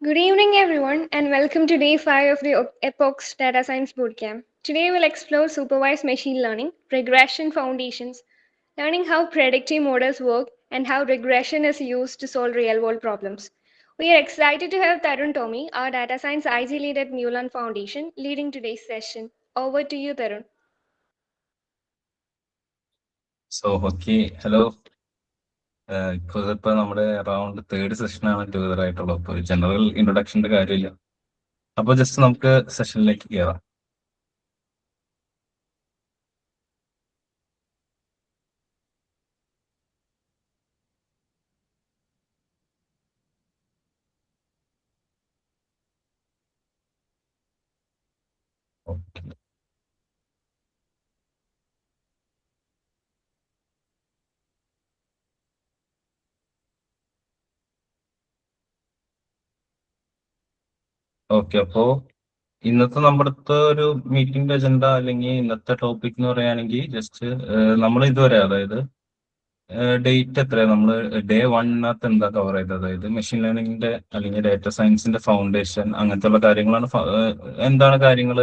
Good evening, everyone, and welcome to day 5 of the Epoch's Data Science Bootcamp. Today, we'll explore supervised machine learning, regression foundations, learning how predictive models work, and how regression is used to solve real world problems. We are excited to have Tarun Tomi, our data science IG lead at Newland Foundation, leading today's session. Over to you, Tarun. Okay hello. ഇതിപ്പോ നമ്മുടെ around third സെഷനാണ് together ആയിട്ടുള്ളത്. അപ്പോൾ general ഇൻട്രൊഡക്ഷന്റെ കാര്യമില്ല. അപ്പോൾ just നമുക്ക് സെഷനിലേക്ക് കയറാം. Okay, അപ്പോ ഇന്നത്തെ നമ്മുടെ ഒരു മീറ്റിംഗിന്റെ അജണ്ട അല്ലെങ്കിൽ ഇന്നത്തെ ടോപ്പിക് എന്ന് പറയുകയാണെങ്കിൽ ജസ്റ്റ് നമ്മൾ ഇതുവരെ അതായത് ഡേറ്റ് എത്രയാണ് നമ്മൾ ഡേ 1 എന്താ കവർ ചെയ്തത്, അതായത് മെഷീൻ ലേണിംഗിന്റെ അല്ലെങ്കിൽ ഡാറ്റ സയൻസിന്റെ ഫൗണ്ടേഷൻ അങ്ങനത്തെ ഉള്ള കാര്യങ്ങളാണ്. എന്താണ് കാര്യങ്ങൾ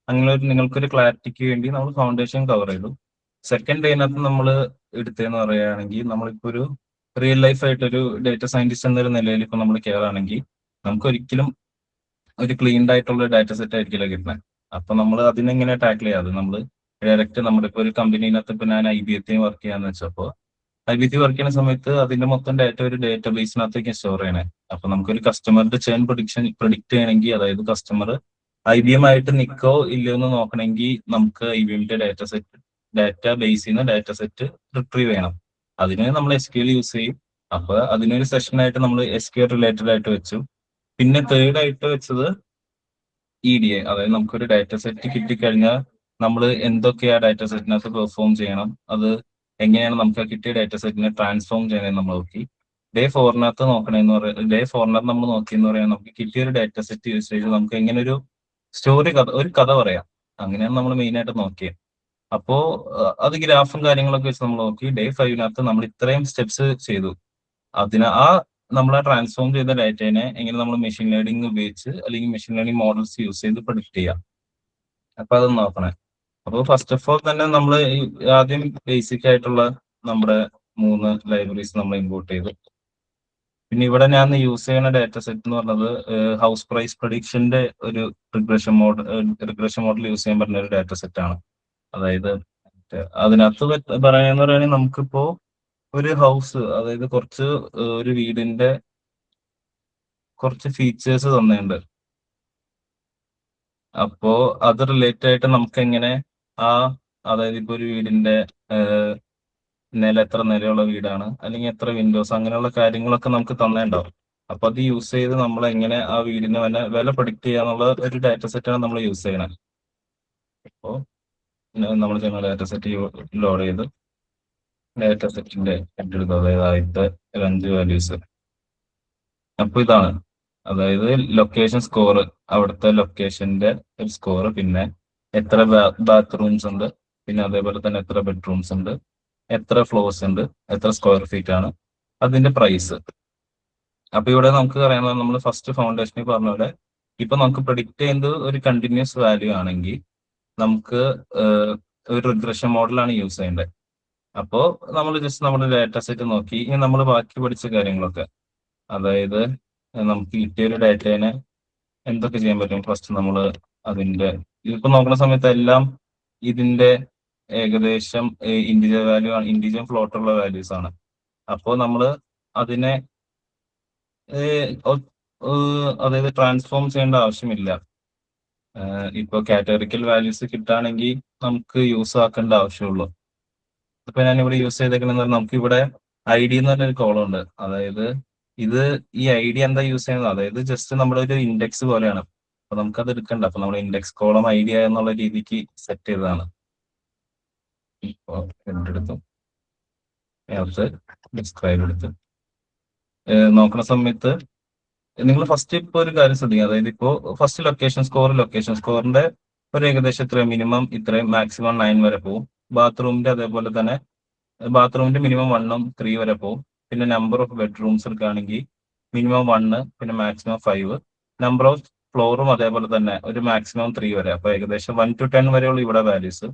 അങ്ങനെ നിങ്ങൾക്കൊരു ക്ലാരിറ്റിക്ക് വേണ്ടി നമ്മൾ ഫൗണ്ടേഷൻ കവർ ചെയ്തു. സെക്കൻഡ് ഡേനകത്ത് നമ്മൾ എടുത്തതെന്ന് പറയുകയാണെങ്കിൽ നമ്മളിപ്പോ ഒരു റിയൽ ലൈഫ് ആയിട്ടൊരു ഡാറ്റ സയന്റിസ്റ്റ് എന്നൊരു നിലയിൽ ഇപ്പൊ നമ്മൾ കയറുകയാണെങ്കിൽ നമുക്ക് ഒരിക്കലും ഒരു ക്ലീൻഡ് ആയിട്ടുള്ള ഡാറ്റ സെറ്റ് ആയിരിക്കില്ല കിട്ടുന്നത്. അപ്പൊ നമ്മൾ അതിനെങ്ങനെ ടാക്കിൾ ചെയ്യാതെ നമ്മൾ ഡയറക്റ്റ് നമ്മുടെ ഇപ്പൊ ഒരു കമ്പനിനകത്ത് ഇപ്പൊ ഞാൻ IBM വർക്ക് ചെയ്യാന്ന് വെച്ചപ്പോ IBM വർക്ക് ചെയ്യുന്ന സമയത്ത് അതിന്റെ മൊത്തം ഡാറ്റ ഒരു ഡാറ്റ ബേസിനകത്തേക്ക് സ്റ്റോർ ചെയ്യണേ. അപ്പൊ നമുക്കൊരു കസ്റ്റമറുടെ ചേൺ പ്രൊഡിക്ട് ചെയ്യണമെങ്കിൽ, അതായത് കസ്റ്റമർ IBM ആയിട്ട് നിൽക്കോ ഇല്ലയോ എന്ന് നോക്കണമെങ്കിൽ നമുക്ക് IBMന്റെ ഡാറ്റ ബേസിൽ നിന്ന് ഡാറ്റ സെറ്റ് റിട്രീവ് ചെയ്യണം. അതിന് നമ്മൾ SQL യൂസ് ചെയ്യും. അപ്പൊ അതിനൊരു സെഷനായിട്ട് നമ്മൾ SQL റിലേറ്റഡ് ആയിട്ട് വെച്ചു. പിന്നെ തേർഡ് ആയിട്ട് വെച്ചത് EDA, അതായത് നമുക്കൊരു ഡാറ്റ സെറ്റ് കിട്ടിക്കഴിഞ്ഞാൽ നമ്മൾ എന്തൊക്കെയാ ഡാറ്റ സെറ്റിനകത്ത് പെർഫോം ചെയ്യണം, അത് എങ്ങനെയാണ് നമുക്ക് കിട്ടിയ ഡാറ്റ സെറ്റിനെ ട്രാൻസ്ഫോം ചെയ്യണമെന്ന് നമ്മൾ നോക്കി. ഡേ 4 ഡേ 4 നമ്മൾ നോക്കിയെന്ന് പറയാൻ നമുക്ക് കിട്ടിയ ഒരു ഡാറ്റ സെറ്റ് യൂസ് ചെയ്ത് നമുക്ക് എങ്ങനെ ഒരു ഒരു കഥ പറയാം. അങ്ങനെയാണ് നമ്മൾ മെയിൻ ആയിട്ട് നോക്കിയത്. അപ്പോ അത് ഗ്രാഫും കാര്യങ്ങളൊക്കെ വെച്ച് നമ്മൾ നോക്കി. ഡേ 5 നമ്മൾ ഇത്രയും സ്റ്റെപ്സ് ചെയ്തു. നമ്മൾ ആ ട്രാൻസ്ഫോം ചെയ്ത ഡാറ്റേനെ എങ്ങനെ നമ്മൾ മെഷീൻ ലേണിംഗ് ഉപയോഗിച്ച് അല്ലെങ്കിൽ മെഷീൻ ലേണിംഗ് മോഡൽസ് യൂസ് ചെയ്ത് പ്രൊഡിക്ട് ചെയ്യാം. അപ്പൊ അത് നോക്കണേ. അപ്പോൾ ഫസ്റ്റ് ഓഫ് ഓൾ തന്നെ നമ്മൾ ആദ്യം ബേസിക് ആയിട്ടുള്ള നമ്മുടെ 3 ലൈബ്രറീസ് നമ്മൾ ഇമ്പോർട്ട് ചെയ്തു. പിന്നെ ഇവിടെ ഞാൻ യൂസ് ചെയ്യുന്ന ഡാറ്റ സെറ്റ് എന്ന് പറഞ്ഞത് ഹൗസ് പ്രൈസ് പ്രൊഡിക്ഷന്റെ ഒരു റിഗ്രഷൻ മോഡൽ യൂസ് ചെയ്യാൻ പറ്റുന്ന ഒരു ഡാറ്റ സെറ്റ് ആണ്. അതായത് അതിനകത്ത് പറയുകയാണെങ്കിൽ നമുക്കിപ്പോ ഒരു ഹൗസ്, അതായത് ഒരു വീടിന്റെ കുറച്ച് ഫീച്ചേഴ്സ് തന്നിട്ടുണ്ട്. അപ്പോ അത് റിലേറ്റഡ് ആയിട്ട് നമുക്ക് എങ്ങനെ അതായത് ഇപ്പൊ ഒരു വീടിന്റെ എത്ര നിലയുള്ള വീടാണ് അല്ലെങ്കിൽ എത്ര വിൻഡോസ്, അങ്ങനെയുള്ള കാര്യങ്ങളൊക്കെ നമുക്ക് തന്നിട്ടുണ്ടാവും. അപ്പൊ അത് യൂസ് ചെയ്ത് നമ്മൾ എങ്ങനെ ആ വീടിന് വില പ്രൊഡിക്ട് ചെയ്യാന്നുള്ള ഒരു ഡാറ്റ സെറ്റാണ് നമ്മൾ യൂസ് ചെയ്യണത്. അപ്പോൾ നമ്മൾ ചെയ്യുന്ന ഡാറ്റ സെറ്റ് ലോഡ് ചെയ്ത് ഡാറ്റ സെറ്റിന്റെ എടുക്കുക, അതായത് ആദ്യത്തെ 5 വാല്യൂസ്. അപ്പൊ ഇതാണ്, അതായത് ലൊക്കേഷൻ സ്കോർ, അവിടുത്തെ ലൊക്കേഷന്റെ ഒരു സ്കോർ, പിന്നെ എത്ര ബാത്റൂംസ് ഉണ്ട്, പിന്നെ അതേപോലെ തന്നെ എത്ര ബെഡ്റൂംസ് ഉണ്ട്, എത്ര ഫ്ലോർസ് ഉണ്ട്, എത്ര സ്ക്വയർ ഫീറ്റ് ആണ്, അതിന്റെ പ്രൈസ്. അപ്പൊ ഇവിടെ നമുക്ക് അറിയാവുന്ന നമ്മൾ ഫസ്റ്റ് ഫൗണ്ടേഷനിൽ പറഞ്ഞ പോലെ ഇപ്പൊ നമുക്ക് പ്രൊഡിക്ട് ചെയ്യുന്നത് ഒരു കണ്ടിന്യൂസ് വാല്യൂ ആണെങ്കിൽ നമുക്ക് ഒരു റിഗ്രഷൻ മോഡലാണ് യൂസ് ചെയ്യേണ്ടത്. അപ്പോ നമ്മൾ ജസ്റ്റ് നമ്മുടെ ഡാറ്റ സെറ്റ് നോക്കി ഇനി നമ്മൾ ബാക്കി പഠിച്ച കാര്യങ്ങളൊക്കെ, അതായത് നമുക്ക് കിട്ടിയ ഒരു ഡാറ്റേനെ എന്തൊക്കെ ചെയ്യാൻ പറ്റും. ഫസ്റ്റ് നമ്മൾ അതിന്റെ ഇതിപ്പോ നോക്കുന്ന സമയത്ത് എല്ലാം ഇതിന്റെ ഏകദേശം ഇൻഡിജർ വാല്യൂ ആണ്, ഇൻഡിജർ ഫ്ലോട്ടുള്ള വാല്യൂസ് ആണ്. അപ്പോൾ നമ്മൾ അതിനെ അതായത് ട്രാൻസ്ഫോം ചെയ്യേണ്ട ആവശ്യമില്ല. ഇപ്പൊ കാറ്റഗറിക്കൽ വാല്യൂസ് കിട്ടുകയാണെങ്കിൽ നമുക്ക് യൂസ് ആക്കേണ്ട ആവശ്യമുള്ളൂ. ഇപ്പൊ ഞാനിവിടെ യൂസ് ചെയ്തേക്കുന്നത് നമുക്ക് ഇവിടെ ID എന്ന് പറഞ്ഞൊരു കോളം ഉണ്ട്. അതായത് ഈ ID എന്താ യൂസ് ചെയ്യുന്നത്, അതായത് ജസ്റ്റ് നമ്മുടെ ഒരു ഇൻഡെക്സ് പോലെയാണ്. അപ്പൊ നമുക്കത് എടുക്കണ്ട. അപ്പൊ നമ്മൾ ഇൻഡെക്സ് കോളം ID എന്നുള്ള രീതിക്ക് സെറ്റ് ചെയ്തതാണ്. ഇപ്പൊ എടുത്തു ഡിസ്ക്രൈബ് എടുത്ത് നോക്കുന്ന സമയത്ത് നിങ്ങൾ ഫസ്റ്റ് ഇപ്പൊ ഒരു കാര്യം ശ്രദ്ധിക്കുക. അതായത് ഇപ്പോ ഫസ്റ്റ് ലൊക്കേഷൻ സ്കോറിന്റെ ഒരു ഏകദേശം ഇത്രയും മിനിമം ഇത്രയും മാക്സിമം 9 വരെ പോകും. ബാത്റൂമിന്റെ അതേപോലെ തന്നെ ബാത്റൂമിന്റെ മിനിമം 1 ഉം 3 വരെ പോകും. പിന്നെ നമ്പർ ഓഫ് ബെഡ്റൂംസ് എടുക്കുകയാണെങ്കിൽ മിനിമം 1, പിന്നെ മാക്സിമം 5. നമ്പർ ഓഫ് ഫ്ലോറും അതേപോലെ തന്നെ ഒരു മാക്സിമം 3 വരെ. അപ്പൊ ഏകദേശം 1 to 10 വരെയുള്ള ഇവിടെ വാല്യൂസ്.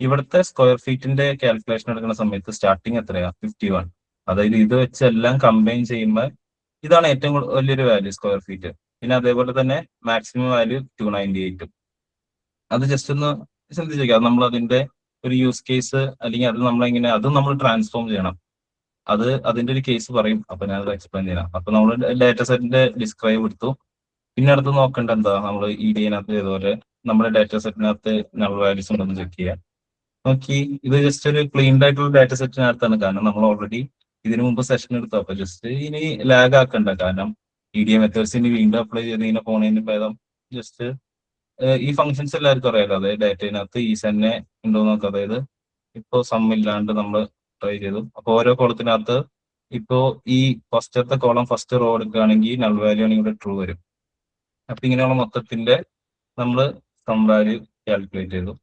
ഇവിടുത്തെ സ്ക്വയർ ഫീറ്റിന്റെ കാൽക്കുലേഷൻ എടുക്കുന്ന സമയത്ത് സ്റ്റാർട്ടിങ് എത്രയാ? 51. അതായത് ഇത് വെച്ച് എല്ലാം കമ്പൈൻ ചെയ്യുമ്പോൾ ഇതാണ് ഏറ്റവും വലിയൊരു വാല്യൂ സ്ക്വയർ ഫീറ്റ്. പിന്നെ അതേപോലെ തന്നെ മാക്സിമം വാല്യൂ 298. അത് ജസ്റ്റ് ഒന്ന് ചിന്തിച്ചേക്കാം. നമ്മൾ അതിന്റെ ഒരു യൂസ് കേസ് അല്ലെങ്കിൽ അത് നമ്മളെങ്ങനെ അത് നമ്മൾ ട്രാൻസ്ഫോം ചെയ്യണം. അത് അതിന്റെ ഒരു കേസ് പറയും. അപ്പൊ ഞാനത് എക്സ്പ്ലെയിൻ ചെയ്യാം. അപ്പൊ നമ്മൾ ഡാറ്റ സെറ്റിന്റെ ഡിസ്ക്രൈബ് എടുത്തു. പിന്നെ അടുത്ത് നോക്കേണ്ട എന്താ, നമ്മൾ EDA-നകത്ത് ഇതുപോലെ നമ്മുടെ ഡാറ്റ സെറ്റിനകത്ത് നൾ വാല്യൂസ് ഉണ്ടെന്ന് ചെക്ക് ചെയ്യാം. നോക്കി, ഇത് ജസ്റ്റ് ഒരു ക്ലീൻഡ് ആയിട്ടുള്ള ഡാറ്റ സെറ്റിനകത്താണ്. കാരണം നമ്മൾ ഓൾറെഡി ഇതിനു മുമ്പ് സെഷൻ എടുത്തു. അപ്പൊ ജസ്റ്റ് ഇനി ലാഗ് ആക്കണ്ട. കാരണം EDA മെത്തേഡ്സ് ഇനി വീണ്ടും അപ്ലൈ ചെയ്ത് ഇങ്ങനെ പോണതിന് ഭേദം ജസ്റ്റ് ഈ ഫംഗ്ഷൻസ് എല്ലാവർക്കും അറിയാലോ. അതായത് ഡാറ്റയിനകത്ത് ഈ തന്നെ ഉണ്ടോ നോക്കുക. അതായത് ഇപ്പോ സം ഇല്ലാണ്ട് നമ്മൾ ട്രൈ ചെയ്തു. അപ്പൊ ഓരോ കോളത്തിനകത്ത് ഇപ്പോ ഈ ഫസ്റ്റത്തെ കോളം ഫസ്റ്റ് റോ എടുക്കുകയാണെങ്കിൽ നൾ വാല്യൂ ആണെങ്കിൽ ഇവിടെ ട്രൂ വരും. അപ്പൊ ഇങ്ങനെയുള്ള മൊത്തത്തിന്റെ നമ്മൾ സം വാല്യൂ കാൽക്കുലേറ്റ് ചെയ്തു.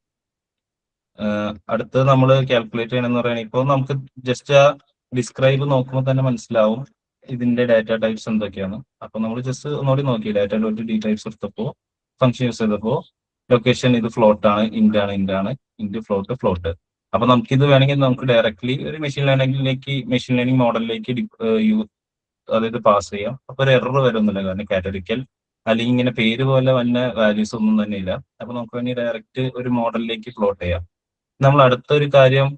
അടുത്തത് നമ്മൾ കാൽക്കുലേറ്റ് ചെയ്യണമെന്ന് പറയുകയാണെങ്കിൽ ഇപ്പോൾ നമുക്ക് ജസ്റ്റ് ആ ഡിസ്ക്രൈബ് നോക്കുമ്പോൾ തന്നെ മനസ്സിലാവും ഇതിന്റെ ഡാറ്റ ടൈപ്സ് എന്തൊക്കെയാണ്. അപ്പൊ നമ്മൾ ജസ്റ്റ് ഒന്നുകൂടി നോക്കി ഡാറ്റ ഡി ടൈപ്സ് എടുത്തപ്പോൾ ഫംഗ്ഷൻ യൂസ് ചെയ്തപ്പോൾ ലൊക്കേഷൻ ഇത് ഫ്ലോട്ട് ആണ്, ഇന്റ് ആണ്, ഇന്റ് ഫ്ലോട്ട്. അപ്പൊ നമുക്കിത് വേണമെങ്കിൽ നമുക്ക് ഡയറക്ട്ലി ഒരു മെഷീൻ ലേണിംഗ് മോഡലിലേക്ക് അതായത് പാസ് ചെയ്യാം. അപ്പൊ ഒരു എറർ വരുന്നില്ല. കാരണം കാറ്റഗറിക്കൽ അല്ലെങ്കിൽ ഇങ്ങനെ പേര് പോലെ വന്ന വാല്യൂസ് ഒന്നും തന്നെ ഇല്ല. അപ്പൊ നമുക്ക് വേണമെങ്കിൽ ഡയറക്റ്റ് ഒരു മോഡലിലേക്ക് പ്ലോട്ട് ചെയ്യാം. നമ്മൾ അടുത്തൊരു കാര്യം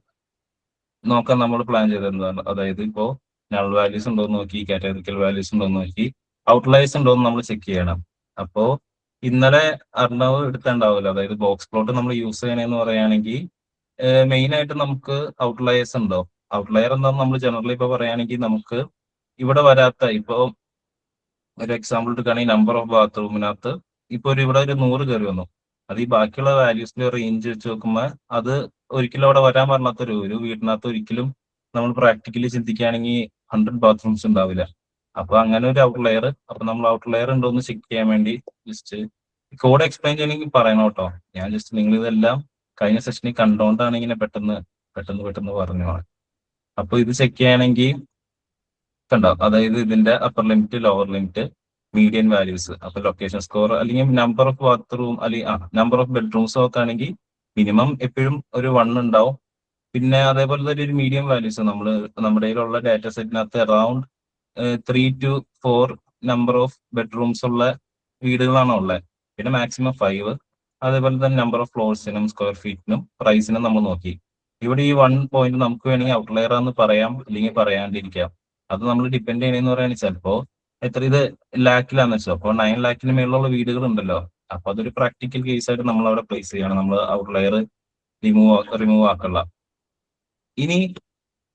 നോക്കാൻ നമ്മൾ പ്ലാൻ ചെയ്തിരുന്നതാണ്. അതായത് ഇപ്പോ നൾ വാല്യൂസ് ഉണ്ടോ എന്ന് നോക്കി, കാറ്റഗറിക്കൽ വാല്യൂസ് ഉണ്ടോ എന്ന് നോക്കി, ഔട്ട്ലയേഴ്സ് ഉണ്ടോ എന്ന് നമ്മൾ ചെക്ക് ചെയ്യണം. അപ്പോ ഇന്നലെ അർണവ് എടുത്തുണ്ടാവില്ല. അതായത് ബോക്സ് പ്ലോട്ട് നമ്മൾ യൂസ് ചെയ്യണമെന്ന് പറയുകയാണെങ്കിൽ മെയിൻ ആയിട്ട് നമുക്ക് ഔട്ട്ലയേഴ്സ് ഉണ്ടോ. ഔട്ട്ലയർ എന്താണെന്ന് നമ്മൾ ജനറലി ഇപ്പൊ പറയുകയാണെങ്കിൽ നമുക്ക് ഇവിടെ വരാത്ത, ഇപ്പോ ഒരു എക്സാമ്പിൾ എടുക്കുകയാണെങ്കിൽ നമ്പർ ഓഫ് ബാത്റൂമിനകത്ത് ഇപ്പൊ ഇവിടെ ഒരു 100 കയറി വന്നു. അത് ഈ ബാക്കിയുള്ള വാല്യൂസിന്റെ റേഞ്ച് വെച്ച് നോക്കുമ്പോൾ അത് ഒരിക്കലും അവിടെ വരാൻ പറഞ്ഞാത്ത ഒരു വീടിനകത്ത് ഒരിക്കലും നമ്മൾ പ്രാക്ടിക്കലി ചിന്തിക്കുകയാണെങ്കിൽ 100 ബാത്റൂംസ് ഉണ്ടാവില്ല. അപ്പൊ അങ്ങനെ ഒരു ഔട്ട്ലെയർ. അപ്പൊ നമ്മൾ ഔട്ട്ലെയർ ഉണ്ടോ എന്ന് ചെക്ക് ചെയ്യാൻ വേണ്ടി ജസ്റ്റ് കോഡ് എക്സ്പ്ലെയിൻ ചെയ്യണമെങ്കിൽ പറയണം കേട്ടോ. ഞാൻ ജസ്റ്റ് നിങ്ങൾ ഇതെല്ലാം കഴിഞ്ഞ സെഷനിൽ കണ്ടോണ്ടാണ് ഇങ്ങനെ പെട്ടെന്ന് പറഞ്ഞു. അപ്പൊ ഇത് ചെക്ക് ചെയ്യുകയാണെങ്കിൽ കണ്ടോ, അതായത് ഇതിന്റെ upper limit, lower limit, median values. അപ്പൊ ലൊക്കേഷൻ സ്കോർ അല്ലെങ്കിൽ നമ്പർ ഓഫ് ബാത്റൂം അല്ലെങ്കിൽ നമ്പർ ഓഫ് ബെഡ്റൂംസ് നോക്കുകയാണെങ്കിൽ മിനിമം എപ്പോഴും ഒരു 1 ഉണ്ടാവും. പിന്നെ അതേപോലെ തന്നെ ഒരു മീഡിയം വാല്യൂസ് നമ്മുടെ കയ്യിലുള്ള ഡാറ്റ സെറ്റിനകത്ത് around 3 to 4 number of bedrooms ഉള്ള വീടുകളാണ് ഉള്ളത്. പിന്നെ മാക്സിമം 5. അതേപോലെ തന്നെ നമ്പർ ഓഫ് ഫ്ലോർസിനും സ്ക്വയർ ഫീറ്റിനും പ്രൈസിനും നമ്മൾ നോക്കി. ഇവിടെ ഈ 1 പോയിന്റ് നമുക്ക് വേണമെങ്കിൽ ഔട്ട്ലെയർ ആണെന്ന് പറയാം, അല്ലെങ്കിൽ പറയാണ്ടിരിക്കാം. അത് നമ്മൾ ഡിപ്പെൻഡ് ചെയ്യണമെന്ന് പറയുകയാണെങ്കിൽ ചിലപ്പോ എത്ര ഇത് ലാക്കിലാന്ന് വെച്ചോ, അപ്പോൾ 9 ലാക്കിന് മേലുള്ള വീടുകൾ ഉണ്ടല്ലോ. അപ്പൊ അതൊരു പ്രാക്ടിക്കൽ കേസ് ആയിട്ട് നമ്മൾ അവിടെ പ്ലേസ് ചെയ്യണം. നമ്മൾ ഔട്ട്ലെയർ റിമൂവ് ആക്കല്ല.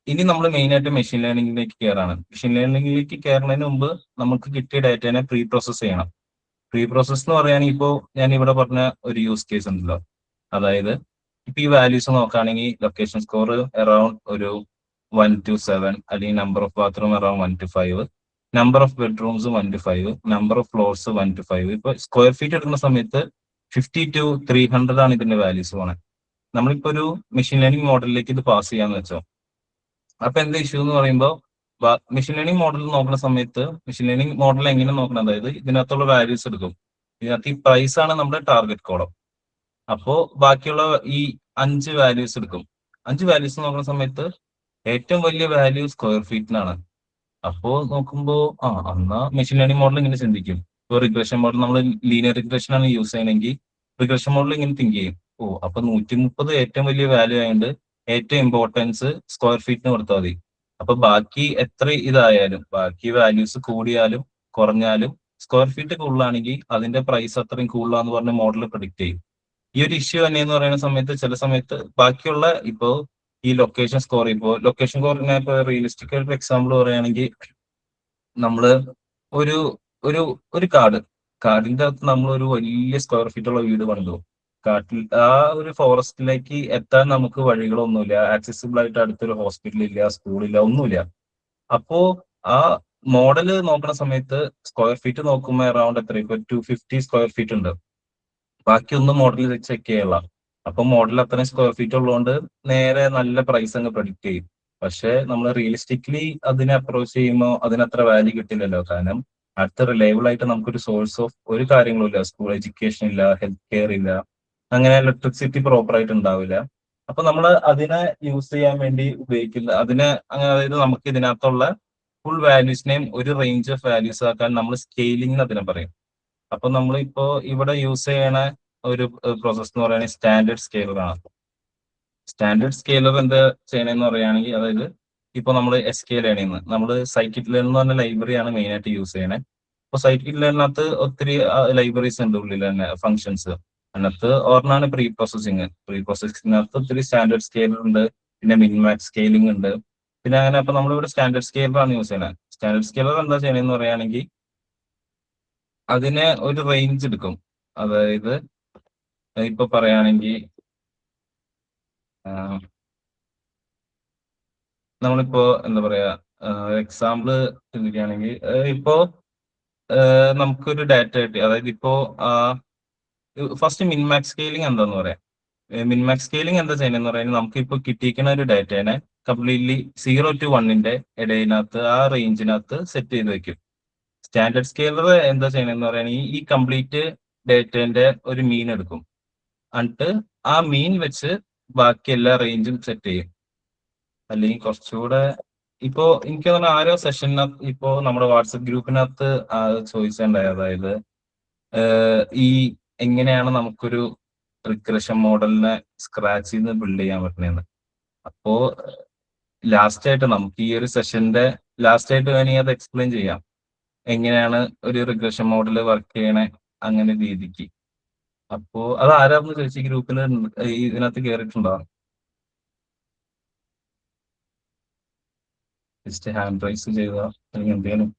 ഇനി നമ്മൾ മെയിൻ ആയിട്ട് മെഷീൻ ലേണിംഗിലേക്ക് കയറാണ്. മെഷീൻ ലേണിംഗിലേക്ക് കയറുന്നതിന് മുമ്പ് നമുക്ക് കിട്ടിയ ഡാറ്റേനെ പ്രീ പ്രോസസ് ചെയ്യണം. പ്രീ പ്രോസസ് എന്ന് പറയുകയാണെങ്കിൽ ഇപ്പോൾ ഞാൻ ഇവിടെ പറഞ്ഞ ഒരു യൂസ് കേസ് ഉണ്ടല്ലോ. അതായത് ഇപ്പൊ ഈ വാല്യൂസ് നോക്കുകയാണെങ്കിൽ ലൊക്കേഷൻ സ്കോർ അറൌണ്ട് ഒരു 1 to 7, അല്ലെങ്കിൽ number of bathroom around 1 to 5, number of bedrooms 1 to 5, number of floors 1 to 5. ഇപ്പൊ സ്ക്വയർ ഫീറ്റ് എടുക്കുന്ന സമയത്ത് 50 to 300 ആണ് ഇതിന്റെ വാല്യൂസ് പോണേ. നമ്മളിപ്പോ ഒരു മെഷീൻ ലേണിംഗ് മോഡലിലേക്ക് ഇത് പാസ് ചെയ്യാന്ന് വെച്ചോ. അപ്പൊ എന്താ ഇഷ്യൂ എന്ന് പറയുമ്പോൾ മെഷീൻ ലേണിംഗ് മോഡൽ നോക്കുന്ന സമയത്ത് മെഷീൻ ലേണിംഗ് മോഡൽ എങ്ങനെ നോക്കണം, അതായത് ഇതിനകത്തുള്ള വാല്യൂസ് എടുക്കും. ഇതിനകത്ത് ഈ പ്രൈസ് ആണ് നമ്മുടെ ടാർഗറ്റ് കോളം. അപ്പോ ബാക്കിയുള്ള ഈ 5 വാല്യൂസ് എടുക്കും. 5 വാല്യൂസ് നോക്കുന്ന സമയത്ത് ഏറ്റവും വലിയ വാല്യൂ സ്ക്വയർ ഫീറ്റിനാണ്. അപ്പോ നോക്കുമ്പോ എന്നാ മെഷീൻ ലേണിംഗ് മോഡൽ ഇങ്ങനെ ചിന്തിക്കും. ഇപ്പോൾ റിഗ്രഷൻ മോഡൽ നമ്മൾ ലീനിയർ റിഗ്രഷൻ ആണ് യൂസ് ചെയ്യണമെങ്കിൽ റിഗ്രഷൻ മോഡൽ ഇങ്ങനെ തിങ്ക് ചെയ്യും. അപ്പൊ 130 ഏറ്റവും വലിയ വാല്യൂ ആയതുകൊണ്ട് ഏറ്റവും ഇമ്പോർട്ടൻസ് സ്ക്വയർ ഫീറ്റിന് കൊടുത്താൽ മതി. അപ്പൊ ബാക്കി എത്ര ഇതായാലും, ബാക്കി വാല്യൂസ് കൂടിയാലും കുറഞ്ഞാലും സ്ക്വയർ ഫീറ്റ് കൂടുതലാണെങ്കിൽ അതിന്റെ പ്രൈസ് അത്രയും കൂടുതലാന്ന് പറഞ്ഞ് മോഡൽ പ്രെഡിക്റ്റ് ചെയ്യും. ഈ ഒരു ഇഷ്യൂ തന്നെ എന്ന് പറയുന്ന സമയത്ത് ചില സമയത്ത് ബാക്കിയുള്ള ഇപ്പോ ഈ ലൊക്കേഷൻ സ്കോർ ഞാൻ ഇപ്പൊ റിയലിസ്റ്റിക് ആയിട്ട് എക്സാമ്പിൾ പറയുകയാണെങ്കിൽ നമ്മള് ഒരു ഒരു ഒരു കാടിന്റെ അകത്ത് നമ്മൾ ഒരു വലിയ സ്ക്വയർ ഫീറ്റ് ഉള്ള വീട് പണിതു. കാട്ടിൽ ആ ഒരു ഫോറസ്റ്റിലേക്ക് എത്താൻ നമുക്ക് വഴികളൊന്നുമില്ല. ആക്സസിബിൾ ആയിട്ട് അടുത്തൊരു ഹോസ്പിറ്റൽ ഇല്ല, സ്കൂളില്ല, ഒന്നുമില്ല. അപ്പോ ആ മോഡല് നോക്കുന്ന സമയത്ത് സ്ക്വയർ ഫീറ്റ് നോക്കുമ്പോൾ അറൌണ്ട് എത്ര, ഇപ്പൊ 250 സ്ക്വയർ ഫീറ്റ് ഉണ്ട്. ബാക്കിയൊന്നും മോഡൽ ചെക്ക് ചെയ്യല. അപ്പൊ മോഡൽ അത്രയും സ്ക്വയർ ഫീറ്റ് ഉള്ളതുകൊണ്ട് നേരെ നല്ല പ്രൈസ് അങ്ങ് പ്രഡിക്റ്റ് ചെയ്യും. പക്ഷെ നമ്മൾ റിയലിസ്റ്റിക്കലി അതിനെ അപ്രോച്ച് ചെയ്യുമ്പോൾ അതിനത്ര വാല്യൂ കിട്ടില്ലല്ലോ. കാരണം അടുത്ത റിലയബിൾ ആയിട്ട് നമുക്കൊരു സോഴ്സ് ഓഫ് ഒരു കാര്യങ്ങളും ഇല്ല. സ്കൂൾ എഡ്യൂക്കേഷൻ ഇല്ല, ഹെൽത്ത് കെയർ ഇല്ല, അങ്ങനെ ഇലക്ട്രിസിറ്റി പ്രോപ്പർ ആയിട്ട് ഉണ്ടാവില്ല. അപ്പൊ നമ്മൾ അതിനെ യൂസ് ചെയ്യാൻ വേണ്ടി ഉപയോഗിക്കില്ല അതിനെ അതായത് നമുക്ക് ഇതിനകത്തുള്ള ഫുൾ വാല്യൂസിനെയും ഒരു റേഞ്ച് ഓഫ് വാല്യൂസ് ആക്കാൻ നമ്മൾ സ്കെയിലിംഗ് അതിനെ പറയും. അപ്പൊ നമ്മളിപ്പോ ഇവിടെ യൂസ് ചെയ്യണ ഒരു പ്രോസസ് എന്ന് പറയുന്നത് സ്റ്റാൻഡേർഡ് സ്കെയിലർ ആണ്. സ്റ്റാൻഡേർഡ് സ്കെയിലർ എന്താ ചെയ്യണമെന്ന് പറയുകയാണെങ്കിൽ, അതായത് ഇപ്പൊ നമ്മൾ SK ലേണിംഗ് നമ്മൾ സൈക്കിറ്റ് ലേൺ എന്ന് പറഞ്ഞ ലൈബ്രറിയാണ് മെയിൻ ആയിട്ട് യൂസ് ചെയ്യണേ. അപ്പൊ സൈക്കിറ്റ് ലേണിനകത്ത് ഒത്തിരി ലൈബ്രറീസ് ഉണ്ട് ഉള്ളിൽ തന്നെ, ഫംഗ്ഷൻസ്. അതിനകത്ത് ഒരെണ്ണമാണ് പ്രീ പ്രോസസ്സിങ്ങിനകത്ത് ഒത്തിരി സ്റ്റാൻഡേർഡ് സ്കെയിലർ ഉണ്ട്, പിന്നെ മിൻമാക്സ് സ്കെയിലിംഗ് ഉണ്ട്, പിന്നെ അങ്ങനെ. അപ്പൊ നമ്മളിവിടെ സ്റ്റാൻഡേർഡ് സ്കെയിലർ ആണ് യൂസ് ചെയ്യുന്നത്. സ്റ്റാൻഡേർഡ് സ്കെയിലർ എന്താ ചെയ്യണമെന്ന് പറയുകയാണെങ്കിൽ, അതിനെ ഒരു റേഞ്ച് എടുക്കും. അതായത് ഇപ്പൊ പറയുകയാണെങ്കിൽ നമ്മളിപ്പോ എന്താ പറയാ, എക്സാമ്പിള് ചിന്തിക്കുകയാണെങ്കിൽ, ഇപ്പോ നമുക്കൊരു ഡാറ്റ കിട്ടി. അതായത് ഇപ്പോ ഫസ്റ്റ് മിൻമാക്സ് സ്കെയിലിംഗ് എന്താന്ന് പറയാം. മിൻമാക്സ് സ്കെയിലിംഗ് എന്താ ചെയ്യുന്നതെന്ന് പറയുന്നത്, നമുക്ക് ഇപ്പൊ കിട്ടിയിരിക്കുന്ന ഒരു ഡാറ്റേനെ കംപ്ലീറ്റ്ലി 0 to 1 ഇടയിനകത്ത് ആ റേഞ്ചിനകത്ത് സെറ്റ് ചെയ്ത് വെക്കും. സ്റ്റാൻഡേർഡ് സ്കെയിലർ എന്താ ചെയ്യണമെന്ന് പറയുകയാണെങ്കിൽ ഈ കംപ്ലീറ്റ് ഡേറ്റേന്റെ ഒരു മീൻ എടുക്കും. എന്നിട്ട് ആ മീൻ വെച്ച് ബാക്കി എല്ലാ റേഞ്ചും സെറ്റ് ചെയ്യും. അല്ലെങ്കിൽ കുറച്ചുകൂടെ ഇപ്പോ എനിക്ക് തോന്നുന്നു ആരോ സെഷനകത്ത് ഇപ്പോ നമ്മുടെ വാട്സപ്പ് ഗ്രൂപ്പിനകത്ത് ചോദിച്ചിട്ടുണ്ടായി, അതായത് ഈ എങ്ങനെയാണ് നമുക്കൊരു റിഗ്രഷൻ മോഡലിനെ സ്ക്രാച്ചിൽ നിന്ന് ബിൽഡ് ചെയ്യാൻ പറ്റുന്നതെന്ന്. അപ്പോ ലാസ്റ്റ് ആയിട്ട് നമുക്ക് ഈ ഒരു സെഷന്റെ ലാസ്റ്റ് ആയിട്ട് വേണമെങ്കിൽ അത് എക്സ്പ്ലെയിൻ ചെയ്യാം, എങ്ങനെയാണ് ഒരു റിഗ്രഷൻ മോഡൽ വർക്ക് ചെയ്യണേ അങ്ങനെ രീതിക്ക്. അപ്പോ അത് ആരാന്ന് ചോദിച്ചു ഗ്രൂപ്പിൽ ഇതിനകത്ത് കയറിയിട്ടുണ്ടോ? ജസ്റ്റ് ഹാൻഡ് റൈസ് ചെയ്തോ അല്ലെങ്കിൽ എന്തെങ്കിലും?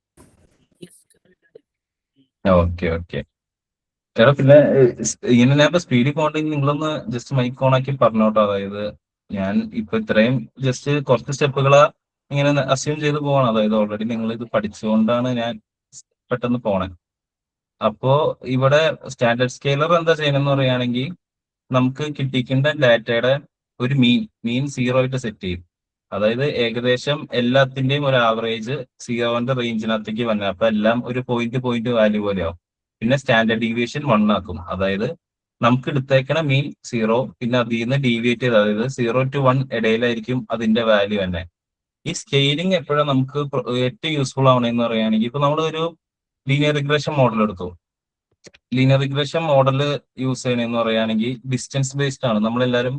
Okay okay. എടാ പിന്നെ ഇങ്ങനെ ഞാൻ ഇപ്പൊ സ്പീഡിൽ പോകണ്ടെങ്കിൽ നിങ്ങളൊന്ന് ജസ്റ്റ് മൈക്ക് ഓൺ ആക്കി പറഞ്ഞോട്ടോ. അതായത് ഞാൻ ഇപ്പൊ ഇത്രയും ജസ്റ്റ് കുറച്ച് സ്റ്റെപ്പുകളാ ഇങ്ങനെ അസ്യൂം ചെയ്ത് പോകണം. അതായത് ഓൾറെഡി നിങ്ങൾ ഇത് പഠിച്ചുകൊണ്ടാണ് ഞാൻ പെട്ടെന്ന് പോണേ. അപ്പോ ഇവിടെ സ്റ്റാൻഡേർഡ് സ്കെയിലർ എന്താ ചെയ്യണമെന്ന് പറയുകയാണെങ്കിൽ, നമുക്ക് കിട്ടിക്കേണ്ട ഡാറ്റയുടെ ഒരു മീൻ 0 ആയിട്ട് സെറ്റ് ചെയ്യും. അതായത് ഏകദേശം എല്ലാത്തിന്റെയും ഒരു ആവറേജ് 0ന്റെ റേഞ്ചിനകത്തേക്ക് വന്നത്. അപ്പൊ എല്ലാം ഒരു പോയിന്റ് വാല്യൂ പോലെയാവും. പിന്നെ സ്റ്റാൻഡേർഡ് ഡീവിയേഷൻ 1 ആക്കും. അതായത് നമുക്ക് എടുത്തേക്കണ മീൻ 0, പിന്നെ അതിൽ നിന്ന് ഡീവിയേറ്റ് ചെയ്ത്, അതായത് 0 to 1 ഇടയിലായിരിക്കും അതിന്റെ വാല്യൂ തന്നെ. ഈ സ്കെയിലിംഗ് എപ്പോഴും നമുക്ക് ഏറ്റവും യൂസ്ഫുൾ ആവണമെന്ന് പറയുകയാണെങ്കിൽ, ഇപ്പൊ നമ്മൾ ഒരു ലീനിയർ റിഗ്രഷൻ മോഡൽ എടുത്തു. ലീനിയർ റിഗ്രഷൻ മോഡൽ യൂസ് ചെയ്യണമെന്ന് പറയുകയാണെങ്കിൽ ഡിസ്റ്റൻസ് ബേസ്ഡ് ആണ്. നമ്മളെല്ലാവരും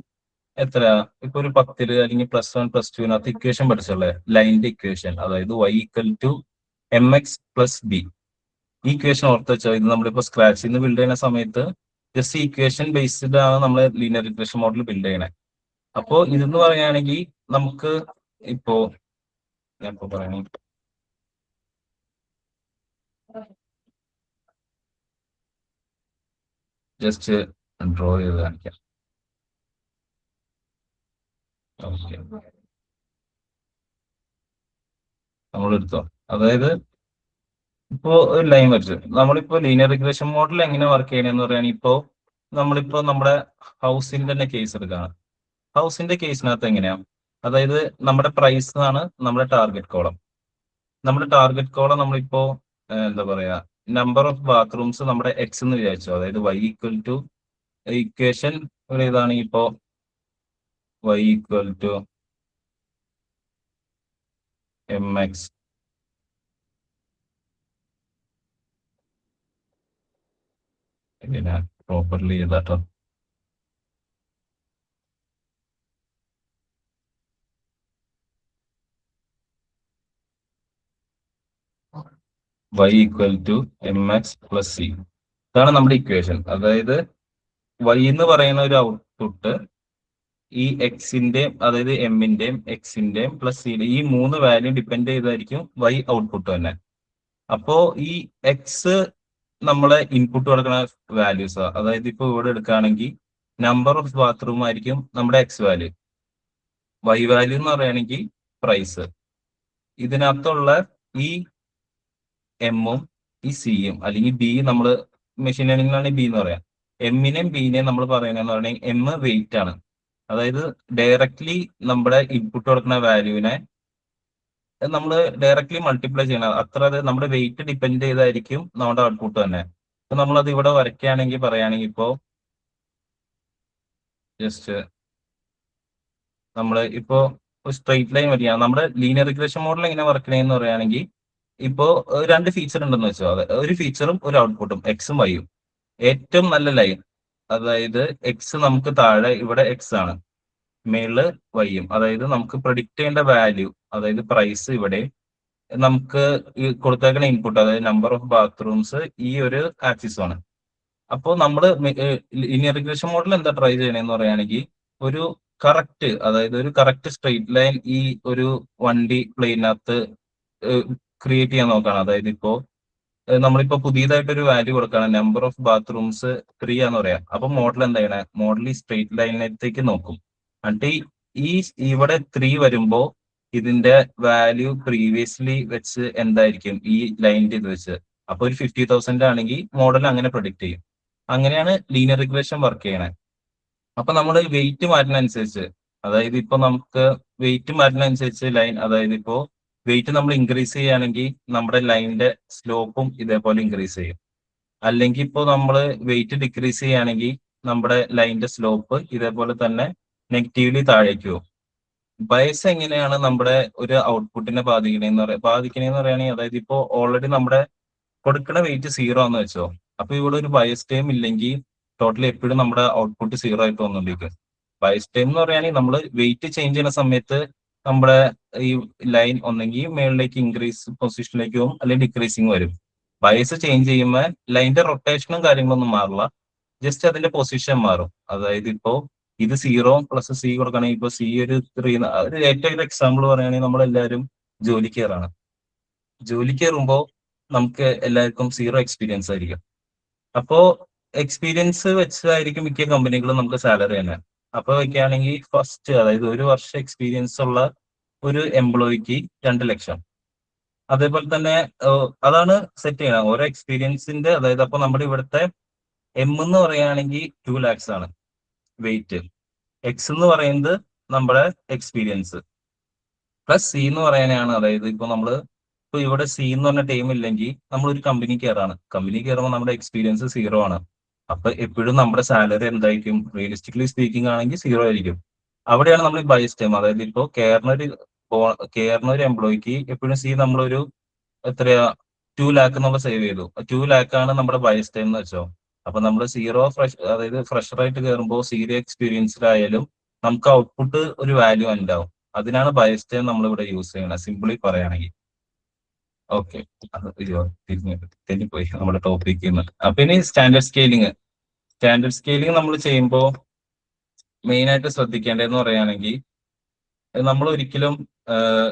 എത്ര ഇപ്പൊ ഒരു 10 അല്ലെങ്കിൽ +1 +2 ഇക്വേഷൻ പഠിച്ചല്ലേ, ലൈനിന്റെ ഇക്വേഷൻ. അതായത് y=mx+b. ഈ ഇക്വേഷൻ ഓർത്ത് വെച്ചോ. ഇത് നമ്മളിപ്പോ സ്ക്രാച്ചിൽ നിന്ന് ബിൽഡ് ചെയ്യുന്ന സമയത്ത് ജസ്റ്റ് ഇക്വേഷൻ ബേസ്ഡ് ആണ് നമ്മൾ ലീനിയർ റിഗ്രഷൻ മോഡൽ ബിൽഡ് ചെയ്യണേ. അപ്പോ ഇതെന്ന് പറയുകയാണെങ്കിൽ നമുക്ക് ഇപ്പോ ഞാൻ ഇപ്പോ പറയണേ, ജസ്റ്റ് ഡ്രോ ചെയ്ത് കാണിക്കാം. ഓക്കെ, നമ്മളെടുത്തോ. അതായത് ഇപ്പോ ഒരു ലൈൻ വരച്ചു. നമ്മളിപ്പോ ലീനിയർ റിഗ്രഷൻ മോഡൽ എങ്ങനെ വർക്ക് ചെയ്യണമെന്ന് പറയുകയാണെങ്കിൽ, നമ്മളിപ്പോ നമ്മുടെ ഹൗസിന്റെ തന്നെ കേസ് എടുക്കുകയാണ്. ഹൗസിന്റെ കേസിനകത്ത് എങ്ങനെയാ, അതായത് നമ്മുടെ പ്രൈസ് ആണ് നമ്മുടെ ടാർഗറ്റ് കോളം. നമ്മുടെ ടാർഗറ്റ് കോളം നമ്മളിപ്പോ എന്താ പറയാ, നമ്പർ ഓഫ് ബാത്റൂംസ് നമ്മുടെ എക്സ് എന്ന് വിചാരിച്ചു. അതായത് y= ഇക്വേഷൻ ഇതാണെങ്കിൽ ഇപ്പോ y= mx. ഇതിനെ പ്രോപ്പർലി ചെയ്താട്ടോ. y=mx+c. ഇതാണ് നമ്മുടെ ഇക്വേഷൻ. അതായത് y എന്ന് പറയുന്ന ഒരു ഔട്ട്പുട്ട് ഈ എക്സിന്റെയും അതായത് എമ്മിന്റെയും എക്സിന്റെയും പ്ലസ് സിയുടെ ഈ 3 വാല്യൂ ഡിപ്പെൻഡ് ചെയ്തായിരിക്കും y ഔട്ട്പുട്ട് തന്നെ. അപ്പോ ഈ എക്സ് നമ്മളെ ഇൻപുട്ട് കൊടുക്കുന്ന വാല്യൂസ്. അതായത് ഇപ്പൊ ഇവിടെ എടുക്കുകയാണെങ്കിൽ നമ്പർ ഓഫ് ബാത്റൂം ആയിരിക്കും നമ്മുടെ എക്സ് വാല്യൂ. y വാല്യൂ എന്ന് പറയുകയാണെങ്കിൽ പ്രൈസ്. ഇതിനകത്തുള്ള ഈ എമ്മും ഈ സിയും അല്ലെങ്കിൽ ബി, നമ്മൾ മെഷീൻ ലേണിംഗിലാണ് ബി എന്ന് പറയാം. എമ്മിനെയും ബിനെയും നമ്മൾ പറയുന്നതെന്ന് പറഞ്ഞാൽ എം വെയിറ്റ് ആണ്. അതായത് ഡയറക്ട്ലി നമ്മുടെ ഇൻപുട്ട് കൊടുക്കുന്ന വാല്യൂവിനെ നമ്മൾ ഡയറക്ട്ലി മൾട്ടിപ്ലൈ ചെയ്യണം. അത്ര നമ്മുടെ വെയിറ്റ് ഡിപ്പെൻഡ് ചെയ്തായിരിക്കും നമ്മുടെ ഔട്ട്പുട്ട് തന്നെ. ഇപ്പൊ നമ്മളത് ഇവിടെ വരയ്ക്കുകയാണെങ്കിൽ പറയുകയാണെങ്കിൽ ഇപ്പോൾ ജസ്റ്റ് നമ്മൾ ഇപ്പോൾ ഒരു സ്ട്രെയിറ്റ് ലൈൻ വരികയാണ്. നമ്മുടെ ലീനിയർ റിഗ്രഷൻ മോഡൽ എങ്ങനെ വർക്ക് ചെയ്യണമെന്ന് പറയുകയാണെങ്കിൽ ഇപ്പോൾ രണ്ട് ഫീച്ചർ ഉണ്ടെന്ന് വെച്ചോ. അത് ഒരു ഫീച്ചറും ഒരു ഔട്ട്പുട്ടും എക്സും വൈയും. ഏറ്റവും നല്ല ലൈൻ, അതായത് എക്സ് നമുക്ക് താഴെ ഇവിടെ എക്സ് ആണ്, മേളില് വൈയും. അതായത് നമുക്ക് പ്രഡിക്റ്റ് ചെയ്യേണ്ട വാല്യൂ, അതായത് പ്രൈസ് ഇവിടെ നമുക്ക് ഈ കൊടുത്തേക്കുന്ന ഇൻപുട്ട്, അതായത് നമ്പർ ഓഫ് ബാത്റൂംസ് ഈ ഒരു ആക്സിസ് ആണ്. അപ്പോൾ നമ്മൾ ലീനിയർ റിഗ്രഷൻ മോഡൽ എന്താ ട്രൈ ചെയ്യണമെന്ന് പറയുകയാണെങ്കിൽ ഒരു കറക്റ്റ്, അതായത് ഒരു കറക്റ്റ് സ്ട്രെയിറ്റ് ലൈൻ ഈ ഒരു വണ്ടി പ്ലെയിനകത്ത് ക്രിയേറ്റ് ചെയ്യാൻ നോക്കുകയാണ്. അതായത് ഇപ്പോ നമ്മളിപ്പോ പുതിയതായിട്ടൊരു വാല്യൂ കൊടുക്കുകയാണ്, നമ്പർ ഓഫ് ബാത്റൂംസ് 3 ആന്ന് പറയാം. അപ്പൊ മോഡൽ എന്താ ചെയ്യണേ, മോഡൽ ഈ സ്ട്രെയിറ്റ് ലൈനിലേക്ക് നോക്കും. എന്നിട്ട് ഈ ഇവിടെ 3 വരുമ്പോ ഇതിന്റെ വാല്യൂ പ്രീവിയസ്ലി വെച്ച് എന്തായിരിക്കും ഈ ലൈനിന്റെ ഇത് വെച്ച്. അപ്പൊ ഒരു 50,000 ആണെങ്കിൽ മോഡൽ അങ്ങനെ പ്രൊഡിക്ട് ചെയ്യും. അങ്ങനെയാണ് ലീനിയർ റിഗ്രഷൻ വർക്ക് ചെയ്യണേ. അപ്പൊ നമ്മൾ വെയിറ്റ് മാറ്റുന്നതനുസരിച്ച്, അതായത് ഇപ്പൊ നമുക്ക് വെയിറ്റ് മാറ്റുന്നതനുസരിച്ച് ലൈൻ, അതായത് ഇപ്പോ വെയിറ്റ് നമ്മൾ ഇൻക്രീസ് ചെയ്യുകയാണെങ്കിൽ നമ്മുടെ ലൈനിന്റെ സ്ലോപ്പും ഇതേപോലെ ഇൻക്രീസ് ചെയ്യും. അല്ലെങ്കിൽ ഇപ്പോൾ നമ്മൾ വെയിറ്റ് ഡിക്രീസ് ചെയ്യുകയാണെങ്കിൽ നമ്മുടെ ലൈനിന്റെ സ്ലോപ്പ് ഇതേപോലെ തന്നെ നെഗറ്റീവ്ലി താഴേക്ക് പോകും. ബയസ് എങ്ങനെയാണ് നമ്മുടെ ഒരു ഔട്ട്പുട്ടിനെ ബാധിക്കണേന്ന് പറയുകയാണെങ്കിൽ, അതായത് ഇപ്പോൾ ഓൾറെഡി നമ്മുടെ കൊടുക്കുന്ന വെയിറ്റ് 0 ആണെന്ന് വെച്ചോ. അപ്പൊ ഇവിടെ ഒരു ബയസ് ടൈം ഇല്ലെങ്കിൽ ടോട്ടലി എപ്പോഴും നമ്മുടെ ഔട്ട്പുട്ട് 0 ആയിട്ട് വന്നുകൊണ്ടിരിക്കും. ബയസ് ടൈം എന്ന് പറയുകയാണെങ്കിൽ നമ്മൾ വെയിറ്റ് ചേഞ്ച് ചെയ്യുന്ന സമയത്ത് നമ്മുടെ ഈ ലൈൻ ഒന്നെങ്കിൽ മേളിലേക്ക് ഇൻക്രീസ് പൊസിഷനിലേക്ക് പോകും, അല്ലെങ്കിൽ ഡിക്രീസിങ് വരും. ബയസ് ചേഞ്ച് ചെയ്യുമ്പോൾ ലൈനിന്റെ റൊട്ടേഷനും കാര്യങ്ങളൊന്നും മാറില്ല, ജസ്റ്റ് അതിന്റെ പൊസിഷൻ മാറും. അതായത് ഇപ്പോ ഇത് 0 പ്ലസ് സി കൊടുക്കുകയാണെങ്കിൽ ഇപ്പൊ സി ഒരു 3, ഒരു ഏറ്റവും എക്സാമ്പിൾ പറയുകയാണെങ്കിൽ നമ്മളെല്ലാവരും ജോലിക്ക് കയറാണ്. ജോലിക്ക് കയറുമ്പോൾ നമുക്ക് എല്ലാവർക്കും 0 എക്സ്പീരിയൻസ് ആയിരിക്കും. അപ്പോ എക്സ്പീരിയൻസ് വെച്ചായിരിക്കും മിക്ക കമ്പനികളും നമുക്ക് സാലറി തന്നെ. അപ്പൊ വയ്ക്കുകയാണെങ്കിൽ ഫസ്റ്റ്, അതായത് 1 വർഷം എക്സ്പീരിയൻസ് ഉള്ള ഒരു എംപ്ലോയിക്ക് 2 ലക്ഷം. അതേപോലെ തന്നെ അതാണ് സെറ്റ് ചെയ്യണം ഓരോ എക്സ്പീരിയൻസിന്റെ. അതായത് അപ്പൊ നമ്മുടെ ഇവിടുത്തെ എം എന്ന് പറയുകയാണെങ്കിൽ 2 lakhs ആണ് വെയിറ്റ്. എക്സ് എന്ന് പറയുന്നത് നമ്മുടെ എക്സ്പീരിയൻസ് പ്ലസ് സി എന്ന് പറയാനാണ്. അതായത് ഇപ്പൊ ഇപ്പൊ ഇവിടെ സി എന്ന് പറഞ്ഞ ടീം ഇല്ലെങ്കിൽ നമ്മൾ ഒരു കമ്പനി കയറാണ്. കമ്പനി കയറുമ്പോൾ നമ്മുടെ എക്സ്പീരിയൻസ് 0 ആണ്. അപ്പൊ എപ്പോഴും നമ്മുടെ സാലറി എന്തായിരിക്കും, റിയലിസ്റ്റിക്കലി സ്പീക്കിംഗ് ആണെങ്കിൽ 0 ആയിരിക്കും. അവിടെയാണ് നമ്മൾ ഈ ബയസ് ടൈം, അതായത് ഇപ്പോ കയറുന്ന ഒരു എംപ്ലോയിക്ക് എപ്പോഴും സി നമ്മളൊരു എത്രയാ 2 lakh എന്നുള്ള സേവ് ചെയ്തു. 2 lakh ആണ് നമ്മുടെ ബയസ് ടൈം എന്ന് വെച്ചോ. അപ്പൊ നമ്മൾ 0 ഫ്രഷ്, അതായത് ഫ്രഷർ ആയിട്ട് കയറുമ്പോൾ 0 എക്സ്പീരിയൻസ്ഡ് ആയാലും നമുക്ക് ഔട്ട്പുട്ട് ഒരു വാല്യൂ ഉണ്ടാവും. അതിനാണ് ബയസ് ടൈം നമ്മൾ ഇവിടെ യൂസ് ചെയ്യണത്, സിംപിളി പറയുകയാണെങ്കിൽ. ഓക്കെ, അത് തെറ്റിപ്പോയി നമ്മുടെ ടോപ്പിക്ക്. അപ്പൊ ഇനി സ്റ്റാൻഡേർഡ് സ്കെയിലിംഗ് നമ്മൾ ചെയ്യുമ്പോൾ മെയിൻ ആയിട്ട് ശ്രദ്ധിക്കേണ്ടതെന്ന് പറയുകയാണെങ്കിൽ, നമ്മൾ ഒരിക്കലും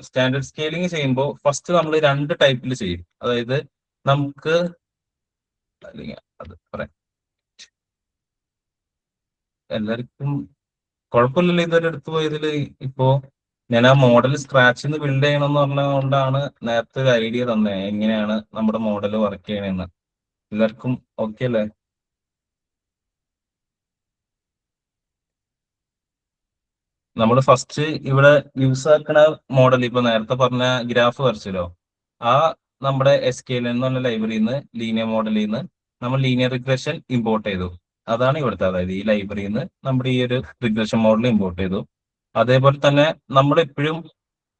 സ്റ്റാൻഡേർഡ് സ്കെയിലിംഗ് ചെയ്യുമ്പോൾ ഫസ്റ്റ് നമ്മൾ 2 ടൈപ്പിൽ ചെയ്യും. അതായത് നമുക്ക് അല്ലെങ്കിൽ അത് പറയാം, എല്ലാവർക്കും കുഴപ്പമില്ലല്ലോ ഇതുവരെ എടുത്തു പോയതിൽ. ഇപ്പോ ഞാൻ ആ മോഡൽ സ്ക്രാച്ചിൽ നിന്ന് ബിൽഡ് ചെയ്യണമെന്ന് പറഞ്ഞതുകൊണ്ടാണ് നേരത്തെ ഒരു ഐഡിയ തന്നെ എങ്ങനെയാണ് നമ്മുടെ മോഡൽ വർക്ക് ചെയ്യണമെന്ന്. എല്ലാവർക്കും ഓക്കെ അല്ലേ? നമ്മൾ ഫസ്റ്റ് ഇവിടെ യൂസ് ആക്കുന്ന മോഡൽ ഇപ്പൊ നേരത്തെ പറഞ്ഞ ഗ്രാഫ് വരച്ചല്ലോ, ആ നമ്മുടെ SQL എന്ന് പറഞ്ഞ ലൈബ്രറിയിൽ നിന്ന്, ലീനിയർ മോഡലിൽ നിന്ന് നമ്മൾ ലീനിയർ റിഗ്രഷൻ ഇമ്പോർട്ട് ചെയ്തു. അതാണ് ഇവിടുത്തെ, അതായത് ഈ ലൈബ്രറിയിൽ നിന്ന് നമ്മുടെ ഈ ഒരു റിഗ്രഷൻ മോഡൽ ഇമ്പോർട്ട് ചെയ്തു. അതേപോലെ തന്നെ നമ്മളെപ്പോഴും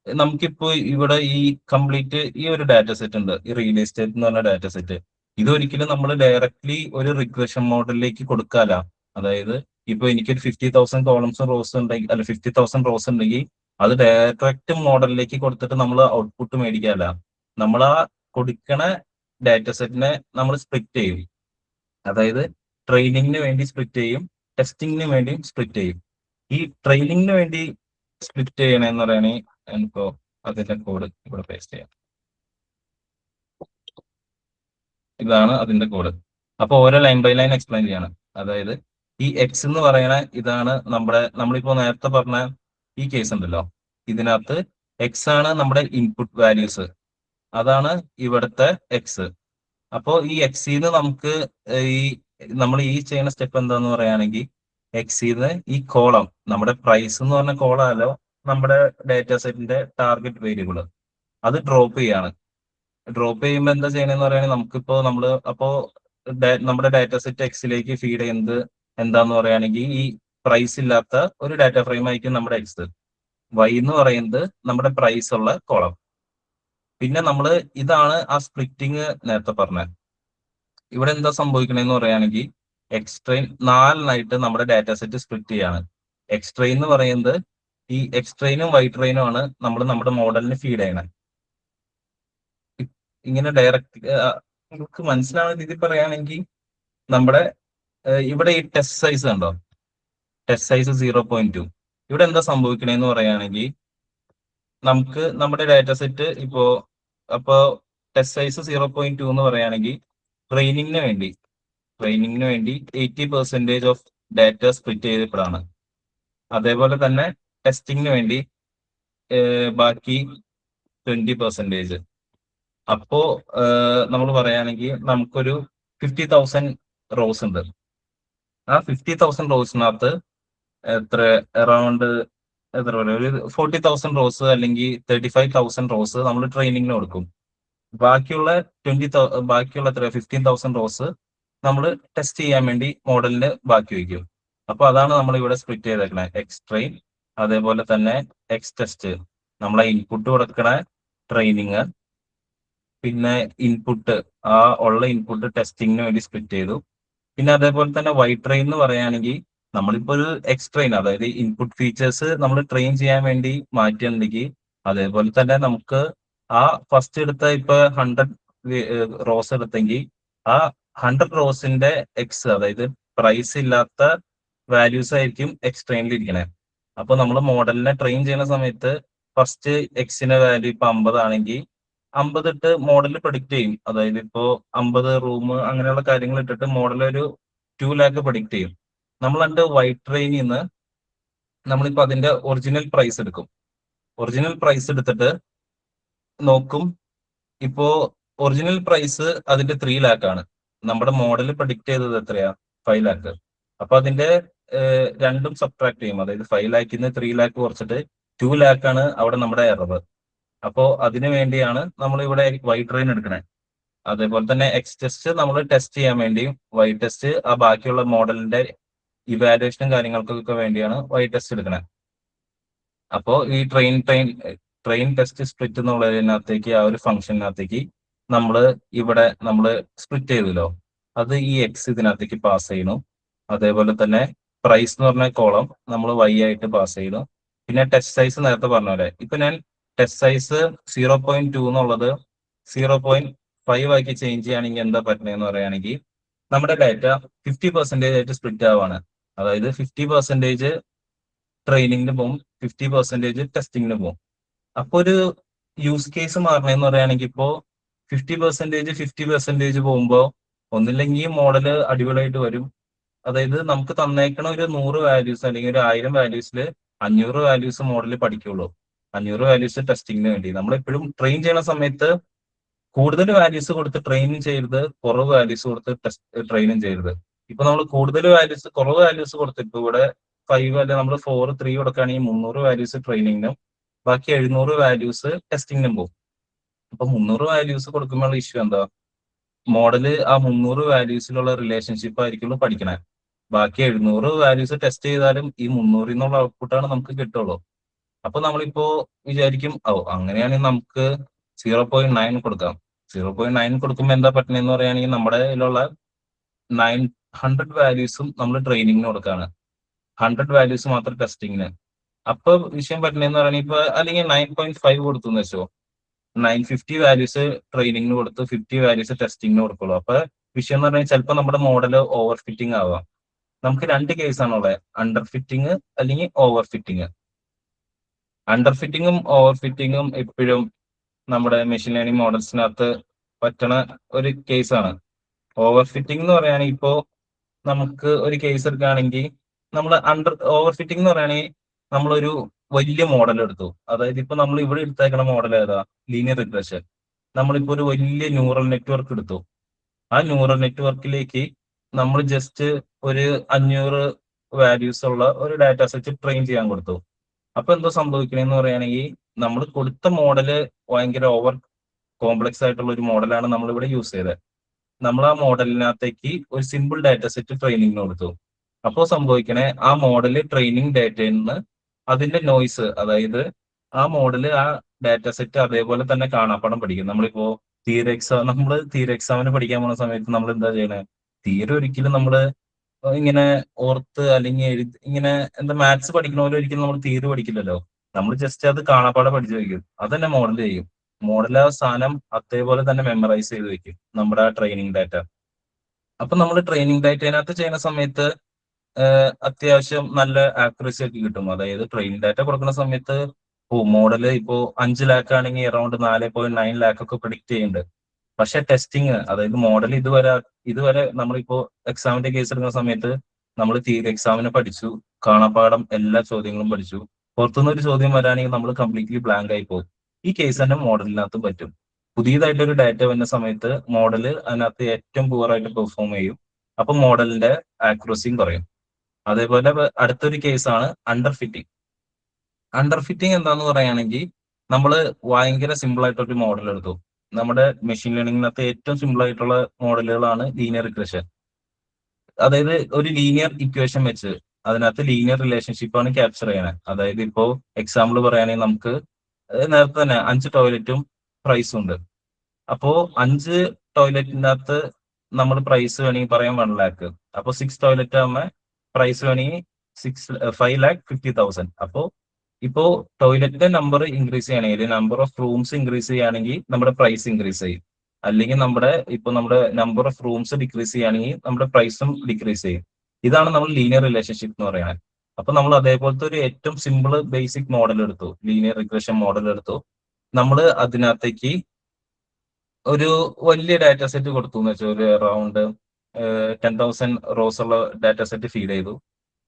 നമുക്കിപ്പോ ഇവിടെ ഈ കംപ്ലീറ്റ് ഈ ഒരു ഡാറ്റ സെറ്റ് ഉണ്ട്, ഈ റിയൽ എസ്റ്റേറ്റ് എന്ന് പറഞ്ഞ ഡാറ്റ സെറ്റ്. ഇതൊരിക്കലും നമ്മൾ ഡയറക്ട്ലി ഒരു റിഗ്രഷൻ മോഡലിലേക്ക് കൊടുക്കാല. അതായത് ഇപ്പൊ എനിക്കൊരു 50,000 കോളംസും റോസ് ഉണ്ടെങ്കിൽ, അല്ല 50,000 റോസ് ഉണ്ടെങ്കിൽ അത് ഡയറക്റ്റ് മോഡലിലേക്ക് കൊടുത്തിട്ട് നമ്മൾ ഔട്ട്പുട്ട് മേടിക്കാല്ല. നമ്മൾ ആ കൊടുക്കണ ഡാറ്റ സെറ്റിനെ നമ്മൾ സ്പ്ലിറ്റ് ചെയ്യും. അതായത് ട്രെയിനിങ്ങിന് വേണ്ടി സ്പ്ലിറ്റ് ചെയ്യും, ടെസ്റ്റിങ്ങിന് വേണ്ടി സ്പ്ലിറ്റ് ചെയ്യും. ഈ ട്രെയിനിങ്ങിന് വേണ്ടി സ്പ്ലിറ്റ് ചെയ്യണമെന്ന് പറയുകയാണെങ്കിൽ എനിക്കോ അതിന്റെ കോഡ് ഇവിടെ പേസ്റ്റ് ചെയ്യാം. ഇതാണ് അതിന്റെ കോഡ്. അപ്പൊ ഓരോ ലൈൻ ബൈ ലൈൻ എക്സ്പ്ലെയിൻ ചെയ്യാണ്. അതായത് ഈ എക്സ് എന്ന് പറയണ ഇതാണ് നമ്മളിപ്പോ നേരത്തെ പറഞ്ഞ ഈ കേസ് ഉണ്ടല്ലോ, ഇതിനകത്ത് എക്സ് ആണ് നമ്മുടെ ഇൻപുട്ട് വാല്യൂസ്, അതാണ് ഇവിടുത്തെ എക്സ്. അപ്പോ ഈ എക്സിന്ന് നമുക്ക് ഈ നമ്മൾ ഈ ചെയ്യുന്ന സ്റ്റെപ്പ് എന്താന്ന് പറയുകയാണെങ്കിൽ, എക്സിന്ന് ഈ കോളം നമ്മുടെ പ്രൈസ് എന്ന് പറഞ്ഞ കോളമല്ലോ നമ്മുടെ ഡാറ്റ സെറ്റിന്റെ ടാർഗറ്റ് വേരിയബിൾ അത് ഡ്രോപ്പ് ചെയ്യാണ്. ഡ്രോപ്പ് ചെയ്യുമ്പോൾ എന്താ ചെയ്യണമെന്ന് പറയുകയാണെങ്കിൽ നമുക്കിപ്പോ നമ്മുടെ ഡാറ്റ സെറ്റ് എക്സിലേക്ക് ഫീഡ് ചെയ്യുന്നത് എന്താന്ന് പറയുകയാണെങ്കിൽ ഈ പ്രൈസ് ഇല്ലാത്ത ഒരു ഡാറ്റ ഫ്രെയിം ആയിരിക്കും നമ്മുടെ എക്സ്. വൈ എന്ന് പറയുന്നത് നമ്മുടെ പ്രൈസ് ഉള്ള കോളം. പിന്നെ നമ്മൾ ഇതാണ് ആ സ്പ്ലിറ്റിങ് നേരത്തെ പറഞ്ഞത്. ഇവിടെ എന്താ സംഭവിക്കണെന്ന് പറയുകയാണെങ്കിൽ എക്സ്ട്രെയിൻ 4 നമ്മുടെ ഡാറ്റ സെറ്റ് സ്പ്ലിറ്റ് ചെയ്യാണ്. എക്സ്ട്രെയിൻ എന്ന് പറയുന്നത് ഈ എക്സ്ട്രെയിനും വൈ ട്രെയിനും ആണ് നമ്മൾ നമ്മുടെ മോഡലിന് ഫീഡ് ചെയ്യണത്. ഇങ്ങനെ ഡയറക്റ്റ് നമുക്ക് മനസ്സിലാവുന്ന രീതിയിൽ പറയുകയാണെങ്കിൽ നമ്മുടെ ഇവിടെ ഈ ടെസ്റ്റ് സൈസ് കണ്ടോ, ടെസ്റ്റ് സൈസ് 0.2. ഇവിടെ എന്താ സംഭവിക്കണേന്ന് പറയുകയാണെങ്കിൽ നമുക്ക് നമ്മുടെ ഡാറ്റ സെറ്റ് അപ്പോ ടെസ്റ്റ് സൈസ് 0.2 എന്ന് പറയുകയാണെങ്കിൽ ട്രെയിനിങ്ങിന് വേണ്ടി 80% ഓഫ് ഡാറ്റ സ്പ്ലിറ്റ് ചെയ്തപ്പോഴാണ്. അതേപോലെ തന്നെ ടെസ്റ്റിങ്ങിന് വേണ്ടി ബാക്കി 20%. അപ്പോ നമ്മൾ പറയുകയാണെങ്കിൽ നമുക്കൊരു 50,000 റോസ് ഉണ്ട്. ആ 50,000 റോസിനകത്ത് അറൗണ്ട് ഒരു 40,000 റോസ് അല്ലെങ്കിൽ 35,000 റോസ് നമ്മൾ ട്രെയിനിങ്ങിന് കൊടുക്കും. ബാക്കിയുള്ള 15,000 റോസ് നമ്മൾ ടെസ്റ്റ് ചെയ്യാൻ വേണ്ടി മോഡലിന് ബാക്കി വയ്ക്കും. അപ്പൊ അതാണ് നമ്മൾ ഇവിടെ സ്പ്ലിറ്റ് ചെയ്തേക്കണേ. എക്സ് ട്രെയിൻ അതേപോലെ തന്നെ എക്സ് ടെസ്റ്റ്, നമ്മളെ ഇൻപുട്ട് കൊടുക്കണ ട്രെയിനിങ്, പിന്നെ ഇൻപുട്ട് ഉള്ള ഇൻപുട്ട് ടെസ്റ്റിങ്ങിന് വേണ്ടി സ്പ്ലിറ്റ് ചെയ്തു. പിന്നെ അതേപോലെ തന്നെ വൈ ട്രെയിൻ എന്ന് പറയുകയാണെങ്കിൽ നമ്മളിപ്പോ ഒരു എക്സ് ട്രെയിൻ, അതായത് ഇൻപുട്ട് ഫീച്ചേഴ്സ് നമ്മൾ ട്രെയിൻ ചെയ്യാൻ വേണ്ടി മാറ്റിയിട്ടുണ്ടെങ്കിൽ അതേപോലെ തന്നെ നമുക്ക് ഫസ്റ്റ് എടുത്ത 100 റോസ് എടുത്തെങ്കിൽ ആ 100 റോസിന്റെ എക്സ്, അതായത് പ്രൈസ് ഇല്ലാത്ത വാല്യൂസ് ആയിരിക്കും എക്സ് ട്രെയിനിൽ ഇരിക്കണേ. അപ്പൊ നമ്മൾ മോഡലിനെ ട്രെയിൻ ചെയ്യുന്ന സമയത്ത് ഫസ്റ്റ് എക്സിന്റെ വാല്യൂ 50 ആണെങ്കിൽ 50 ഇട്ട് മോഡൽ പ്രഡിക്റ്റ് ചെയ്യും. അതായത് 50 റൂം അങ്ങനെയുള്ള കാര്യങ്ങൾ ഇട്ടിട്ട് മോഡൽ ഒരു 2 ലാക്ക് പ്രഡിക്റ്റ് ചെയ്യും. നമ്മൾ അതിന്റെ വൈറ്റ് ട്രെയിനിൽ നിന്ന് നമ്മളിപ്പോ അതിന്റെ ഒറിജിനൽ പ്രൈസ് എടുക്കും. ഒറിജിനൽ പ്രൈസ് എടുത്തിട്ട് നോക്കും. ഒറിജിനൽ പ്രൈസ് അതിന്റെ 3 ലാക്ക് ആണ്. നമ്മുടെ മോഡൽ പ്രഡിക്റ്റ് ചെയ്തത് എത്രയാ? 5 ലാക്ക്. അപ്പൊ അതിന്റെ രണ്ടും സബ്ട്രാക്ട് ചെയ്യും. അതായത് 5 ലാക്കിൽ നിന്ന് 3 ലാക്ക് കുറച്ചിട്ട് 2 ലാക്ക് ആണ് അവിടെ നമ്മുടെ എറർ. അപ്പോ അതിനു വേണ്ടിയാണ് നമ്മൾ ഇവിടെ വൈ ട്രെയിൻ എടുക്കണേ. അതേപോലെ തന്നെ എക്സ് ടെസ്റ്റ് നമ്മൾ ടെസ്റ്റ് ചെയ്യാൻ വേണ്ടിയും വൈ ടെസ്റ്റ് ബാക്കിയുള്ള മോഡലിന്റെ ഇവാലുവേഷനും കാര്യങ്ങൾക്കൊക്കെ വേണ്ടിയാണ് വൈ ടെസ്റ്റ് എടുക്കണേ. അപ്പോ ഈ ട്രെയിൻ ടെസ്റ്റ് സ്പ്ലിറ്റ് എന്നുള്ളതിനകത്തേക്ക് ഒരു ഫംഗ്ഷനകത്തേക്ക് നമ്മൾ സ്പ്ലിറ്റ് ചെയ്തല്ലോ, അത് ഈ എക്സ് ഇതിനകത്തേക്ക് പാസ് ചെയ്യണം. അതേപോലെ തന്നെ പ്രൈസ് എന്ന് പറഞ്ഞ കോളം നമ്മൾ വൈ ആയിട്ട് പാസ് ചെയ്യണം. പിന്നെ ടെസ്റ്റ് സൈസ് നേരത്തെ പറഞ്ഞ പോലെ ഞാൻ ടെസ്റ്റ് സൈസ് 0.2 എന്നുള്ളത് 0.5 ആക്കി ചേഞ്ച് ചെയ്യുകയാണെങ്കിൽ എന്താ പറ്റണെന്ന് പറയുകയാണെങ്കിൽ നമ്മുടെ ഡാറ്റ 50% ആയിട്ട് സ്പ്ലിറ്റ് ആവാണ്. അതായത് 50% ട്രെയിനിങ്ങിന് പോകും, 50% ടെസ്റ്റിങ്ങിന് പോകും. അപ്പൊ ഒരു യൂസ് കേസ് മാറണമെന്ന് പറയുകയാണെങ്കിൽ 50% പോകുമ്പോൾ ഒന്നില്ലെങ്കിൽ മോഡല് അടിപൊളിയായിട്ട് വരും. അതായത് നമുക്ക് തന്നേക്കണ ഒരു 100 വാല്യൂസ് അല്ലെങ്കിൽ ഒരു 1000 വാല്യൂസിൽ 500 വാല്യൂസ് മോഡലിൽ പഠിക്കുള്ളൂ. 500 വാല്യൂസ് ടെസ്റ്റിങ്ങിന് വേണ്ടി. നമ്മളെപ്പോഴും ട്രെയിൻ ചെയ്യുന്ന സമയത്ത് കൂടുതൽ വാല്യൂസ് കൊടുത്ത് ട്രെയിനിങ് ചെയ്യരുത്, കുറവ് വാല്യൂസ് കൊടുത്ത് ട്രെയിനിങ് ചെയ്യരുത്. നമ്മൾ കുറവ് വാല്യൂസ് കൊടുത്തിട്ട് ഇവിടെ 5 അല്ലെ നമ്മൾ 4, 3 കൊടുക്കുകയാണെങ്കിൽ 300 വാല്യൂസ് ട്രെയിനിങ്ങിനും ബാക്കി 700 വാല്യൂസ് ടെസ്റ്റിങ്ങിനും പോകും. അപ്പൊ 300 വാല്യൂസ് കൊടുക്കുമ്പോഴുള്ള ഇഷ്യൂ എന്താ? മോഡല് 300 വാല്യൂസിലുള്ള റിലേഷൻഷിപ്പ് ആയിരിക്കുള്ളൂ പഠിക്കണേ. ബാക്കി 700 വാല്യൂസ് ടെസ്റ്റ് ചെയ്താലും ഈ 300 എന്നുള്ള ഔട്ട്പുട്ടാണ് നമുക്ക് കിട്ടുള്ളൂ. അപ്പൊ നമ്മളിപ്പോ വിചാരിക്കും അങ്ങനെയാണെങ്കിൽ നമുക്ക് 0.9 കൊടുക്കാം. 0.9 കൊടുക്കുമ്പോൾ എന്താ പറ്റണെന്ന് പറയുകയാണെങ്കിൽ നമ്മുടെ കയ്യിലുള്ള 900 വാല്യൂസും നമ്മൾ ട്രെയിനിങ്ങിന് കൊടുക്കാണ്, 100 വാല്യൂസ് മാത്രം ടെസ്റ്റിങ്ങിന്. അപ്പൊ വിഷയം പറ്റണെന്ന് പറയുകയാണെങ്കിൽ അല്ലെങ്കിൽ 9.5 കൊടുത്തു എന്ന് വെച്ചോ, 950 വാല്യൂസ് ട്രെയിനിങ്ങിന് കൊടുത്ത് 50 വാല്യൂസ് ടെസ്റ്റിങ്ങിന് കൊടുക്കുള്ളൂ. അപ്പൊ വിഷയം എന്ന് പറഞ്ഞാൽ ചിലപ്പോൾ നമ്മുടെ മോഡൽ ഓവർ ഫിറ്റിംഗ് ആവാം. നമുക്ക് 2 കേസാണുള്ളത്, അണ്ടർ ഫിറ്റിംഗ് അല്ലെങ്കിൽ ഓവർ ഫിറ്റിംഗ്. അണ്ടർ ഫിറ്റിങ്ങും ഓവർ ഫിറ്റിങ്ങും എപ്പോഴും നമ്മുടെ മെഷീൻ ലേണിംഗ് മോഡൽസിനകത്ത് പറ്റണ ഒരു കേസാണ്. ഓവർ ഫിറ്റിംഗ് എന്ന് പറയുകയാണെങ്കിൽ നമുക്ക് ഒരു കേസ് എടുക്കുകയാണെങ്കിൽ നമ്മൾ ഓവർ ഫിറ്റിംഗ് എന്ന് പറയുകയാണെങ്കിൽ നമ്മളൊരു വലിയ മോഡൽ എടുത്തു. അതായത് നമ്മൾ ഇവിടെ എടുത്തേക്കണ മോഡൽ ഏതാ? Linear regression. നമ്മളിപ്പോ ഒരു വലിയ ന്യൂറൽ നെറ്റ്വർക്ക് എടുത്തു. ആ ന്യൂറൽ നെറ്റ്വർക്കിലേക്ക് നമ്മൾ ജസ്റ്റ് ഒരു വാല്യൂസ് ഉള്ള ഒരു ഡാറ്റ സെറ്റ് ട്രെയിൻ ചെയ്യാൻ കൊടുത്തു. അപ്പൊ എന്തോ സംഭവിക്കണേന്ന് പറയുകയാണെങ്കിൽ നമ്മൾ കൊടുത്ത മോഡല് ഭയങ്കര ഓവർ കോംപ്ലക്സ് ആയിട്ടുള്ള ഒരു മോഡലാണ് നമ്മൾ ഇവിടെ യൂസ് ചെയ്തത്. നമ്മൾ ആ മോഡലിനകത്തേക്ക് ഒരു സിമ്പിൾ ഡാറ്റ സെറ്റ് ട്രെയിനിങ്ങിന് കൊടുത്തു. അപ്പോൾ സംഭവിക്കണേ ആ മോഡല് ട്രെയിനിങ് ഡാറ്റയിൽ നിന്ന് അതിന്റെ നോയ്സ്, അതായത് ആ മോഡല് ആ ഡാറ്റ സെറ്റ് അതേപോലെ തന്നെ കാണാപ്പാഠം പഠിക്കും. നമ്മൾ തീരെ എക്സാമിന് പഠിക്കാൻ പോകുന്ന സമയത്ത് നമ്മൾ എന്താ ചെയ്യണേ, തീരെ ഒരിക്കലും നമ്മള് ഇങ്ങനെ ഓർത്ത് അല്ലെങ്കിൽ ഇങ്ങനെ എന്താ മാത്സ് പഠിക്കണ പോലെ ഒരിക്കലും നമ്മൾ തീരെ പഠിക്കില്ലല്ലോ. നമ്മൾ ജസ്റ്റ് അത് കാണാപ്പാഠം പഠിച്ചു വെക്കും. അതന്നെ മോഡൽ ചെയ്യും. മോഡൽ ആ സാധനം അതേപോലെ തന്നെ മെമ്മറൈസ് ചെയ്ത് വെക്കും നമ്മുടെ ട്രെയിനിങ് ഡാറ്റ. അപ്പൊ നമ്മൾ ട്രെയിനിങ് ഡാറ്റേനകത്ത് ചെയ്യുന്ന സമയത്ത് അത്യാവശ്യം നല്ല ആക്യുറസി ഒക്കെ കിട്ടും. അതായത് ട്രെയിനിങ് ഡാറ്റ കൊടുക്കുന്ന സമയത്ത് മോഡല് ഇപ്പോ 5 ലാക്ക് ആണെങ്കിൽ അറൌണ്ട് 4.9 ലാക്ക് ഒക്കെ പ്രിഡിക്ട് ചെയ്യുന്നുണ്ട്. പക്ഷെ ടെസ്റ്റിങ്, അതായത് മോഡൽ ഇതുവരെ നമ്മളിപ്പോ എക്സാമിന്റെ കേസ് എടുക്കുന്ന സമയത്ത് നമ്മൾ തിയറി എക്സാമിന് പഠിച്ചു, കാണാപ്പാഠം എല്ലാ ചോദ്യങ്ങളും പഠിച്ചു. പുറത്തുനിന്ന് ഒരു ചോദ്യം വരാണെങ്കിൽ നമ്മൾ കംപ്ലീറ്റ്ലി ബ്ലാങ്ക് ആയി പോകും. ഈ കേസ് തന്നെ മോഡലിനകത്തും പറ്റും. പുതിയതായിട്ടൊരു ഡാറ്റ വരുന്ന സമയത്ത് മോഡല് അതിനകത്ത് ഏറ്റവും പുവർ ആയിട്ട് പെർഫോം ചെയ്യും. അപ്പൊ മോഡലിന്റെ ആക്യുറസിയും കുറയും. അതേപോലെ അടുത്തൊരു കേസാണ് അണ്ടർ ഫിറ്റിംഗ്. അണ്ടർ ഫിറ്റിംഗ് എന്താന്ന് പറയുകയാണെങ്കിൽ നമ്മൾ ഭയങ്കര സിമ്പിൾ ആയിട്ടൊരു മോഡൽ എടുത്തു. നമ്മുടെ മെഷീൻ ലേണിംഗിനകത്ത് ഏറ്റവും സിമ്പിൾ ആയിട്ടുള്ള മോഡലുകളാണ് ലീനിയർ റിഗ്രഷൻ. അതായത് ഒരു ലീനിയർ ഇക്വേഷൻ വെച്ച് അതിനകത്ത് ലീനിയർ റിലേഷൻഷിപ്പ് ആണ് ക്യാപ്ചർ ചെയ്യണത്. അതായത് ഇപ്പോ എക്സാമ്പിൾ പറയുകയാണെങ്കിൽ നമുക്ക് നേരത്തെ തന്നെ 5 ടോയ്ലറ്റും പ്രൈസും ഉണ്ട്. അപ്പോ 5 ടോയ്ലറ്റിന്റെ അകത്ത് നമ്മൾ പ്രൈസ് വേണമെങ്കിൽ പറയാം 1 ലാക്ക്. അപ്പൊ 6 ടോയ്ലറ്റ് ആകുമ്പോൾ പ്രൈസ് വേണമെങ്കിൽ 5,50,000. അപ്പോ ഇപ്പോ ടോയ്ലറ്റിന്റെ നമ്പർ ഇൻക്രീസ് ചെയ്യണമെങ്കിൽ, നമ്പർ ഓഫ് റൂംസ് ഇൻക്രീസ് ചെയ്യുകയാണെങ്കിൽ നമ്മുടെ പ്രൈസ് ഇൻക്രീസ് ചെയ്യും. അല്ലെങ്കിൽ നമ്മുടെ നമ്പർ ഓഫ് റൂംസ് ഡിക്രീസ് ചെയ്യുകയാണെങ്കിൽ നമ്മുടെ പ്രൈസും ഡിക്രീസ് ചെയ്യും. ഇതാണ് നമ്മൾ ലീനിയർ റിലേഷൻഷിപ്പ് എന്ന് പറയുന്നത്. അപ്പൊ നമ്മൾ അതേപോലത്തെ ഒരു ഏറ്റവും സിമ്പിൾ ബേസിക് മോഡൽ എടുത്തു, ലീനിയർ റിഗ്രഷൻ മോഡൽ എടുത്തു. നമ്മൾ അതിനകത്തേക്ക് ഒരു വലിയ ഡാറ്റ സെറ്റ് കൊടുത്തു എന്ന് വെച്ചാൽ ഒരു അറൌണ്ട് 10,000 റോസ് ഉള്ള ഡാറ്റ സെറ്റ് ഫീഡ് ചെയ്തു.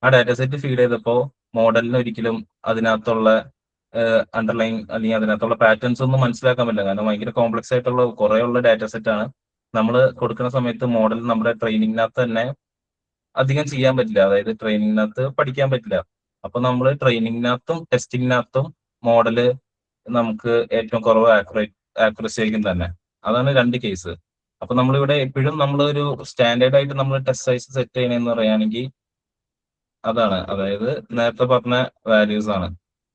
ആ ഡാറ്റ സെറ്റ് ഫീഡ് ചെയ്തപ്പോൾ മോഡലിന് ഒരിക്കലും അതിനകത്തുള്ള അണ്ടർലൈൻ അല്ലെങ്കിൽ അതിനകത്തുള്ള പാറ്റേൺസ് ഒന്നും മനസ്സിലാക്കാൻ പറ്റില്ല. കാരണം ഭയങ്കര കോംപ്ലക്സ് ആയിട്ടുള്ള കുറെ ഉള്ള ഡാറ്റ സെറ്റ് ആണ്. നമ്മൾ കൊടുക്കുന്ന സമയത്ത് മോഡൽ നമ്മുടെ ട്രെയിനിങ്ങിനകത്ത് തന്നെ അധികം ചെയ്യാൻ പറ്റില്ല. അതായത് ട്രെയിനിങ്ങിനകത്ത് പഠിക്കാൻ പറ്റില്ല. അപ്പൊ നമ്മൾ ട്രെയിനിങ്ങിനകത്തും ടെസ്റ്റിങ്ങിനകത്തും മോഡല് നമുക്ക് ഏറ്റവും കുറവ് ആക്യുറസി ആയിരിക്കും തന്നെ. അതാണ് രണ്ട് കേസ്. അപ്പൊ നമ്മളിവിടെ എപ്പോഴും നമ്മൾ ഒരു സ്റ്റാൻഡേർഡ് ആയിട്ട് നമ്മൾ ടെസ്റ്റ് സൈസ് സെറ്റ് ചെയ്യണമെന്ന് പറയുകയാണെങ്കിൽ അതാണ്, അതായത് നേരത്തെ പറഞ്ഞ വാല്യൂസ് ആണ്.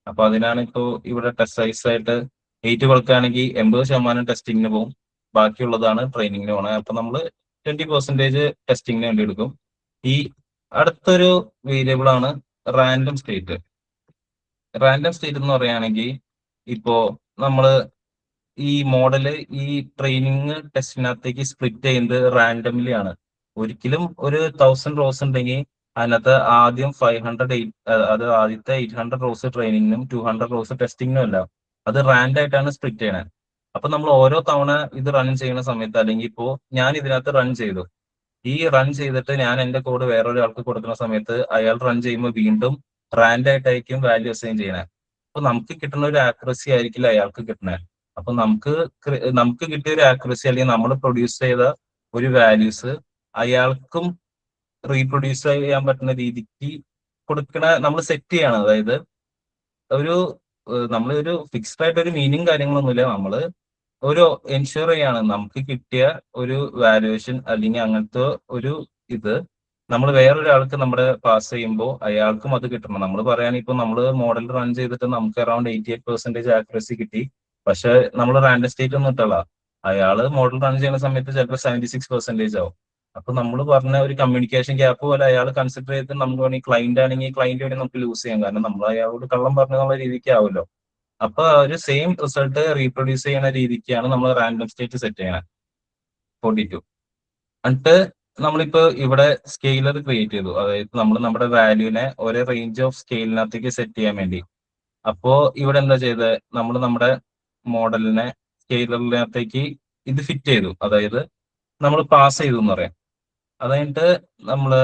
അപ്പൊ അതിനാണ് ഇപ്പോ ഇവിടെ ടെസ്റ്റ് സൈസ് ആയിട്ട് 8 കൊടുക്കുകയാണെങ്കിൽ 80% ടെസ്റ്റിങ്ങിന് പോകും, ബാക്കിയുള്ളതാണ് ട്രെയിനിങ്ങിന് പോകണം. അപ്പൊ നമ്മൾ 20% ടെസ്റ്റിങ്ങിന് വേണ്ടി എടുക്കും. ഈ അടുത്തൊരു വേരിയബിൾ ആണ് റാൻഡം സ്റ്റേറ്റ്. റാൻഡം സ്റ്റേറ്റ് എന്ന് പറയുകയാണെങ്കിൽ ഇപ്പോ നമ്മള് ഈ മോഡല് ഈ ട്രെയിനിങ് ടെസ്റ്റിനകത്തേക്ക് സ്പ്ലിറ്റ് ചെയ്യുന്നത് റാൻഡംലി ആണ്. ഒരിക്കലും ഒരു 1000 റോസ് ഉണ്ടെങ്കിൽ അതിനകത്ത് ആദ്യം 500 അത് ആദ്യത്തെ 800 റോസ് ട്രെയിനിങ്ങിനും 200 റോസ് ടെസ്റ്റിങ്ങിനും അല്ല, അത് റാൻഡ് ആയിട്ടാണ് സ്പ്ലിറ്റ് ചെയ്യണത്. അപ്പൊ നമ്മൾ ഓരോ തവണ ഇത് റൺ ചെയ്യുന്ന സമയത്ത്, അല്ലെങ്കിൽ ഇപ്പോ ഞാൻ ഇതിനകത്ത് റൺ ചെയ്തു, ഈ റൺ ചെയ്തിട്ട് ഞാൻ എന്റെ കോഡ് വേറൊരാൾക്ക് കൊടുക്കുന്ന സമയത്ത് അയാൾ റൺ ചെയ്യുമ്പോൾ വീണ്ടും റാൻഡ് ആയിട്ടായിരിക്കും വാല്യൂ അസൈൻ ചെയ്യണേ. അപ്പൊ നമുക്ക് കിട്ടുന്ന ഒരു ആക്യുറസി ആയിരിക്കില്ല അയാൾക്ക് കിട്ടണേ. അപ്പൊ നമുക്ക് കിട്ടിയ ഒരു ആക്യുറസി അല്ലെങ്കിൽ നമ്മൾ പ്രൊഡ്യൂസ് ചെയ്ത ഒരു വാല്യൂസ് അയാൾക്കും റീപ്രൊഡ്യൂസ് ചെയ്യാൻ പറ്റുന്ന രീതിക്ക് നമ്മൾ സെറ്റ് ചെയ്യാണ്. അതായത് ഒരു നമ്മൾ ഒരു ഫിക്സ്ഡ് ആയിട്ട് ഒരു മീനിങ് കാര്യങ്ങളൊന്നുമില്ല, നമ്മൾ ഒരു എൻഷുർ ചെയ്യാണ് നമുക്ക് കിട്ടിയ ഒരു വാല്യുവേഷൻ അല്ലെങ്കിൽ അങ്ങനത്തെ ഒരു ഇത് നമ്മൾ വേറൊരാൾക്ക് നമ്മുടെ പാസ് ചെയ്യുമ്പോൾ അയാൾക്കും അത് കിട്ടണം. നമ്മൾ പറയുകയാണെങ്കിൽ ഇപ്പൊ നമ്മൾ മോഡൽ റൺ ചെയ്തിട്ട് നമുക്ക് അറൌണ്ട് 88% ആക്യുറസി കിട്ടി, പക്ഷെ നമ്മൾ റാൻഡം സ്റ്റേറ്റ് ഒന്നും ഇട്ടല്ല. അയാള് മോഡൽ റൺ ചെയ്യുന്ന സമയത്ത് ചിലപ്പോൾ 76% ആവും. അപ്പൊ നമ്മൾ പറഞ്ഞ ഒരു കമ്മ്യൂണിക്കേഷൻ ഗ്യാപ്പ് പോലെ അയാൾ കൺസിഡർ ചെയ്ത് നമുക്ക് വേണമെങ്കിൽ ക്ലൈന്റ് ആണെങ്കിൽ ക്ലൈന്റ് വേണമെങ്കിൽ നമുക്ക് ലൂസ് ചെയ്യാം, കാരണം നമ്മൾ അയാളോട് കള്ളം പറഞ്ഞ രീതിക്ക് ആവുമല്ലോ. അപ്പൊ ഒരു സെയിം റിസൾട്ട് റീപ്രൊഡ്യൂസ് ചെയ്യുന്ന രീതിക്കാണ് നമ്മൾ റാൻഡം സ്റ്റേറ്റ് സെറ്റ് ചെയ്യണത് 42. എന്നിട്ട് നമ്മളിപ്പോ ഇവിടെ സ്കെയിലർ ക്രിയേറ്റ് ചെയ്തു, അതായത് നമ്മൾ നമ്മുടെ വാല്യൂവിനെ ഒരേ റേഞ്ച് ഓഫ് സ്കെയിലിനകത്തേക്ക് സെറ്റ് ചെയ്യാൻ വേണ്ടി. അപ്പോ ഇവിടെ എന്താ ചെയ്തത്, നമ്മൾ നമ്മുടെ മോഡലിനെ സ്കെയിലറിനകത്തേക്ക് ഇത് ഫിറ്റ് ചെയ്തു, അതായത് നമ്മൾ പാസ് ചെയ്തു എന്ന് പറയാം. അത് കഴിഞ്ഞിട്ട് നമ്മള്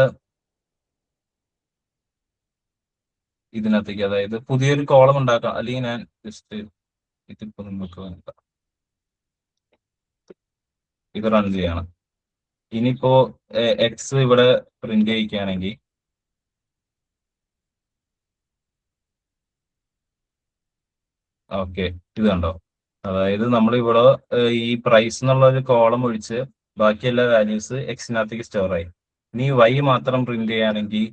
ഇതിനകത്തേക്ക്, അതായത് പുതിയൊരു കോളം ഉണ്ടാക്കാം, അല്ലെങ്കിൽ ഞാൻ ജസ്റ്റ് ഇതിപ്പോ നിങ്ങൾക്ക് വേണ്ട ഇത് റൺ ചെയ്യണം. ഇനിയിപ്പോ എക്സ് ഇവിടെ പ്രിന്റ് ചെയ്യിക്കുകയാണെങ്കിൽ ഓക്കെ, ഇത് കണ്ടോ? അതായത് നമ്മൾ ഇവിടെ ഈ പ്രൈസ് എന്നുള്ള ഒരു കോളം ഒഴിച്ച് ബാക്കി എല്ലാ വാല്യൂസ് എക്സിനകത്തേക്ക് സ്റ്റോർ ആയി. ഇനി വൈ മാത്രം പ്രിന്റ് ചെയ്യുകയാണെങ്കിൽ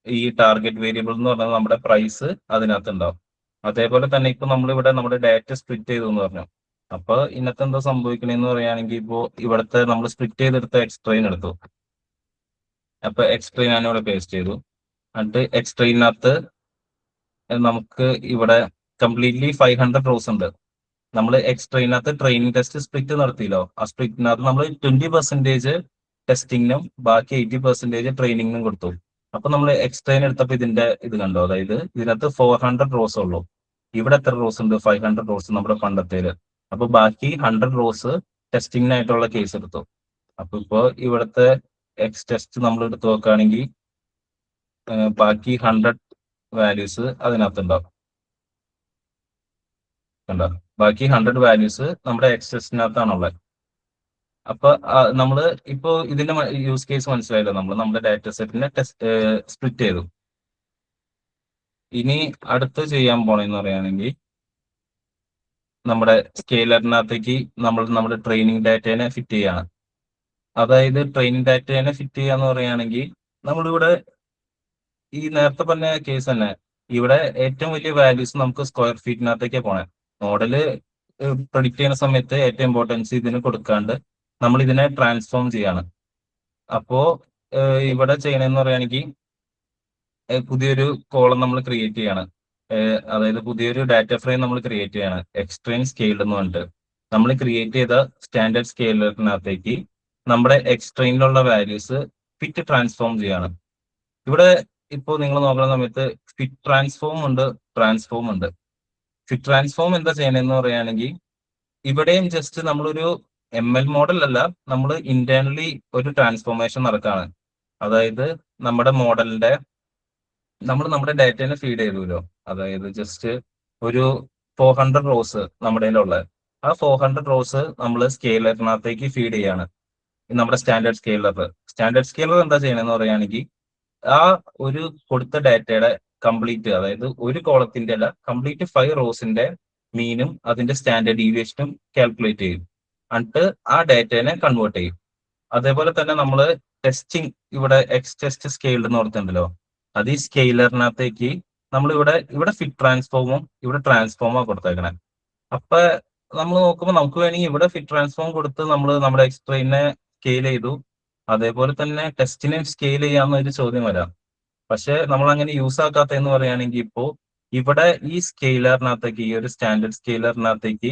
ഈ ടാർഗറ്റ് വേരിയബിൾ എന്ന് പറഞ്ഞാൽ നമ്മുടെ പ്രൈസ് അതിനകത്ത് ഉണ്ടാവും. അതേപോലെ തന്നെ ഇപ്പൊ നമ്മളിവിടെ നമ്മുടെ ഡാറ്റ സ്പ്ലിറ്റ് ചെയ്തു എന്ന് പറഞ്ഞു. അപ്പൊ ഇന്നത്തെ എന്താ സംഭവിക്കണേന്ന് പറയുകയാണെങ്കിൽ ഇപ്പോ ഇവിടുത്തെ നമ്മൾ സ്പ്ലിറ്റ് ചെയ്തെടുത്ത എക്സ്ട്രെയിൻ എടുത്തു. അപ്പൊ എക്സ്ട്രെയിൻ ഞാൻ ഇവിടെ പേസ്റ്റ് ചെയ്തു. എന്നിട്ട് എക്സ്ട്രെയിനകത്ത് നമുക്ക് ഇവിടെ കംപ്ലീറ്റ്ലി 500 റോസ് ഉണ്ട്. നമ്മൾ എക്സ്ട്രെയിനകത്ത് ട്രെയിനിങ് ടെസ്റ്റ് സ്പ്ലിറ്റ് നടത്തിയല്ലോ. ആ സ്പ്ലിറ്റിനകത്ത് നമ്മൾ 20% ടെസ്റ്റിങ്ങിനും ബാക്കി 80% ട്രെയിനിങ്ങിനും കൊടുത്തു. അപ്പൊ നമ്മൾ എക്സ്ട്രെയിൻ എടുത്തപ്പോൾ ഇതിന്റെ ഇത് കണ്ടോ? അതായത് ഇതിനകത്ത് 400 റോസ് ഉള്ളൂ. ഇവിടെ എത്ര റോസ് ഉണ്ട്? 500 റോസ് നമ്മുടെ പണ്ടത്തേല്. അപ്പൊ ബാക്കി 100 റോസ് ടെസ്റ്റിങ്ങിനായിട്ടുള്ള കേസ് എടുത്തു. അപ്പൊ ഇപ്പോ ഇവിടുത്തെ എക്സ് ടെസ്റ്റ് നമ്മൾ എടുത്ത് നോക്കുകയാണെങ്കിൽ ബാക്കി 100 വാല്യൂസ് അതിനകത്തുണ്ടാവും. കണ്ടോ? ബാക്കി 100 വാല്യൂസ് നമ്മുടെ എക്സ് ടെസ്റ്റിനകത്താണുള്ളത്. അപ്പൊ നമ്മള് ഇപ്പോ ഇതിന്റെ യൂസ് കേസ് മനസ്സിലായല്ലോ. നമ്മൾ നമ്മുടെ ഡാറ്റ സെറ്റിനെ സ്പ്ലിറ്റ് ചെയ്തു. ഇനി അടുത്ത് ചെയ്യാൻ പോണെന്ന് പറയുകയാണെങ്കിൽ നമ്മുടെ സ്കെയിലറിനകത്തേക്ക് നമ്മൾ നമ്മുടെ ട്രെയിനിങ് ഡാറ്റേനെ ഫിറ്റ് ചെയ്യാണ്. അതായത് ട്രെയിനിങ് ഡാറ്റേനെ ഫിറ്റ് ചെയ്യാന്ന് പറയുകയാണെങ്കിൽ നമ്മളിവിടെ ഈ നേരത്തെ പറഞ്ഞ കേസ് തന്നെ ഇവിടെ ഏറ്റവും വലിയ വാല്യൂസ് നമുക്ക് സ്ക്വയർ ഫീറ്റിനകത്തേക്ക് പോണേ. മോഡല് പ്രൊഡിക്ട് ചെയ്യുന്ന സമയത്ത് ഏറ്റവും ഇമ്പോർട്ടൻസ് ഇതിന് കൊടുക്കാണ്ട് നമ്മൾ ഇതിനെ ട്രാൻസ്ഫോം ചെയ്യാണ്. അപ്പോ ഇവിടെ ചെയ്യണമെന്ന് പറയുകയാണെങ്കിൽ പുതിയൊരു കോളം നമ്മൾ ക്രിയേറ്റ് ചെയ്യാണ്. അതായത് പുതിയൊരു ഡാറ്റ ഫ്രെയിം നമ്മൾ ക്രിയേറ്റ് ചെയ്യാണ്. എക്സ്ട്രെയിൻ സ്കെയിൽഡ് എന്ന് പറഞ്ഞിട്ട് നമ്മൾ ക്രിയേറ്റ് ചെയ്ത സ്റ്റാൻഡേർഡ് സ്കെയിലറിനകത്തേക്ക് നമ്മുടെ എക്സ്ട്രെയിനിലുള്ള വാല്യൂസ് ഫിറ്റ് ട്രാൻസ്ഫോം ചെയ്യാണ്. ഇവിടെ ഇപ്പോൾ നിങ്ങൾ നോക്കുന്ന സമയത്ത് ഫിറ്റ് ട്രാൻസ്ഫോം ഉണ്ട്, ട്രാൻസ്ഫോം ഉണ്ട്. ഫിറ്റ് ട്രാൻസ്ഫോം എന്താ ചെയ്യണമെന്ന് പറയുകയാണെങ്കിൽ ഇവിടെയും ജസ്റ്റ് നമ്മളൊരു ML മോഡൽ അല്ല, നമ്മൾ ഇന്റേണലി ഒരു ട്രാൻസ്ഫോർമേഷൻ നടക്കുകയാണ്. അതായത് നമ്മുടെ മോഡലിന്റെ നമ്മൾ നമ്മുടെ ഡാറ്റേനെ ഫീഡ് ചെയ്തുല്ലോ. അതായത് ജസ്റ്റ് ഒരു 400 റോസ് നമ്മുടെ കയ്യിലുള്ളത്. ആ 400 റോസ് നമ്മൾ സ്കെയിലറിനകത്തേക്ക് ഫീഡ് ചെയ്യാണ്. നമ്മുടെ സ്റ്റാൻഡേർഡ് സ്കെയിലർ എന്താ ചെയ്യണമെന്ന് പറയുകയാണെങ്കിൽ ആ ഒരു കൊടുത്ത ഡാറ്റയുടെ കംപ്ലീറ്റ്, അതായത് ഒരു കോളത്തിന്റെ അല്ല, കംപ്ലീറ്റ് 5 റോസിന്റെ മീനും അതിന്റെ സ്റ്റാൻഡേർഡ് ഡീവിയേഷനും കാൽക്കുലേറ്റ് ചെയ്യും. എന്നിട്ട് ആ ഡാറ്റേനെ കൺവേർട്ട് ചെയ്യും. അതേപോലെ തന്നെ നമ്മൾ ടെസ്റ്റിംഗ് ഇവിടെ എക്സ് ടെസ്റ്റ് സ്കെയിൽഡ് എന്ന് ഓർത്തുണ്ടല്ലോ, അത് ഈ സ്കെയിലറിനകത്തേക്ക് നമ്മൾ ഇവിടെ ഫിറ്റ് ട്രാൻസ്ഫോമും ഇവിടെ ട്രാൻസ്ഫോമോ കൊടുത്തേക്കണേ. അപ്പൊ നമ്മൾ നോക്കുമ്പോൾ നമുക്ക് വേണമെങ്കിൽ ഇവിടെ ഫിറ്റ് ട്രാൻസ്ഫോം കൊടുത്ത് നമ്മൾ നമ്മുടെ എക്സ്ട്രെയിനെ സ്കെയിൽ ചെയ്തു, അതേപോലെ തന്നെ ടെസ്റ്റിനെ സ്കെയിൽ ചെയ്യാവുന്ന ഒരു ചോദ്യം വരാം. പക്ഷെ നമ്മൾ അങ്ങനെ യൂസ് ആക്കാത്ത എന്ന് പറയുകയാണെങ്കിൽ ഇപ്പോ ഇവിടെ ഈ സ്കെയിലറിനകത്തേക്ക്, ഈ ഒരു സ്റ്റാൻഡേർഡ് സ്കെയിലറിനകത്തേക്ക്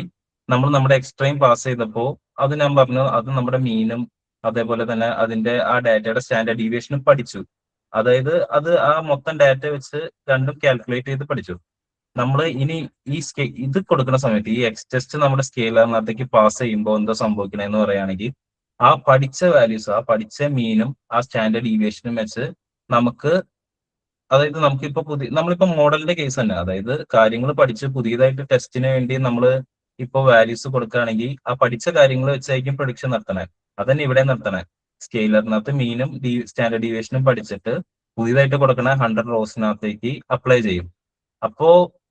നമ്മൾ നമ്മുടെ എക്സ്ട്രെയിൻ പാസ് ചെയ്തപ്പോ അത് ഞാൻ പറഞ്ഞു അത് നമ്മുടെ മീനും അതേപോലെ തന്നെ അതിന്റെ ആ ഡാറ്റയുടെ സ്റ്റാൻഡേർഡ് ഡീവിയേഷനും പഠിച്ചു. അതായത് അത് ആ മൊത്തം ഡാറ്റ വെച്ച് രണ്ടും കാൽക്കുലേറ്റ് ചെയ്ത് പഠിച്ചു. നമ്മൾ ഇനി ഈ ഇത് കൊടുക്കുന്ന സമയത്ത് ഈ എക്സ് ടെസ്റ്റ് നമ്മുടെ സ്കെയിലറിനകത്തേക്ക് പാസ് ചെയ്യുമ്പോൾ എന്താ സംഭവിക്കണമെന്ന് പറയുകയാണെങ്കിൽ ആ പഠിച്ച വാല്യൂസ്, ആ പഠിച്ച മീനും ആ സ്റ്റാൻഡേർഡ് ഡീവിയേഷനും വെച്ച് നമുക്ക്, അതായത് നമുക്കിപ്പോ നമ്മളിപ്പോ മോഡലിന്റെ കേസ് തന്നെ, അതായത് കാര്യങ്ങൾ പഠിച്ച് പുതിയതായിട്ട് ടെസ്റ്റിന് വേണ്ടി നമ്മൾ ഇപ്പോ വാല്യൂസ് കൊടുക്കുകയാണെങ്കിൽ ആ പഠിച്ച കാര്യങ്ങൾ വെച്ചായിരിക്കും പ്രൊഡിക്ഷൻ നടത്തണേ. അതന്നെ ഇവിടെ നടത്തണേ. സ്കെയിലറിനകത്ത് മീനും സ്റ്റാൻഡേർഡ് ഡീവിയേഷനും പഠിച്ചിട്ട് പുതിയതായിട്ട് കൊടുക്കണ 100 റോസിനകത്തേക്ക് അപ്ലൈ ചെയ്യും. അപ്പോ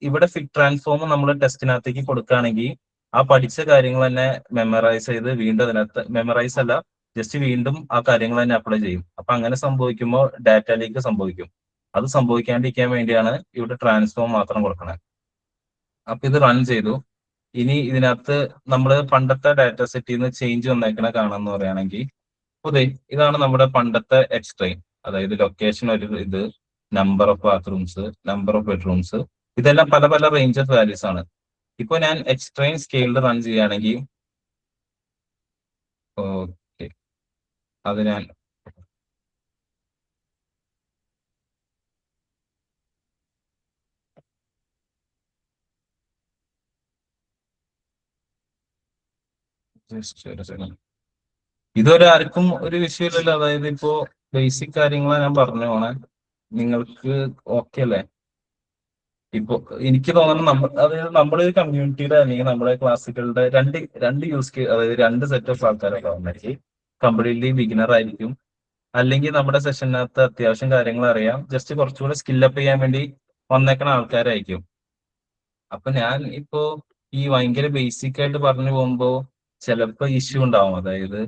ഇവിടെ ഫിറ്റ് ട്രാൻസ്ഫോം നമ്മൾ ടെസ്റ്റിനകത്തേക്ക് കൊടുക്കുകയാണെങ്കിൽ ആ പഠിച്ച കാര്യങ്ങൾ തന്നെ മെമ്മറൈസ് ചെയ്ത് വീണ്ടും അതിനകത്ത്, മെമ്മറൈസ് അല്ല, ജസ്റ്റ് വീണ്ടും ആ കാര്യങ്ങൾ തന്നെ അപ്ലൈ ചെയ്യും. അപ്പൊ അങ്ങനെ സംഭവിക്കുമ്പോൾ ഡാറ്റ ലീക്ക് സംഭവിക്കും. അത് സംഭവിക്കാണ്ടിരിക്കാൻ വേണ്ടിയാണ് ഇവിടെ ട്രാൻസ്ഫോം മാത്രം കൊടുക്കണത്. അപ്പൊ ഇത് റൺ ചെയ്തു. ഇനി ഇതിനകത്ത് നമ്മൾ പണ്ടത്തെ ഡാറ്റ സെറ്റിൽ നിന്ന് ചേഞ്ച് വന്നേക്കണ കാണാന്ന് പറയുകയാണെങ്കിൽ ഇതാണ് നമ്മുടെ പണ്ടത്തെ എക്സ്ട്രെയിൻ. അതായത് ലൊക്കേഷൻ ഒരു ഇത്, number of bathrooms, number of bedrooms, ഇതെല്ലാം പല പല റേഞ്ച് ഓഫ് വാല്യൂസ് ആണ്. ഇപ്പൊ ഞാൻ എക്സ്ട്രെയിൻ സ്കെയിലിൽ റൺ ചെയ്യുകയാണെങ്കിൽ ഓക്കെ, അത് ഞാൻ ജസ്റ്റ് ഒരു സെക്കൻഡ്. ഇതൊരു ആർക്കും ഒരു വിഷയമില്ലല്ലോ. അതായത് ഇപ്പോ ബേസിക് കാര്യങ്ങളാണ് ഞാൻ പറഞ്ഞു പോണേ. നിങ്ങൾക്ക് ഓക്കെ അല്ലേ? ഇപ്പൊ എനിക്ക് തോന്നുന്നു അതായത് നമ്മുടെ ഒരു കമ്മ്യൂണിറ്റിയുടെ അല്ലെങ്കിൽ നമ്മുടെ ക്ലാസ്സുകളുടെ രണ്ട് യൂസ് കേസ്, അതായത് രണ്ട് സെറ്റ് ഓഫ് ആൾക്കാരൊക്കെ വന്നെങ്കിൽ കംപ്ലീറ്റ്ലി ബിഗിനർ ആയിരിക്കും, അല്ലെങ്കിൽ നമ്മുടെ സെഷനകത്ത് അത്യാവശ്യം കാര്യങ്ങൾ അറിയാം, ജസ്റ്റ് കുറച്ചുകൂടെ സ്കില്ലപ്പ് ചെയ്യാൻ വേണ്ടി വന്നേക്കണ ആൾക്കാരായിരിക്കും. അപ്പൊ ഞാൻ ഇപ്പോ ഈ ഭയങ്കര ബേസിക് ആയിട്ട് പറഞ്ഞു പോകുമ്പോ ചിലപ്പോ ഇഷ്യൂ ഉണ്ടാവും. അതായത്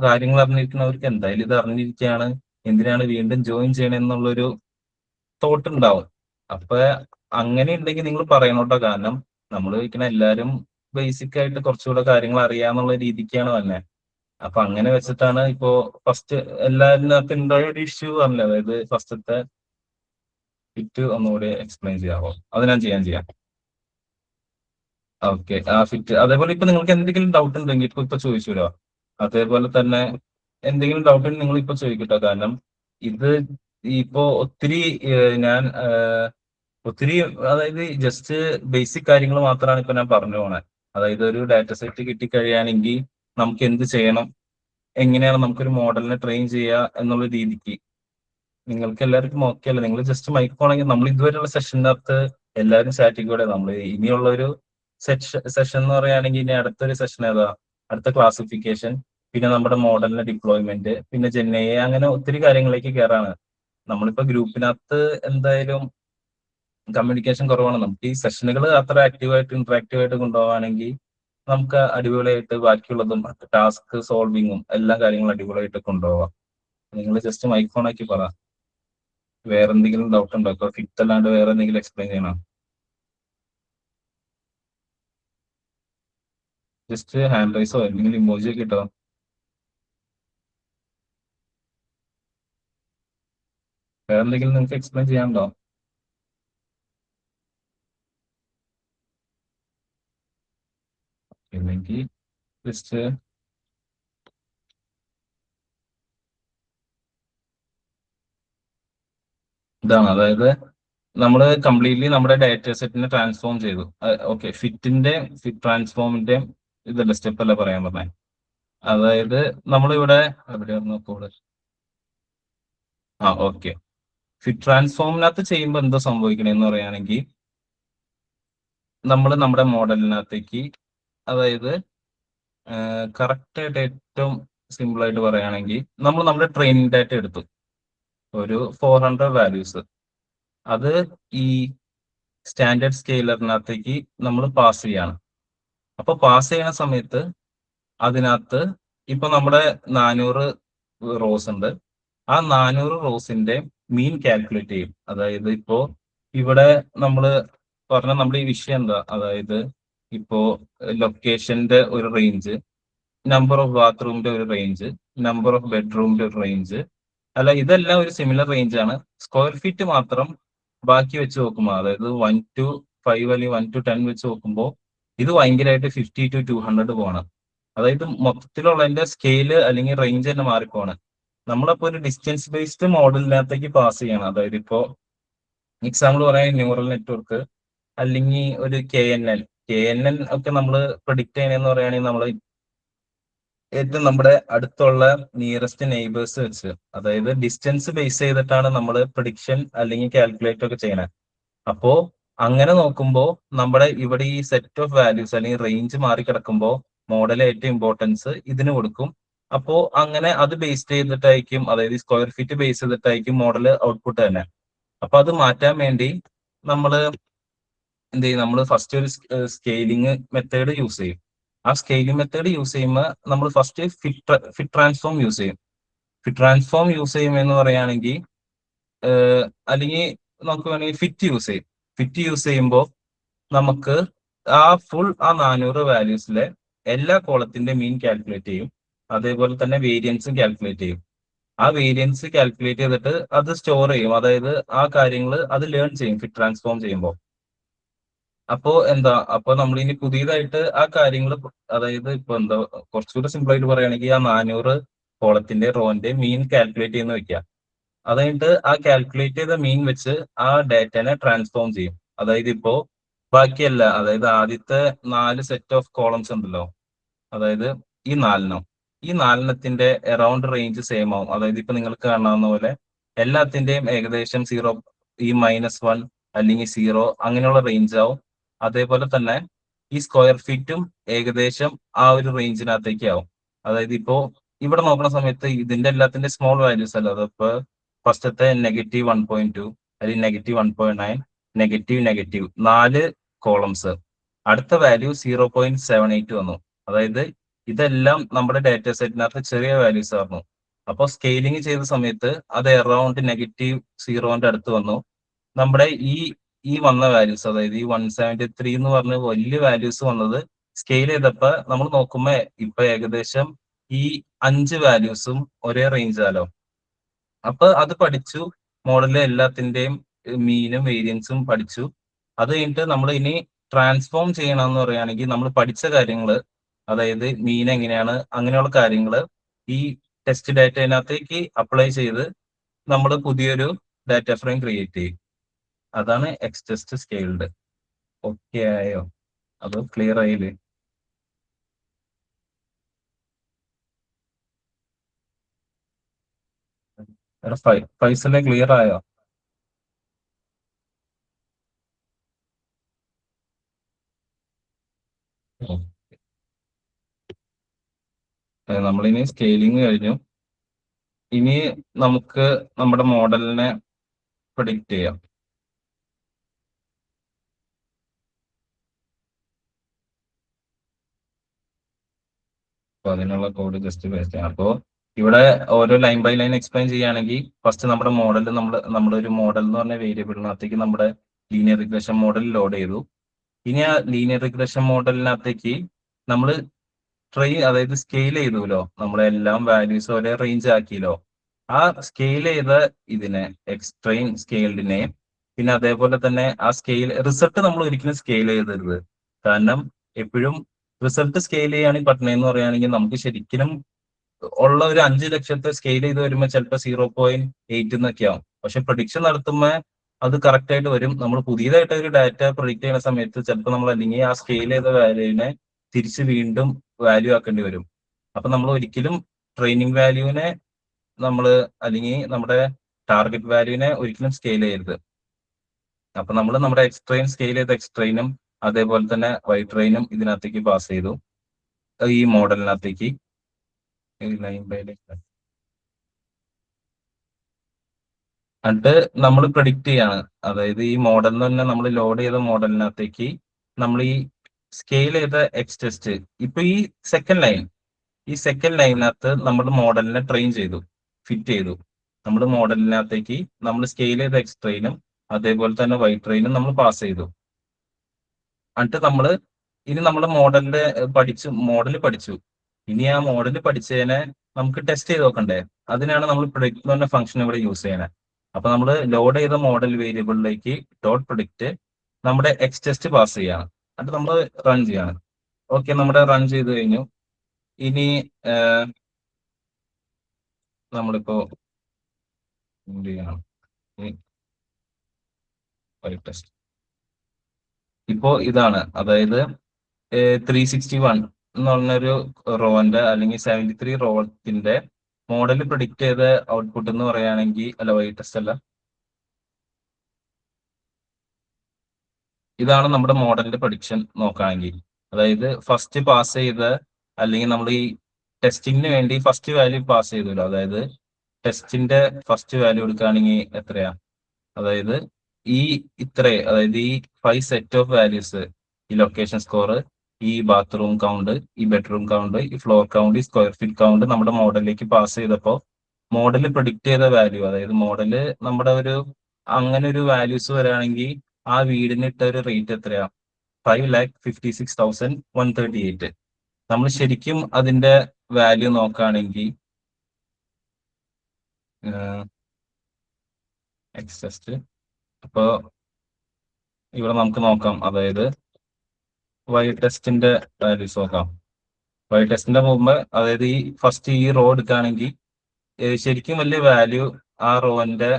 കാര്യങ്ങൾ അറിഞ്ഞിരിക്കുന്നവർക്ക് എന്തായാലും ഇത് അറിഞ്ഞിരിക്കുകയാണ്, എന്തിനാണ് വീണ്ടും ജോയിൻ ചെയ്യണമെന്നുള്ളൊരു തോട്ട് ഉണ്ടാവും. അപ്പൊ അങ്ങനെ ഉണ്ടെങ്കിൽ നിങ്ങൾ പറയണോട്ടോ. കാരണം നമ്മൾ ചോദിക്കണ എല്ലാവരും ബേസിക് ആയിട്ട് കുറച്ചുകൂടെ കാര്യങ്ങൾ അറിയാന്നുള്ള രീതിക്കാണ് തന്നെ. അപ്പൊ അങ്ങനെ വെച്ചിട്ടാണ് ഇപ്പോ ഫസ്റ്റ് എല്ലാത്തിനകത്ത് ഉണ്ടായ ഒരു ഇഷ്യൂ പറഞ്ഞില്ല. അതായത് ഫസ്റ്റത്തെ ഫിറ്റ് ഒന്നുകൂടി എക്സ്പ്ലെയിൻ ചെയ്യാമോ? അത് ഞാൻ ചെയ്യാം. ഓക്കെ, ആ ഫിറ്റ്. അതേപോലെ ഇപ്പൊ നിങ്ങൾക്ക് എന്തെങ്കിലും ഡൗട്ട് ഉണ്ടെങ്കിൽ ഇപ്പൊ ചോദിച്ചൂലോ. അതേപോലെ തന്നെ എന്തെങ്കിലും ഡൗട്ട് ഉണ്ടെങ്കിൽ നിങ്ങൾ ഇപ്പൊ ചോദിക്കട്ടോ. കാരണം ഇത് ഇപ്പോ ഒത്തിരി ഞാൻ ഒത്തിരി അതായത് ജസ്റ്റ് ബേസിക് കാര്യങ്ങൾ മാത്രമാണ് ഇപ്പൊ ഞാൻ പറഞ്ഞു പോണേ. അതായത് ഒരു ഡാറ്റ സെറ്റ് കിട്ടിക്കഴിയുകയാണെങ്കിൽ നമുക്ക് എന്ത് ചെയ്യണം, എങ്ങനെയാണ് നമുക്കൊരു മോഡലിനെ ട്രെയിൻ ചെയ്യുക എന്നുള്ള രീതിക്ക് നിങ്ങൾക്ക് എല്ലാവർക്കും ഓക്കെ അല്ലേ? നിങ്ങൾ ജസ്റ്റ് മൈക്ക് ആണെങ്കിൽ നമ്മൾ ഇതുവരെയുള്ള സെഷനകത്ത് എല്ലാവരും സ്റ്റാറ്റിക് കൂടെ. നമ്മൾ ഇനിയുള്ള ഒരു സെഷൻ എന്ന് പറയുകയാണെങ്കിൽ ഇനി അടുത്തൊരു സെഷൻ ഏതാ? അടുത്ത ക്ലാസിഫിക്കേഷൻ, പിന്നെ നമ്മുടെ മോഡലിന്റെ ഡിപ്ലോയ്മെന്റ്, പിന്നെ ജെൻഎ, അങ്ങനെ ഒത്തിരി കാര്യങ്ങളിലേക്ക് കയറാണ്. നമ്മളിപ്പോ ഗ്രൂപ്പിനകത്ത് എന്തായാലും കമ്മ്യൂണിക്കേഷൻ കുറവാണ്. നമുക്ക് ഈ സെഷനുകൾ അത്ര ആക്റ്റീവായിട്ട് ഇന്ററാക്റ്റീവ് ആയിട്ട് കൊണ്ടുപോകുകയാണെങ്കിൽ നമുക്ക് അടിപൊളിയായിട്ട് ബാക്കിയുള്ളതും ടാസ്ക് സോൾവിങ്ങും എല്ലാ കാര്യങ്ങളും അടിപൊളിയായിട്ട് കൊണ്ടുപോകാം. നിങ്ങൾ ജസ്റ്റ് മൈക്ക് ഓൺ ആക്കി പറ. വേറെ എന്തെങ്കിലും ഡൗട്ട് ഉണ്ടോ? ഇപ്പൊ ഫിറ്റ് അല്ലാണ്ട് വേറെ എന്തെങ്കിലും എക്സ്പ്ലെയിൻ ചെയ്യണം? ജസ്റ്റ് ഹാൻഡ് റൈസോ എന്തെങ്കിലും ഇമോജി ഒക്കെ ഇട്ടോ. വേറെ എന്തെങ്കിലും നിങ്ങൾക്ക് എക്സ്പ്ലെയിൻ ചെയ്യാനുണ്ടോ? ഇല്ലെങ്കിൽ ജസ്റ്റ് ഇതാണ്. അതായത് നമ്മൾ കംപ്ലീറ്റ്ലി നമ്മുടെ ഡാറ്റ സെറ്റിനെ ട്രാൻസ്ഫോം ചെയ്തു. ഓക്കെ, ഫിറ്റ് ട്രാൻസ്ഫോമിന്റെ ഇതല്ല സ്റ്റെപ്പ് അല്ല പറയാൻ പറഞ്ഞേ. അതായത് നമ്മളിവിടെ എവിടെയായിരുന്നു കോഡ്? ഓക്കെ. ഫിറ്റ് ട്രാൻസ്ഫോമിനകത്ത് ചെയ്യുമ്പോൾ എന്താ സംഭവിക്കണേന്ന് പറയുകയാണെങ്കിൽ നമ്മൾ നമ്മുടെ മോഡലിനകത്തേക്ക്, അതായത് കറക്റ്റ് ആയിട്ട് ഏറ്റവും സിമ്പിൾ ആയിട്ട് പറയുകയാണെങ്കിൽ നമ്മൾ നമ്മുടെ ട്രെയിനിങ് ഡാറ്റ എടുത്തു, ഒരു 400 വാല്യൂസ്. അത് ഈ സ്റ്റാൻഡേർഡ് സ്കെയിലറിനകത്തേക്ക് നമ്മൾ പാസ് ചെയ്യാണ്. അപ്പൊ പാസ് ചെയ്യുന്ന സമയത്ത് അതിനകത്ത് ഇപ്പൊ നമ്മുടെ 400 റോസ് ഉണ്ട്. ആ 400 റോസിന്റെ മീൻ കാൽക്കുലേറ്റ് ചെയ്യും. അതായത് ഇപ്പോ ഇവിടെ നമ്മൾ പറഞ്ഞ നമ്മുടെ ഈ വിഷയം എന്താ? അതായത് ഇപ്പോ ലൊക്കേഷന്റെ ഒരു റേഞ്ച്, നമ്പർ ഓഫ് ബാത്റൂമിന്റെ ഒരു റേഞ്ച്, നമ്പർ ഓഫ് ബെഡ്റൂമിന്റെ ഒരു റേഞ്ച്, അല്ല ഇതെല്ലാം ഒരു സിമിലർ റേഞ്ച് ആണ്. സ്ക്വയർ ഫീറ്റ് മാത്രം ബാക്കി വെച്ച് നോക്കുമ്പോൾ, അതായത് 1 to 5 അല്ലെങ്കിൽ 1 to 10 വെച്ച് നോക്കുമ്പോൾ ഇത് ഭയങ്കരമായിട്ട് 50 to 200 പോകണം. അതായത് മൊത്തത്തിലുള്ള സ്കെയില് അല്ലെങ്കിൽ റേഞ്ച് തന്നെ മാറിപ്പോണ്. നമ്മളപ്പോ ഒരു ഡിസ്റ്റൻസ് ബേസ്ഡ് മോഡലിനകത്തേക്ക് പാസ് ചെയ്യണം. അതായത് ഇപ്പോ എക്സാമ്പിൾ പറയാൻ ന്യൂറൽ നെറ്റ്വർക്ക് അല്ലെങ്കിൽ ഒരു കെ എൻ എൻ ഒക്കെ നമ്മൾ പ്രഡിക്റ്റ് ചെയ്യണമെന്ന് പറയുകയാണെങ്കിൽ നമ്മൾ ഏറ്റവും നമ്മുടെ അടുത്തുള്ള നിയറസ്റ്റ് നെയ്ബേഴ്സ് വെച്ച്, അതായത് ഡിസ്റ്റൻസ് ബേസ് ചെയ്തിട്ടാണ് നമ്മൾ പ്രഡിക്ഷൻ അല്ലെങ്കിൽ കാൽക്കുലേറ്റ് ഒക്കെ ചെയ്യണത്. അപ്പോ അങ്ങനെ നോക്കുമ്പോൾ നമ്മുടെ ഇവിടെ ഈ സെറ്റ് ഓഫ് വാല്യൂസ് അല്ലെങ്കിൽ റേഞ്ച് മാറി കിടക്കുമ്പോൾ മോഡൽ ഏറ്റവും ഇമ്പോർട്ടൻസ് ഇതിന് കൊടുക്കും. അപ്പോ അങ്ങനെ അത് ബേസ് ചെയ്തിട്ടായിരിക്കും, അതായത് സ്ക്വയർ ഫീറ്റ് ബേസ് ചെയ്തിട്ടായിരിക്കും മോഡൽ ഔട്ട്പുട്ട് തന്നെ. അപ്പൊ അത് മാറ്റാൻ വേണ്ടി നമ്മൾ എന്ത് ചെയ്യും? നമ്മൾ ഫസ്റ്റ് ഒരു സ്കെയിലിംഗ് മെത്തേഡ് യൂസ് ചെയ്യും. ആ സ്കെയിലിംഗ് മെത്തേഡ് യൂസ് ചെയ്യുമ്പോൾ നമ്മൾ ഫസ്റ്റ് ഫിറ്റ് ട്രാൻസ്ഫോം യൂസ് ചെയ്യും. ഫിറ്റ് ട്രാൻസ്ഫോം യൂസ് ചെയ്യുമെന്ന് പറയുകയാണെങ്കിൽ അല്ലെങ്കിൽ നമുക്ക് വേണമെങ്കിൽ ഫിറ്റ് യൂസ് ചെയ്യും. ഫിറ്റ് യൂസ് ചെയ്യുമ്പോൾ നമുക്ക് ആ 400 വാല്യൂസിലെ എല്ലാ കോളത്തിന്റെ മീൻ കാൽക്കുലേറ്റ് ചെയ്യും. അതേപോലെ തന്നെ വേരിയൻസും കാൽക്കുലേറ്റ് ചെയ്യും. ആ വേരിയൻസ് കാൽക്കുലേറ്റ് ചെയ്തിട്ട് അത് സ്റ്റോർ ചെയ്യും. അതായത് ആ കാര്യങ്ങൾ അത് ലേൺ ചെയ്യും ഫിറ്റ് ട്രാൻസ്ഫോം ചെയ്യുമ്പോൾ. അപ്പോ നമ്മൾ ഇനി പുതിയതായിട്ട് ആ കാര്യങ്ങൾ, അതായത് ഇപ്പൊ കുറച്ചുകൂടെ സിമ്പിൾ ആയിട്ട് പറയുകയാണെങ്കിൽ ആ 400 കോളത്തിന്റെ റോന്റെ മീൻ കാൽക്കുലേറ്റ് ചെയ്യുന്ന വെക്കുക. അത് കഴിഞ്ഞിട്ട് ആ കാൽക്കുലേറ്റ് ചെയ്ത മീൻ വെച്ച് ആ ഡാറ്റനെ ട്രാൻസ്ഫോം ചെയ്യും. അതായത് ഇപ്പോ ബാക്കിയല്ല, അതായത് ആദ്യത്തെ 4 സെറ്റ് ഓഫ് കോളംസ് ഉണ്ടല്ലോ, അതായത് ഈ നാലെണ്ണത്തിന്റെ അറൌണ്ട് റേഞ്ച് സെയിം ആവും. അതായത് ഇപ്പൊ നിങ്ങൾക്ക് കാണാവുന്ന പോലെ എല്ലാത്തിന്റെയും ഏകദേശം 0, ഈ -1 അല്ലെങ്കിൽ 0 അങ്ങനെയുള്ള റേഞ്ച് ആവും. അതേപോലെ തന്നെ ഈ സ്ക്വയർ ഫീറ്റും ഏകദേശം ആ ഒരു റേഞ്ചിനകത്തേക്ക് ആവും. അതായത് ഇപ്പോ ഇവിടെ നോക്കുന്ന സമയത്ത് ഇതിന്റെ എല്ലാത്തിന്റെ സ്മോൾ വാല്യൂസ് അല്ല. അതിപ്പോ ഫസ്റ്റത്തെ -1.2 അല്ലെങ്കിൽ -1.9, നെഗറ്റീവ് 4 കോളംസ്. അടുത്ത വാല്യൂ 0.78 വന്നു. അതായത് ഇതെല്ലാം നമ്മുടെ ഡാറ്റ സെറ്റിനകത്ത് ചെറിയ വാല്യൂസ് ആയിരുന്നു. അപ്പോൾ സ്കെയിലിംഗ് ചെയ്ത സമയത്ത് അത് അറൌണ്ട് -0ന്റെ അടുത്ത് വന്നു. നമ്മുടെ ഈ വന്ന വാല്യൂസ്, അതായത് ഈ 173 എന്ന് പറഞ്ഞ വലിയ വാല്യൂസ് വന്നത് സ്കെയിൽ ചെയ്തപ്പോ നമ്മൾ നോക്കുമ്പോ ഇപ്പൊ ഏകദേശം ഈ 5 വാല്യൂസും ഒരേ റേഞ്ചാലോ. അപ്പൊ അത് പഠിച്ചു, മോഡലിലെ എല്ലാത്തിന്റെയും മീനും വേരിയൻസും പഠിച്ചു. അത് കഴിഞ്ഞിട്ട് നമ്മൾ ഇനി ട്രാൻസ്ഫോം ചെയ്യണമെന്ന് പറയുകയാണെങ്കിൽ നമ്മൾ പഠിച്ച കാര്യങ്ങൾ, അതായത് മീൻ എങ്ങനെയാണ് അങ്ങനെയുള്ള കാര്യങ്ങൾ ഈ ടെസ്റ്റ് ഡാറ്റയിനകത്തേക്ക് അപ്ലൈ ചെയ്ത് നമ്മൾ പുതിയൊരു ഡാറ്റ ഫ്രെയിം ക്രിയേറ്റ് ചെയ്യും. അതാണ് എക്സ് ടെസ്റ്റ് സ്കെയിൽഡ്. ഓക്കെ ആയോ? അത് ക്ലിയർ ആയില്ലേ? ഫൈസലെ ക്ലിയർ ആയോ? നമ്മളിനി സ്കെയിലിംഗ് കഴിഞ്ഞു. ഇനി നമുക്ക് നമ്മുടെ മോഡലിനെ പ്രെഡിക്റ്റ് ചെയ്യാം. അപ്പൊ അതിനുള്ള കോഡ് ജസ്റ്റ് പേസ്റ്റ് ചെയ്യാം. അപ്പോൾ ഇവിടെ ഓരോ ലൈൻ ബൈ ലൈൻ എക്സ്പ്ലെയിൻ ചെയ്യുകയാണെങ്കിൽ ഫസ്റ്റ് നമ്മുടെ മോഡൽ നമ്മളൊരു മോഡൽ എന്ന് പറഞ്ഞ വേരിയബിളിനകത്തേക്ക് നമ്മുടെ ലീനിയർ റിഗ്രഷൻ മോഡൽ ലോഡ് ചെയ്തു. ഇനി ആ ലീനിയർ റിഗ്രഷൻ മോഡലിനകത്തേക്ക് നമ്മൾ അതായത് സ്കെയിൽ ചെയ്തുല്ലോ, നമ്മളെല്ലാം വാല്യൂസ് ഒരേ റേഞ്ച് ആക്കിയല്ലോ. ആ സ്കെയിൽ ചെയ്ത ഇതിനെ എക്സ്ട്രെയിൻ സ്കെയിൽഡിനെ, പിന്നെ അതേപോലെ തന്നെ ആ റിസൾട്ട് നമ്മൾ ഒരിക്കലും സ്കെയിൽ ചെയ്തരുത്. കാരണം എപ്പോഴും റിസൾട്ട് സ്കെയിൽ ചെയ്യുകയാണെങ്കിൽ പറ്റണെന്ന് പറയുകയാണെങ്കിൽ നമുക്ക് ശരിക്കും ഉള്ള ഒരു 5 ലക്ഷത്തെ സ്കെയിൽ ചെയ്ത് വരുമ്പോൾ ചിലപ്പോൾ 0.8 എന്നൊക്കെ ആവും. പക്ഷെ പ്രഡിക്ഷൻ നടത്തുമ്പോൾ അത് കറക്റ്റ് ആയിട്ട് വരും. നമ്മൾ പുതിയതായിട്ട് ഒരു ഡാറ്റ പ്രൊഡിക്ട് ചെയ്യുന്ന സമയത്ത് ചിലപ്പോൾ നമ്മൾ അല്ലെങ്കിൽ ആ സ്കെയിൽ ചെയ്ത വാല്യൂവിനെ തിരിച്ച് വീണ്ടും വാല്യൂ ആക്കേണ്ടി വരും. അപ്പൊ നമ്മൾ ഒരിക്കലും ട്രെയിനിങ് വാല്യൂവിനെ അല്ലെങ്കിൽ നമ്മുടെ ടാർഗറ്റ് വാല്യൂവിനെ ഒരിക്കലും സ്കെയിൽ ചെയ്യരുത്. അപ്പൊ നമ്മൾ നമ്മുടെ എക്സ്ട്രെയിൻ സ്കെയിൽ ചെയ്ത എക്സ്ട്രെയിനും അതേപോലെ തന്നെ വൈ ട്രെയിനും ഇതിനകത്തേക്ക് പാസ് ചെയ്തു, ഈ മോഡലിനകത്തേക്ക്. എന്നിട്ട് നമ്മൾ പ്രെഡിക്റ്റ് ചെയ്യാണ്, അതായത് ഈ മോഡൽ തന്നെ നമ്മൾ ലോഡ് ചെയ്ത മോഡലിനകത്തേക്ക് നമ്മൾ ഈ സ്കെയിൽ ചെയ്ത എക്സ് ടെസ്റ്റ്, ഇപ്പൊ ഈ സെക്കൻഡ് ലൈനിനകത്ത് നമ്മൾ മോഡലിനെ ട്രെയിൻ ചെയ്തു, ഫിറ്റ് ചെയ്തു. നമ്മൾ മോഡലിനകത്തേക്ക് നമ്മൾ സ്കെയിൽ ചെയ്ത എക്സ് ട്രെയിനും അതേപോലെ തന്നെ വൈ ട്രെയിനും നമ്മൾ പാസ് ചെയ്തു. എന്നിട്ട് ഇനി നമ്മുടെ മോഡൽ പഠിച്ചു. ഇനി ആ മോഡൽ പഠിച്ചതിനെ നമുക്ക് ടെസ്റ്റ് ചെയ്ത് നോക്കണ്ടേ? അതിനാണ് നമ്മൾ പ്രെഡിക്റ്റ് എന്ന് പറഞ്ഞ ഫംഗ്ഷൻ ഇവിടെ യൂസ് ചെയ്യണേ. അപ്പൊ നമ്മൾ ലോഡ് ചെയ്ത മോഡൽ വേരിയബിളിലേക്ക് ഡോട്ട് പ്രെഡിക്റ്റ് നമ്മുടെ എക്സ് ടെസ്റ്റ് പാസ് ചെയ്യാണ്. എന്നിട്ട് നമ്മൾ റൺ ചെയ്യാണ്. ഓക്കെ, നമ്മുടെ റൺ ചെയ്ത് കഴിഞ്ഞു. ഇനി നമ്മളിപ്പോ എന്ത് ചെയ്യണം? ടെസ്റ്റ് ഇപ്പോ ഇതാണ്, അതായത് 361 എന്ന് പറഞ്ഞൊരു റോന്റെ അല്ലെങ്കിൽ 73 റോത്തിന്റെ മോഡൽ പ്രിഡിക്റ്റ് ചെയ്ത ഔട്ട്പുട്ട് എന്ന് പറയുകയാണെങ്കിൽ, അല്ല വൈ ടെസ്റ്റ് അല്ല, ഇതാണ് നമ്മുടെ മോഡലിന്റെ പ്രഡിക്ഷൻ നോക്കുകയാണെങ്കിൽ. അതായത് ഫസ്റ്റ് പാസ് ചെയ്ത, അല്ലെങ്കിൽ നമ്മൾ ഈ ടെസ്റ്റിങ്ങിന് വേണ്ടി ഫസ്റ്റ് വാല്യൂ പാസ് ചെയ്തല്ലോ, അതായത് ടെസ്റ്റിന്റെ ഫസ്റ്റ് വാല്യൂ എടുക്കുകയാണെങ്കിൽ എത്രയാ? അതായത് അതായത് ഈ 5 സെറ്റ് ഓഫ് വാല്യൂസ്, ഈ ലൊക്കേഷൻ സ്കോർ, ഈ ബാത്റൂം കൗണ്ട്, ഈ ബെഡ്റൂം കൗണ്ട്, ഈ ഫ്ലോർ കൗണ്ട്, ഈ സ്ക്വയർ ഫീറ്റ് കൗണ്ട് നമ്മുടെ മോഡലിലേക്ക് പാസ് ചെയ്തപ്പോൾ മോഡൽ പ്രിഡിക്റ്റ് ചെയ്ത വാല്യൂ, അതായത് മോഡല് നമ്മുടെ അങ്ങനെ ഒരു വാല്യൂസ് വരികയാണെങ്കിൽ ആ വീടിന് ഇട്ട ഒരു റേറ്റ് എത്രയാ? 5,56,138. നമ്മൾ ശരിക്കും അതിന്റെ വാല്യൂ നോക്കുകയാണെങ്കിൽ എക്സ് ടെസ്റ്റ്, അപ്പോ ഇവിടെ നമുക്ക് നോക്കാം, അതായത് വൈ ടെസ്റ്റിന്റെ വാല്യൂസ് നോക്കാം. വൈ ടെസ്റ്റിന്റെ മുമ്പ്, അതായത് ഈ ഫസ്റ്റ് ഈ റോ എടുക്കുകയാണെങ്കിൽ ശരിക്കും വലിയ വാല്യൂ ആ റോന്റെ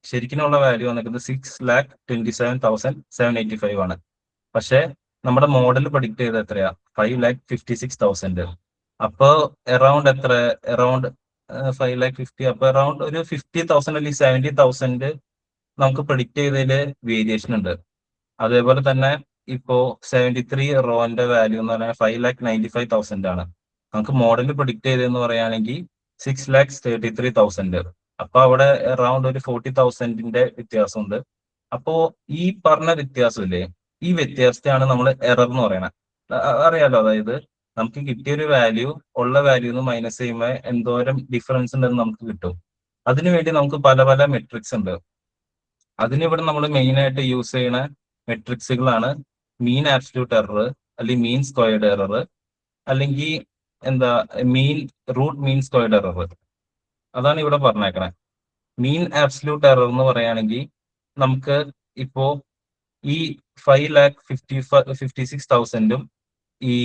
ശരിക്കുമുള്ള വാല്യൂ വന്നിരിക്കുന്നത് 6,27,785 ആണ്. പക്ഷെ നമ്മുടെ മോഡൽ പ്രഡിക്റ്റ് ചെയ്ത് എത്രയാ? 5,56,000. അപ്പോ അറൌണ്ട് 5,50,000. അപ്പൊ അറൌണ്ട് ഒരു 50,000 അല്ലെങ്കിൽ 70,000 നമുക്ക് പ്രഡിക്റ്റ് ചെയ്തതില് വേരിയേഷൻ ഉണ്ട്. അതേപോലെ തന്നെ ഇപ്പോ 73 റോന്റെ വാല്യൂ എന്ന് പറഞ്ഞാൽ 5,95,000 ആണ്. നമുക്ക് മോഡൽ പ്രഡിക്റ്റ് ചെയ്തെന്ന് പറയുകയാണെങ്കിൽ 6,33,000. അപ്പൊ അവിടെ അറൌണ്ട് ഒരു 40,000 വ്യത്യാസമുണ്ട്. അപ്പോ ഈ പറഞ്ഞ വ്യത്യാസമില്ലേ, ഈ വ്യത്യാസത്തെയാണ് നമ്മൾ എറർ എന്ന് പറയുന്നത്. അറിയാലോ, അതായത് നമുക്ക് കിട്ടിയൊരു വാല്യൂ ഉള്ള വാല്യൂന്ന് മൈനസ് ചെയ്യുമ്പോൾ എന്തോരം ഡിഫറൻസ് ഉണ്ടെന്ന് നമുക്ക് കിട്ടും. അതിനുവേണ്ടി നമുക്ക് പല പല മെട്രിക്സ് ഉണ്ട്. അതിനിവിടെ നമ്മൾ മെയിൻ ആയിട്ട് യൂസ് ചെയ്യുന്ന മെട്രിക്സുകളാണ് മീൻ ആബ്സല്യൂട്ട് എറർ, അല്ലെങ്കിൽ മീൻ സ്ക്വയർഡ് എറർ, അല്ലെങ്കിൽ എന്താ റൂട്ട് മീൻ സ്ക്വയർഡ് എറർ. അതാണ് ഇവിടെ പറഞ്ഞേക്കണേ. മീൻ ആബ്സല്യൂട്ട് എറർ എന്ന് പറയുകയാണെങ്കിൽ നമുക്ക് ഇപ്പോ ഈ 5,56,000 ഈ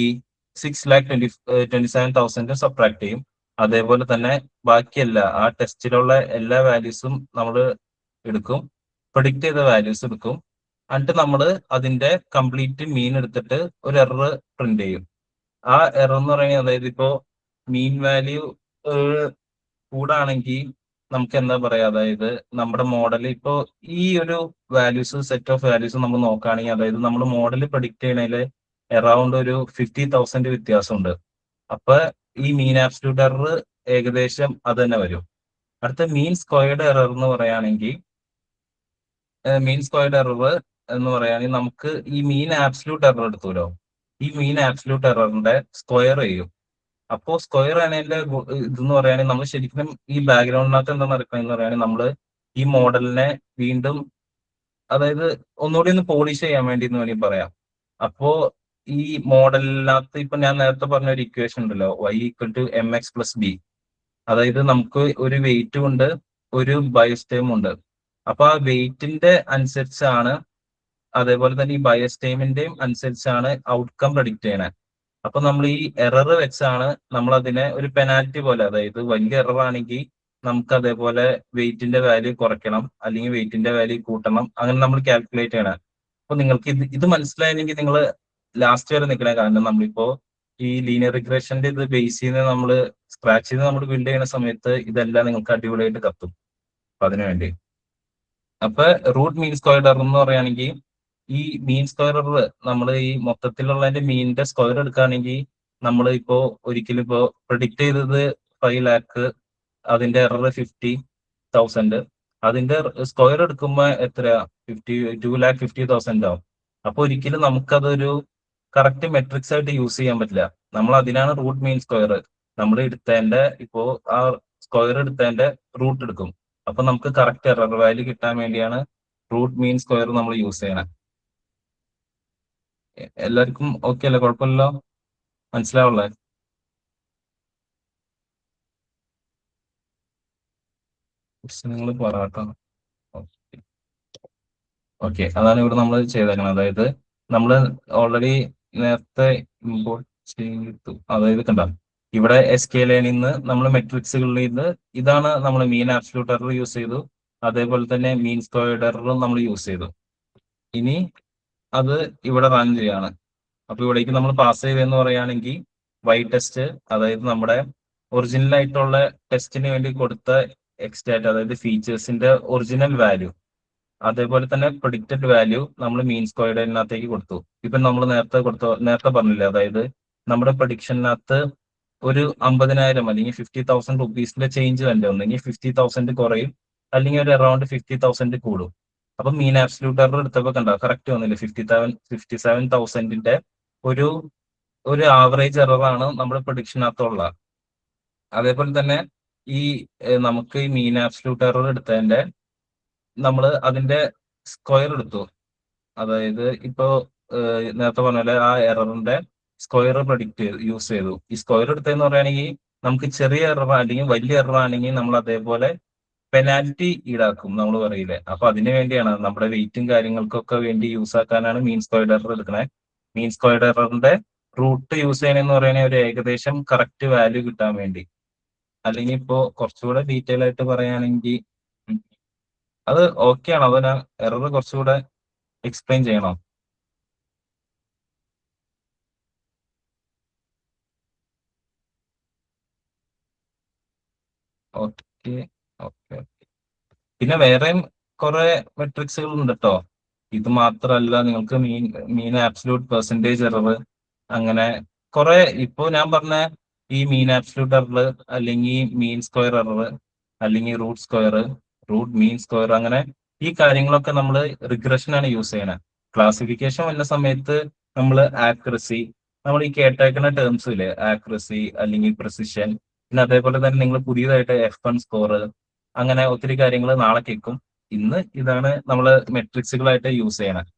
6,27,000 സബ്ട്രാക്ട് ചെയ്യും. അതേപോലെ തന്നെ ബാക്കിയല്ല ആ ടെസ്റ്റിലുള്ള എല്ലാ വാല്യൂസും നമ്മൾ എടുക്കും, പ്രൊഡിക്റ്റ് ചെയ്ത വാല്യൂസ് എടുക്കും. എന്നിട്ട് നമ്മൾ അതിന്റെ കംപ്ലീറ്റ് മീൻ എടുത്തിട്ട് ഒരു എറർ പ്രിന്റ് ചെയ്യും. ആ എറർ എന്ന് പറയുന്നത്, അതായത് ഇപ്പോ മീൻ വാല്യൂ കൂടാണെങ്കിൽ നമുക്ക് എന്താ പറയാ, അതായത് നമ്മുടെ മോഡൽ ഇപ്പോ ഈ ഒരു വാല്യൂസ് സെറ്റ് ഓഫ് വാല്യൂസ് നമ്മൾ നോക്കുകയാണെങ്കിൽ, അതായത് നമ്മൾ മോഡൽ പ്രഡിക്റ്റ് ചെയ്യണതിൽ അറൌണ്ട് ഒരു 50,000 വ്യത്യാസമുണ്ട്. അപ്പൊ ഈ മീൻ ആബ്സല്യൂട്ട് എറർ ഏകദേശം അത് തന്നെ വരും. അടുത്ത മീൻ സ്ക്വയർഡ് എറർ എന്ന് പറയുകയാണെങ്കിൽ, നമുക്ക് ഈ മീൻ ആബ്സല്യൂട്ട് എറർ എടുത്തൂലോ, ഈ മീൻ ആബ്സല്യൂട്ട് എററിന്റെ സ്ക്വയർ ചെയ്യും. അപ്പോ സ്ക്വയർ ആണതിന്റെ ഇതെന്ന് പറയുകയാണെങ്കിൽ നമ്മൾ ശരിക്കും ഈ ബാക്ക്ഗ്രൗണ്ടിനകത്ത് എന്താ നടക്കണമെന്ന് പറയുകയാണെങ്കിൽ നമ്മൾ ഈ മോഡലിനെ വീണ്ടും, അതായത് ഒന്നുകൂടി ഒന്ന് പോളിഷ് ചെയ്യാൻ വേണ്ടി എന്ന് വേണമെങ്കിൽ പറയാം. അപ്പോ ഈ മോഡലിനകത്ത് ഇപ്പൊ ഞാൻ നേരത്തെ പറഞ്ഞ ഒരു ഇക്വേഷൻ ഉണ്ടല്ലോ, y=mx+b, അതായത് നമുക്ക് ഒരു വെയിറ്റും ഉണ്ട് ഒരു ബയസ് ടൈമും ഉണ്ട്. അപ്പൊ ആ വെയിറ്റിന്റെ അനുസരിച്ചാണ്, അതേപോലെ തന്നെ ഈ ബയസ് ടൈമിന്റെയും അനുസരിച്ചാണ് ഔട്ട്കം പ്രഡിക്റ്റ് ചെയ്യണേ. അപ്പൊ നമ്മൾ ഈ എറർ വെച്ചാണ് നമ്മൾ അതിനെ ഒരു പെനാൽറ്റി പോലെ, അതായത് വലിയ എറർ ആണെങ്കിൽ നമുക്ക് അതേപോലെ വെയിറ്റിന്റെ വാല്യൂ കുറയ്ക്കണം, അല്ലെങ്കിൽ വെയിറ്റിന്റെ വാല്യൂ കൂട്ടണം, അങ്ങനെ നമ്മൾ കാൽക്കുലേറ്റ് ചെയ്യണം. അപ്പൊ നിങ്ങൾക്ക് ഇത് മനസ്സിലായില്ലെങ്കിൽ നിങ്ങൾ ലാസ്റ്റ് വരെ നിൽക്കണേ. കാരണം നമ്മളിപ്പോ ഈ ലീനിയർ റിഗ്രഷന്റെ ഇത് ബേസ് ചെയ്ത് നമ്മൾ സ്ക്രാച്ച് ചെയ്ത് നമ്മൾ ബിൽഡ് ചെയ്യുന്ന സമയത്ത് ഇതെല്ലാം നിങ്ങൾക്ക് അടിപൊളിയായിട്ട് കത്തും. അപ്പൊ അതിനുവേണ്ടി അപ്പൊ റൂട്ട് മീൻ സ്ക്വയർഡ് എറർ എന്ന് പറയുകയാണെങ്കിൽ, ഈ മീൻ സ്ക്വയർ എറർ നമ്മൾ ഈ മൊത്തത്തിലുള്ളതിന്റെ മീനിന്റെ സ്ക്വയർ എടുക്കുകയാണെങ്കിൽ, നമ്മൾ ഇപ്പോ ഒരിക്കലും ഇപ്പോ പ്രഡിക്റ്റ് ചെയ്തത് 5 ലാക്ക്, അതിന്റെ എറർ 50,000, അതിന്റെ സ്ക്വയർ എടുക്കുമ്പോൾ എത്ര 2,50,000 ആവും. അപ്പൊ ഒരിക്കലും നമുക്കതൊരു കറക്റ്റ് മെട്രിക്സ് ആയിട്ട് യൂസ് ചെയ്യാൻ പറ്റില്ല. നമ്മൾ അതിനാണ് റൂട്ട് മീൻ സ്ക്വയർ, നമ്മൾ എടുത്തതിന്റെ ഇപ്പോ ആ സ്ക്വയർ എടുത്തതിന്റെ റൂട്ട് എടുക്കും. അപ്പൊ നമുക്ക് കറക്റ്റ് എറർ വാല്യൂ കിട്ടാൻ വേണ്ടിയാണ് റൂട്ട് മീൻ സ്ക്വയർ നമ്മൾ യൂസ് ചെയ്യണത്. എല്ലാവർക്കും ഓക്കെ അല്ലേ? കുഴപ്പമില്ലല്ലോ? മനസ്സിലാവുള്ളേ? നിങ്ങൾ പറയാട്ടോ. ഓക്കെ, അതാണ് ഇവിടെ നമ്മൾ ചെയ്തേക്കുന്നത്. അതായത് നമ്മൾ ഓൾറെഡി നേരത്തെ ഇമ്പോർട്ട് ചെയ്തു, അതായത് കണ്ട ഇവിടെ SQL നിന്ന് നമ്മൾ മെട്രിക്സുകളിൽ നിന്ന് ഇതാണ് നമ്മൾ മീൻ ആബ്സല്യൂട്ട് എറർ യൂസ് ചെയ്തു, അതേപോലെ തന്നെ മീൻ സ്ക്വയർഡ് എററും നമ്മൾ യൂസ് ചെയ്തു. ഇനി അത് ഇവിടെ റൺ ചെയ്യാണ്. അപ്പൊ ഇവിടേക്ക് നമ്മൾ പാസ് ചെയ്തെന്ന് പറയുകയാണെങ്കിൽ വൈ ടെസ്റ്റ്, അതായത് നമ്മുടെ ഒറിജിനൽ ആയിട്ടുള്ള ടെസ്റ്റിന് വേണ്ടി കൊടുത്ത എക്സ്റ്റാറ്റ്, അതായത് ഫീച്ചേഴ്സിന്റെ ഒറിജിനൽ വാല്യൂ, അതേപോലെ തന്നെ പ്രൊഡിക്റ്റഡ് വാല്യൂ നമ്മൾ മീൻ സ്ക്വയർഡിനകത്തേക്ക് കൊടുത്തു. ഇപ്പൊ നമ്മൾ നേരത്തെ പറഞ്ഞില്ലേ, അതായത് നമ്മുടെ പ്രൊഡിക്ഷനകത്ത് ഒരു 50,000 അല്ലെങ്കിൽ 50,000 റുപ്പീസിന്റെ ചേഞ്ച് വേണ്ട, ഒന്നെങ്കിൽ 50,000 കുറയും, അല്ലെങ്കിൽ ഒരു അറൌണ്ട് 50,000 കൂടും. അപ്പൊ മീൻ ആബ്സല്യൂട്ട് എറർ എടുത്തപ്പോ കണ്ടോ കറക്റ്റ് വന്നില്ലേ, 57,000 ഒരു ആവറേജ് എററാണ് നമ്മുടെ പ്രൊഡിക്ഷനകത്തുള്ള. അതേപോലെ തന്നെ ഈ നമുക്ക് ഈ മീൻ ആബ്സല്യൂട്ട് എറർ എടുത്തതിന്റെ നമ്മൾ അതിന്റെ സ്ക്വയർ എടുത്തു. അതായത് ഇപ്പോ നേരത്തെ പറഞ്ഞ പോലെ ആ എററിന്റെ സ്ക്വയർ പ്രഡിക്റ്റ് യൂസ് ചെയ്തു. ഈ സ്ക്വയർ എടുത്തതെന്ന് പറയുകയാണെങ്കിൽ നമുക്ക് ചെറിയ എറർ അല്ലെങ്കിൽ വലിയ എറർ ആണെങ്കിൽ നമ്മൾ അതേപോലെ പെനാൽറ്റി ഈടാക്കും, നമ്മൾ പറയില്ലേ. അപ്പൊ അതിനു വേണ്ടിയാണ് നമ്മുടെ വെയിറ്റും കാര്യങ്ങൾക്കൊക്കെ വേണ്ടി യൂസ് ആക്കാനാണ് മീൻ സ്ക്വയർഡ് എറർ എടുക്കണേ. മീൻ സ്ക്വയർഡ് എററിന്റെ റൂട്ട് യൂസ് ചെയ്യണമെന്ന് പറയുന്നത് ഒരു ഏകദേശം കറക്റ്റ് വാല്യൂ കിട്ടാൻ വേണ്ടി. അല്ലെങ്കിൽ ഇപ്പോ കുറച്ചുകൂടെ ഡീറ്റെയിൽ ആയിട്ട് പറയുകയാണെങ്കിൽ അത് ഓക്കെ ആണോ? അതോ ഞാൻ എറർ കുറച്ചുകൂടെ എക്സ്പ്ലെയിൻ ചെയ്യണോ? Okay okay. പിന്നെ വേറെയും കുറെ മെട്രിക്സുകൾ ഉണ്ട് കേട്ടോ. ഇത് മാത്രമല്ല, നിങ്ങൾക്ക് മീൻ ആബ്സല്യൂട്ട് പെർസെൻറ്റേജ് എറർ, അങ്ങനെ കുറെ. ഇപ്പോ ഞാൻ പറഞ്ഞ ഈ മീൻ ആബ്സല്യൂട്ട് എറർ, അല്ലെങ്കിൽ മീൻ സ്ക്വയർ എറർ, അല്ലെങ്കിൽ റൂട്ട് മീൻ സ്ക്വയർ, അങ്ങനെ ഈ കാര്യങ്ങളൊക്കെ നമ്മൾ റിഗ്രഷൻ ആണ് യൂസ് ചെയ്യണത്. ക്ലാസിഫിക്കേഷൻ വന്ന സമയത്ത് നമ്മൾ ആക്യുറസി, നമ്മൾ ഈ കേട്ടേക്കുന്ന ടേംസ് ഇല്ലേ, ആക്യുറസി അല്ലെങ്കിൽ പ്രിസിഷൻ, പിന്നെ അതേപോലെ തന്നെ നിങ്ങൾ പുതിയതായിട്ട് F1 സ്കോർ, അങ്ങനെ ഒത്തിരി കാര്യങ്ങൾ നാളെ കേൾക്കും. ഇന്ന് ഇതാണ് നമ്മൾ മെട്രിക്സുകളായിട്ട് യൂസ് ചെയ്യണത്.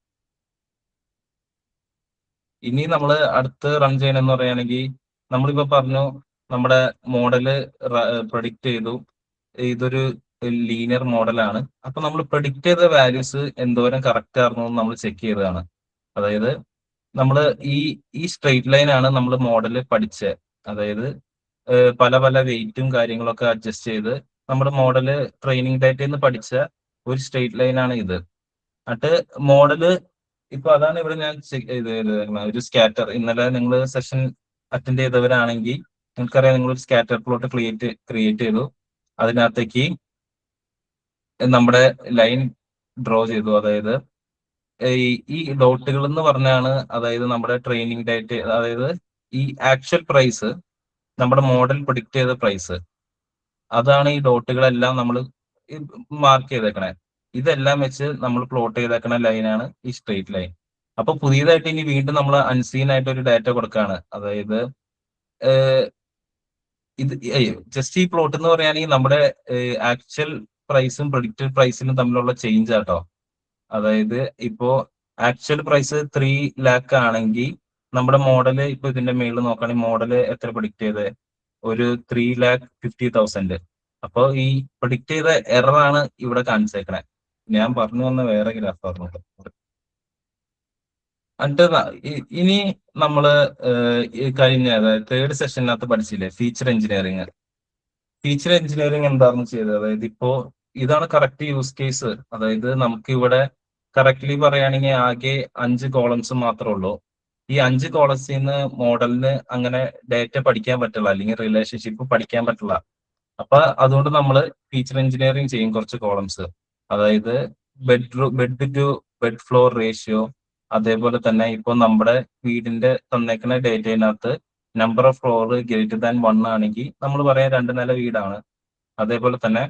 ഇനി നമ്മൾ അടുത്ത് റൺ ചെയ്യണമെന്ന് പറയുകയാണെങ്കിൽ നമ്മളിപ്പോ പറഞ്ഞു നമ്മുടെ മോഡല് പ്രൊഡിക്റ്റ് ചെയ്തു, ഇതൊരു ലീനിയർ മോഡലാണ്. അപ്പൊ നമ്മൾ പ്രൊഡിക്റ്റ് ചെയ്ത വാല്യൂസ് എന്തോരം കറക്റ്റ് ആയിരുന്നു നമ്മൾ ചെക്ക് ചെയ്തതാണ്. അതായത് നമ്മൾ ഈ ഈ സ്ട്രെയിറ്റ് ലൈൻ ആണ് നമ്മൾ മോഡല് പഠിച്ചത്. അതായത് പല പല വെയിറ്റും കാര്യങ്ങളൊക്കെ അഡ്ജസ്റ്റ് ചെയ്ത് നമ്മുടെ മോഡല് ട്രെയിനിങ് ഡാറ്റയിൽ നിന്ന് പഠിച്ച ഒരു സ്ട്രെയിറ്റ് ലൈൻ ആണ് ഇത്. എന്നിട്ട് മോഡല് ഇപ്പൊ അതാണ് ഇവിടെ ഞാൻ ഒരു സ്കാറ്റർ, ഇന്നലെ നിങ്ങൾ സെഷൻ അറ്റൻഡ് ചെയ്തവരാണെങ്കിൽ നിങ്ങൾക്കറിയാം, നിങ്ങൾ ഒരു സ്കാറ്റർ പ്ലോട്ട് ക്രിയേറ്റ് ചെയ്തു, അതിനകത്തേക്ക് നമ്മുടെ ലൈൻ ഡ്രോ ചെയ്തു. അതായത് ഈ ഡോട്ടുകൾ എന്ന് പറഞ്ഞാണ് അതായത് നമ്മുടെ ട്രെയിനിങ് ഡാറ്റ, അതായത് ഈ ആക്ച്വൽ പ്രൈസ്, നമ്മുടെ മോഡൽ പ്രൊഡിക്റ്റ് ചെയ്ത പ്രൈസ്, അതാണ് ഈ ഡോട്ടുകളെല്ലാം നമ്മൾ മാർക്ക് ചെയ്തേക്കണേ. ഇതെല്ലാം വെച്ച് നമ്മൾ പ്ലോട്ട് ചെയ്തേക്കണ ലൈനാണ് ഈ സ്ട്രെയിറ്റ് ലൈൻ. അപ്പൊ പുതിയതായിട്ട് ഇനി വീണ്ടും നമ്മൾ അൺസീൻ ആയിട്ട് ഒരു ഡാറ്റ കൊടുക്കുകയാണ്. അതായത് ഇത് ജസ്റ്റ് ഈ പ്ലോട്ട് എന്ന് പറയുകയാണെങ്കിൽ നമ്മുടെ ആക്ച്വൽ പ്രൈസും പ്രൊഡിക്റ്റഡ് പ്രൈസിനും തമ്മിലുള്ള ചേഞ്ച് ആട്ടോ. അതായത് ഇപ്പോ ആക്ച്വൽ പ്രൈസ് 3 ലാക്ക് ആണെങ്കിൽ നമ്മുടെ മോഡല് ഇപ്പൊ ഇതിന്റെ മേളിൽ നോക്കുകയാണെങ്കിൽ മോഡല് എത്ര പ്രൊഡിക്റ്റ് ചെയ്ത്, ഒരു 3,50,000. അപ്പോൾ ഈ പ്രൊഡിക്റ്റ് ചെയ്ത എറർ ആണ് ഇവിടെ കാണിച്ചേക്കണേ. ഞാൻ പറഞ്ഞു വന്ന വേറെ ഗ്രാഫ് പറഞ്ഞോട്ടെ. എന്നിട്ട് ഇനി നമ്മള് കഴിഞ്ഞ തേർഡ് സെഷനകത്ത് പഠിച്ചില്ലേ ഫീച്ചർ എഞ്ചിനീയറിങ്. ഫീച്ചർ എഞ്ചിനീയറിങ് എന്താണെന്ന് ചെയ്തത്, അതായത് ഇപ്പോ ഇതാണ് കറക്റ്റ് യൂസ് കേസ്. അതായത് നമുക്ക് ഇവിടെ കറക്റ്റ്ലി പറയുകയാണെങ്കിൽ ആകെ 5 കോളംസ് മാത്രമേ ഉള്ളൂ. ഈ 5 കോളംസിൽ നിന്ന് മോഡലിന് അങ്ങനെ ഡേറ്റ പഠിക്കാൻ പറ്റില്ല, അല്ലെങ്കിൽ റിലേഷൻഷിപ്പ് പഠിക്കാൻ പറ്റില്ല. അപ്പൊ അതുകൊണ്ട് നമ്മൾ ഫീച്ചർ എഞ്ചിനീയറിങ് ചെയ്യും കുറച്ച് കോളംസ്. അതായത് bed to bed floor ratio, അതേപോലെ തന്നെ ഇപ്പൊ നമ്മുടെ വീടിന്റെ തന്നേക്കുന്ന ഡേറ്റയിനകത്ത് number of floor greater than 1 ആണെങ്കിൽ നമ്മൾ പറയാം 2 നില വീടാണ്. അതേപോലെ തന്നെ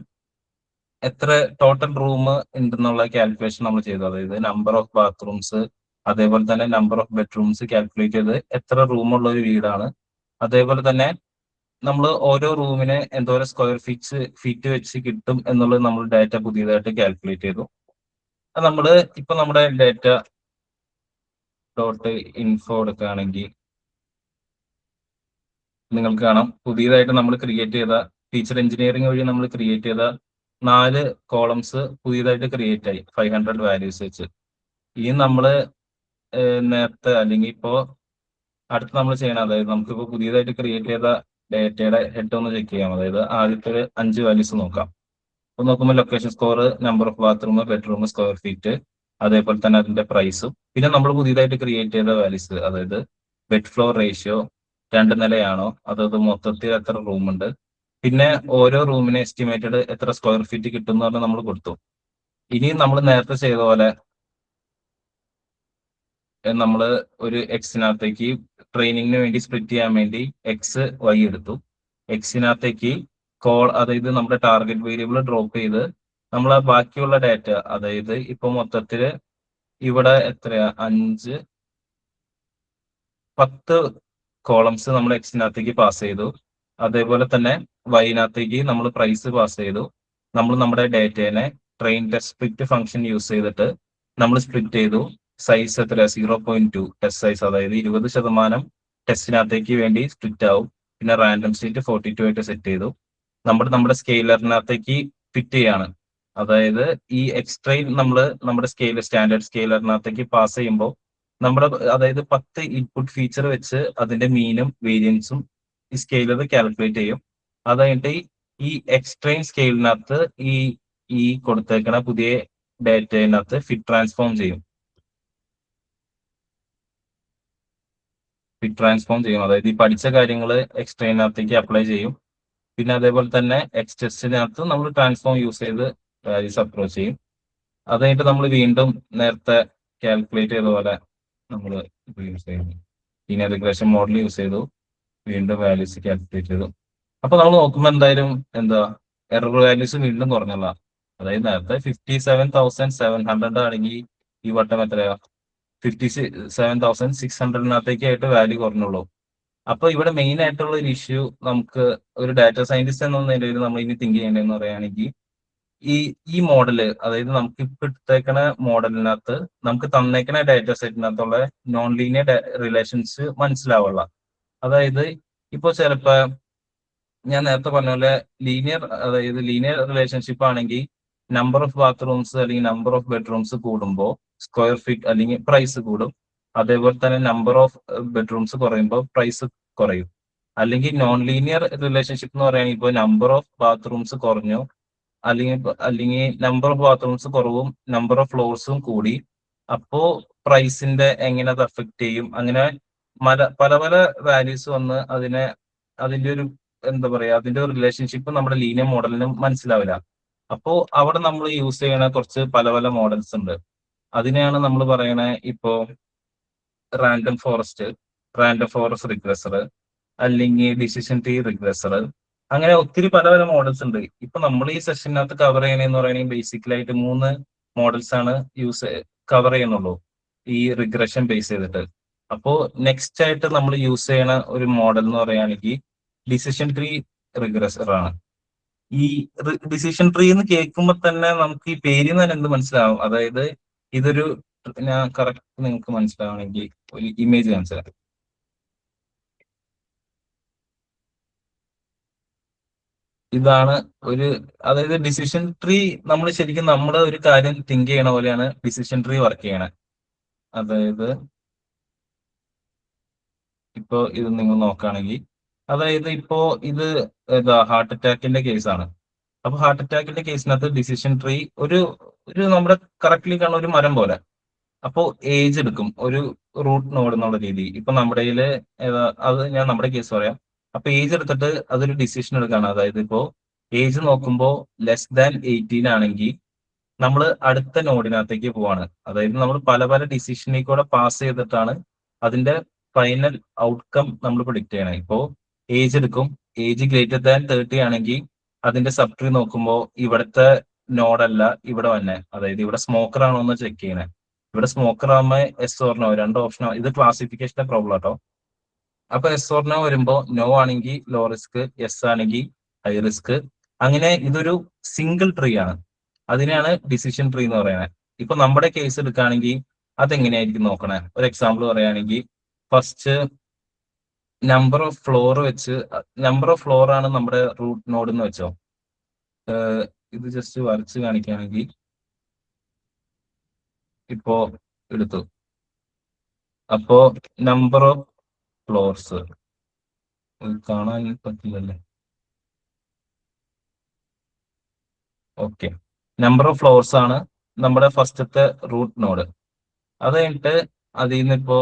എത്ര ടോട്ടൽ റൂം ഉണ്ടെന്നുള്ള കാൽക്കുലേഷൻ നമ്മൾ ചെയ്തു. അതായത് നമ്പർ ഓഫ് ബാത്റൂംസ്, അതേപോലെ തന്നെ നമ്പർ ഓഫ് ബെഡ്റൂംസ് കാൽക്കുലേറ്റ് ചെയ്ത് എത്ര റൂമുള്ള ഒരു വീടാണ്. അതേപോലെ തന്നെ നമ്മൾ ഓരോ റൂമിന് എന്തോരം സ്ക്വയർ ഫീറ്റ് വെച്ച് കിട്ടും എന്നുള്ളത് നമ്മൾ ഡാറ്റ പുതിയതായിട്ട് കാൽക്കുലേറ്റ് ചെയ്തു. നമ്മൾ ഇപ്പൊ നമ്മുടെ ഡാറ്റ ഡോട്ട് ഇൻഫോ എടുക്കുകയാണെങ്കിൽ നിങ്ങൾക്ക് കാണാം, പുതിയതായിട്ട് നമ്മൾ ക്രിയേറ്റ് ചെയ്ത ഫീച്ചർ എഞ്ചിനീയറിംഗ് വഴി നമ്മൾ ക്രിയേറ്റ് ചെയ്ത 4 കോളംസ് പുതിയതായിട്ട് ക്രിയേറ്റ് ആയി 500 വാല്യൂസ് വെച്ച്. ഈ നമ്മള് നേരത്തെ അല്ലെങ്കിൽ ഇപ്പോ അടുത്ത് നമ്മൾ ചെയ്യണം, അതായത് നമുക്കിപ്പോ പുതിയതായിട്ട് ക്രിയേറ്റ് ചെയ്ത ഡേറ്റയുടെ ഹെഡ് ഒന്ന് ചെക്ക് ചെയ്യാം. അതായത് ആദ്യത്തെ 5 വാല്യൂസ് നോക്കാം. അപ്പൊ നോക്കുമ്പോൾ location score, number of bathroom, bedroom, square feet, അതേപോലെ തന്നെ അതിന്റെ പ്രൈസും, പിന്നെ നമ്മൾ പുതിയതായിട്ട് ക്രിയേറ്റ് ചെയ്ത വാല്യൂസ്, അതായത് ബെഡ് ഫ്ലോർ റേഷ്യോ 2 നിലയാണോ, അതായത് മൊത്തത്തിൽ എത്ര റൂമുണ്ട്, പിന്നെ ഓരോ റൂമിന് എസ്റ്റിമേറ്റഡ് എത്ര സ്ക്വയർ ഫീറ്റ് കിട്ടും എന്ന് പറഞ്ഞാൽ നമ്മൾ കൊടുത്തു. ഇനി നമ്മൾ നേരത്തെ ചെയ്ത പോലെ നമ്മൾ ഒരു എക്സിനകത്തേക്ക് ട്രെയിനിങ്ങിന് വേണ്ടി സ്പ്ലിറ്റ് ചെയ്യാൻ വേണ്ടി എക്സ് വൈ എടുത്തു. എക്സിനകത്തേക്ക് അതായത് നമ്മുടെ ടാർഗറ്റ് വേരിയബിൾ ഡ്രോപ്പ് ചെയ്ത് നമ്മൾ ആ ബാക്കിയുള്ള ഡാറ്റ, അതായത് ഇപ്പൊ മൊത്തത്തില് ഇവിടെ എത്രയാ 5 10 കോളംസ് നമ്മൾ എക്സിനകത്തേക്ക് പാസ് ചെയ്തു. അതേപോലെ തന്നെ വൈനകത്തേക്ക് നമ്മൾ പ്രൈസ് പാസ് ചെയ്തു. നമ്മൾ നമ്മുടെ ഡേറ്റേനെ train test split function use ചെയ്തിട്ട് നമ്മൾ സ്പ്ലിറ്റ് ചെയ്തു. സൈസ് എത്ര 0.2 ടെസ്റ്റ് സൈസ്, അതായത് 20% ടെസ്റ്റിനകത്തേക്ക് വേണ്ടി സ്പ്ലിറ്റ് ആവും. പിന്നെ റാൻഡം സ്റ്റേറ്റ് 42 ആയിട്ട് സെറ്റ് ചെയ്തു. നമ്മുടെ സ്കെയിലറിനകത്തേക്ക് ഫിറ്റ് ചെയ്യാണ്. അതായത് ഈ എക്സ്ട്രെയിൻ നമ്മൾ നമ്മുടെ സ്റ്റാൻഡേർഡ് സ്കെയിലറിനകത്തേക്ക് പാസ് ചെയ്യുമ്പോൾ അതായത് 10 ഇൻപുട്ട് ഫീച്ചർ വെച്ച് അതിന്റെ മീനും വേരിയൻസും ഈ സ്കെയിലർ കാൽക്കുലേറ്റ് ചെയ്യും. അത് കഴിഞ്ഞിട്ട് ഈ എക്സ്ട്രെയിൻ സ്കെയിലിനകത്ത് ഈ കൊടുത്തേക്കണ പുതിയ ഡേറ്റയിനകത്ത് ഫിറ്റ് ട്രാൻസ്ഫോം ചെയ്യും. അതായത് ഈ പഠിച്ച കാര്യങ്ങൾ എക്സ്ട്രെയിനകത്തേക്ക് അപ്ലൈ ചെയ്യും. പിന്നെ അതേപോലെ തന്നെ എക്സ് ടെസ്റ്റിനകത്ത് നമ്മൾ ട്രാൻസ്ഫോം യൂസ് ചെയ്ത് വാല്യൂസ് അപ്രോച്ച് ചെയ്യും. അത് കഴിഞ്ഞിട്ട് നമ്മൾ വീണ്ടും നേരത്തെ കാൽക്കുലേറ്റ് ചെയ്ത പോലെ നമ്മൾ യൂസ് ചെയ്യുന്നു. പിന്നെ റിഗ്രഷൻ മോഡൽ യൂസ് ചെയ്തു, വീണ്ടും വാല്യൂസ് കാൽക്കുലേറ്റ് ചെയ്തു. അപ്പൊ നമ്മൾ നോക്കുമ്പോൾ എന്തായാലും എറർ വാല്യൂസ് വീണ്ടും കുറഞ്ഞല്ല. അതായത് നേരത്തെ 57,700 ആണെങ്കിൽ ഈ വട്ടം എത്രയാ 57,600 വാല്യൂ കുറഞ്ഞുള്ളൂ. അപ്പൊ ഇവിടെ മെയിൻ ആയിട്ടുള്ള ഒരു ഇഷ്യൂ നമുക്ക് ഒരു ഡാറ്റ സയന്റിസ്റ്റ് എന്ന നിലയിൽ നമ്മൾ ഇനി തിങ്ക് ചെയ്യേണ്ടതെന്ന് പറയുകയാണെങ്കിൽ ഈ മോഡല്, അതായത് നമുക്ക് ഇപ്പൊ എടുത്തേക്കണ മോഡലിനകത്ത് നമുക്ക് തന്നേക്കണ ഡാറ്റ സെറ്റിനകത്തുള്ള നോൺ ലീനിയർ റിലേഷൻസ് മനസ്സിലാവുള്ള. അതായത് ഇപ്പൊ ചിലപ്പോ ഞാൻ നേരത്തെ പറഞ്ഞ പോലെ അതായത് ലീനിയർ റിലേഷൻഷിപ്പ് ആണെങ്കിൽ നമ്പർ ഓഫ് ബാത്റൂംസ് അല്ലെങ്കിൽ നമ്പർ ഓഫ് ബെഡ്റൂംസ് കൂടുമ്പോൾ സ്ക്വയർ ഫീറ്റ് അല്ലെങ്കിൽ പ്രൈസ് കൂടും. അതേപോലെ തന്നെ നമ്പർ ഓഫ് ബെഡ്റൂംസ് കുറയുമ്പോൾ പ്രൈസ് കുറയും. അല്ലെങ്കിൽ നോൺ ലീനിയർ റിലേഷൻഷിപ്പ് എന്ന് പറയുകയാണെങ്കിൽ ഇപ്പോൾ നമ്പർ ഓഫ് ബാത്റൂംസ് കുറഞ്ഞു, അല്ലെങ്കിൽ നമ്പർ ഓഫ് ബാത്റൂംസ് കുറവും നമ്പർ ഓഫ് ഫ്ലോർസും കൂടി, അപ്പോ പ്രൈസിന്റെ എങ്ങനെ അത് അഫക്ട് ചെയ്യും, അങ്ങനെ പല പല വാല്യൂസ് വന്ന് അതിന്റെ ഒരു എന്താ പറയാ, അതിന്റെ റിലേഷൻഷിപ്പ് നമ്മുടെ ലീനിയർ മോഡലിന് മനസ്സിലാവില്ല. അപ്പോ അവിടെ നമ്മൾ യൂസ് ചെയ്യണ കുറച്ച് പല പല മോഡൽസ് ഉണ്ട്. അതിനെയാണ് നമ്മൾ പറയണ ഇപ്പോ റാൻഡം ഫോറസ്റ്റ് റിഗ്രസർ, അല്ലെങ്കിൽ ഡിസിഷൻ ട്രീ റിഗ്രസർ, അങ്ങനെ ഒത്തിരി പല പല മോഡൽസ് ഉണ്ട്. ഇപ്പൊ നമ്മൾ ഈ സെഷനകത്ത് കവർ ചെയ്യണമെന്ന് പറയുകയാണെങ്കിൽ ബേസിക്കലായിട്ട് 3 മോഡൽസ് ആണ് കവർ ചെയ്യുന്നുള്ളൂ ഈ റിഗ്രഷൻ ബേസ് ചെയ്തിട്ട്. അപ്പോ നെക്സ്റ്റ് ആയിട്ട് നമ്മൾ യൂസ് ചെയ്യണ ഒരു മോഡൽ എന്ന് പറയുകയാണെങ്കിൽ ഡിസിഷൻ ട്രീ റിഗ്രസർ ആണ്. ഈ ഡിസിഷൻ ട്രീ എന്ന് കേൾക്കുമ്പോൾ തന്നെ നമുക്ക് ഈ പേരിൽ നിന്ന് തന്നെ എന്ത് മനസ്സിലാവും, അതായത് ഇതൊരു, ഞാൻ കറക്റ്റ് നിങ്ങൾക്ക് മനസ്സിലാവണമെങ്കിൽ ഒരു ഇമേജ് കാണിച്ചു തരാം. ഇതാണ് അതായത് ഡിസിഷൻ ട്രീ, നമ്മൾ ശരിക്കും നമ്മുടെ ഒരു കാര്യം തിങ്ക് ചെയ്യണ പോലെയാണ് ഡിസിഷൻ ട്രീ വർക്ക് ചെയ്യണേ. അതായത് ഇപ്പോ ഇത് നിങ്ങൾ നോക്കുകയാണെങ്കിൽ, അതായത് ഇപ്പോ ഇത് ഹാർട്ട് അറ്റാക്കിന്റെ കേസാണ്. അപ്പൊ ഹാർട്ട് അറ്റാക്കിന്റെ കേസിനകത്ത് ഡിസിഷൻ ട്രീ ഒരു നമ്മുടെ കറക്റ്റ്ലി കാണുന്ന ഒരു മരം പോലെ. അപ്പോ ഏജ് എടുക്കും, ഒരു റൂട്ട് നോഡ് എന്നുള്ള രീതി. ഇപ്പൊ നമ്മുടെ അത് ഞാൻ നമ്മുടെ കേസ് പറയാം. അപ്പൊ ഏജ് എടുത്തിട്ട് അതൊരു ഡിസിഷൻ എടുക്കുകയാണ്. അതായത് ഇപ്പോ ഏജ് നോക്കുമ്പോൾ <18 ആണെങ്കിൽ നമ്മൾ അടുത്ത നോഡിനകത്തേക്ക് പോവാണ്. അതായത് നമ്മൾ പല പല ഡിസിഷനിൽ കൂടെ പാസ് ചെയ്തിട്ടാണ് അതിന്റെ ഫൈനൽ ഔട്ട്കം നമ്മൾ പ്രിഡിക്ട് ചെയ്യണം. ഇപ്പോ ഏജ് എടുക്കും, ഏജ് <30 ആണെങ്കിൽ അതിന്റെ സബ് ട്രീ നോക്കുമ്പോൾ ഇവിടുത്തെ നോഡല്ല ഇവിടെ വന്നെ, അതായത് ഇവിടെ സ്മോക്കർ ആണോ എന്ന് ചെക്ക് ചെയ്യണേ. ഇവിടെ സ്മോക്കർ ആകുമ്പോൾ എസ് ഓർ നോ, 2 ഓപ്ഷനോ, ഇത് ക്ലാസിഫിക്കേഷന്റെ പ്രോബ്ലം കേട്ടോ. അപ്പൊ എസ് ഓർ നോ വരുമ്പോ നോ ആണെങ്കിൽ ലോ റിസ്ക്, എസ് ആണെങ്കിൽ ഹൈ റിസ്ക്. അങ്ങനെ ഇതൊരു സിംഗിൾ ട്രീ ആണ്. അതിനെയാണ് ഡിസിഷൻ ട്രീ എന്ന് പറയുന്നത്. ഇപ്പൊ നമ്മുടെ കേസ് എടുക്കുകയാണെങ്കിൽ അതെങ്ങനെയായിരിക്കും നോക്കണേ. ഒരു എക്സാമ്പിൾ പറയുകയാണെങ്കിൽ ഫസ്റ്റ് നമ്പർ ഓഫ് ഫ്ലോർ ആണ് നമ്മുടെ റൂട്ട് നോഡ് എന്ന് വെച്ചോ. ഇത് ജസ്റ്റ് വരച്ച് കാണിക്കുകയാണെങ്കിൽ ഇപ്പോ എടുത്തു. അപ്പോ നമ്പർ ഓഫ് ഫ്ലോർസ് കാണാൻ പറ്റില്ലല്ലേ. ഓക്കെ, നമ്പർ ഓഫ് ഫ്ലോർസ് ആണ് നമ്മുടെ ഫസ്റ്റത്തെ റൂട്ട് നോഡ്. അത് കഴിഞ്ഞിട്ട് അതിൽ നിന്ന് ഇപ്പോ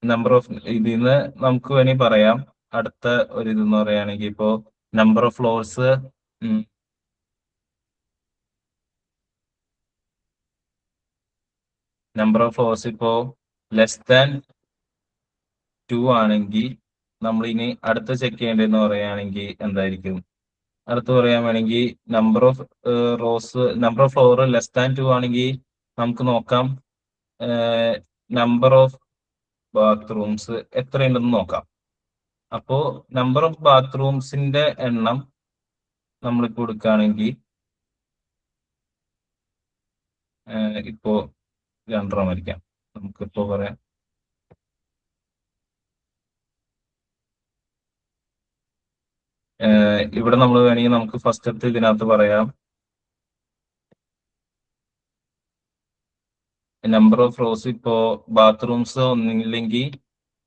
നമ്പർ ഓഫ് ഇതിൽ നിന്ന് നമുക്ക് വേണമെങ്കിൽ പറയാം. അടുത്ത ഒരു ഇതെന്ന് പറയുകയാണെങ്കിൽ ഇപ്പോ നമ്പർ ഓഫ് ഫ്ലോർസ് ഇപ്പോ <2 ആണെങ്കിൽ നമ്മൾ ഇനി അടുത്ത ചെക്ക് ചെയ്യേണ്ടതെന്ന് പറയുകയാണെങ്കിൽ എന്തായിരിക്കും, അടുത്ത് പറയാൻ വേണമെങ്കിൽ നമ്പർ ഓഫ് ഫ്ലോർ <2 ആണെങ്കിൽ നമുക്ക് നോക്കാം നമ്പർ ഓഫ് ബാത്റൂംസ് എത്രയുണ്ടെന്ന് നോക്കാം. അപ്പോ നമ്പർ ഓഫ് ബാത്റൂംസിന്റെ എണ്ണം നമ്മളിപ്പോ എടുക്കുകയാണെങ്കിൽ ഇപ്പോ 2 വരയ്ക്കാം. നമുക്കിപ്പോ പറയാം ഇവിടെ നമ്മൾ വേണമെങ്കിൽ നമുക്ക് ഫസ്റ്റ് ഇതിനകത്ത് പറയാം നമ്പർ ഓഫ് ഫ്ലോർസ് ഇപ്പോ ബാത്റൂംസ് ഒന്നില്ലെങ്കിൽ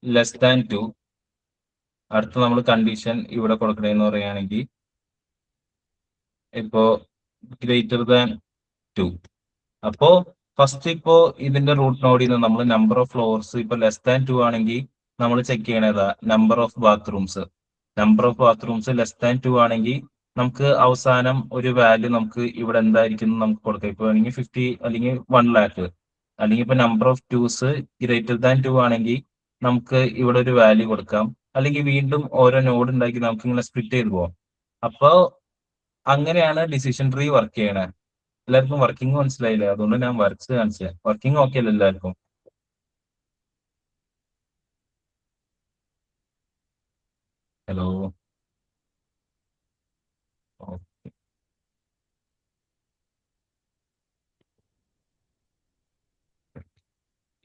<2. അടുത്ത നമ്മൾ കണ്ടീഷൻ ഇവിടെ കൊടുക്കണേന്ന് പറയുകയാണെങ്കിൽ ഇപ്പോ <2. അപ്പോ ഫസ്റ്റ് ഇപ്പോ ഇതിന്റെ റൂട്ട് നോഡിൽ നിന്ന് നമ്മൾ നമ്പർ ഓഫ് ഫ്ലോർസ് ഇപ്പൊ <2 ആണെങ്കിൽ നമ്മൾ ചെക്ക് ചെയ്യണതാ നമ്പർ ഓഫ് ബാത്റൂംസ്. <2 ആണെങ്കിൽ നമുക്ക് അവസാനം ഒരു വാല്യൂ നമുക്ക് ഇവിടെ എന്തായിരിക്കും നമുക്ക് കൊടുക്കാം. ഇപ്പൊ വേണമെങ്കിൽ 50 അല്ലെങ്കിൽ 1 lakh, അല്ലെങ്കിൽ ഇപ്പൊ നമ്പർ ഓഫ് ടൂസ് <2 ആണെങ്കിൽ നമുക്ക് ഇവിടെ ഒരു വാല്യൂ കൊടുക്കാം. അല്ലെങ്കിൽ വീണ്ടും ഓരോ നോഡ് ഉണ്ടാക്കി നമുക്ക് ഇങ്ങനെ സ്പ്ലിറ്റ് ചെയ്ത് പോവാം. അപ്പോ അങ്ങനെയാണ് ഡിസിഷൻ ട്രീ വർക്ക് ചെയ്യണേ. എല്ലാവർക്കും വർക്കിംഗ് മനസ്സിലായില്ലേ? അതുകൊണ്ട് ഞാൻ വരച്ച് കാണിച്ചത്. വർക്കിംഗ് ഓക്കെ അല്ലേ എല്ലാവർക്കും? ഹലോ.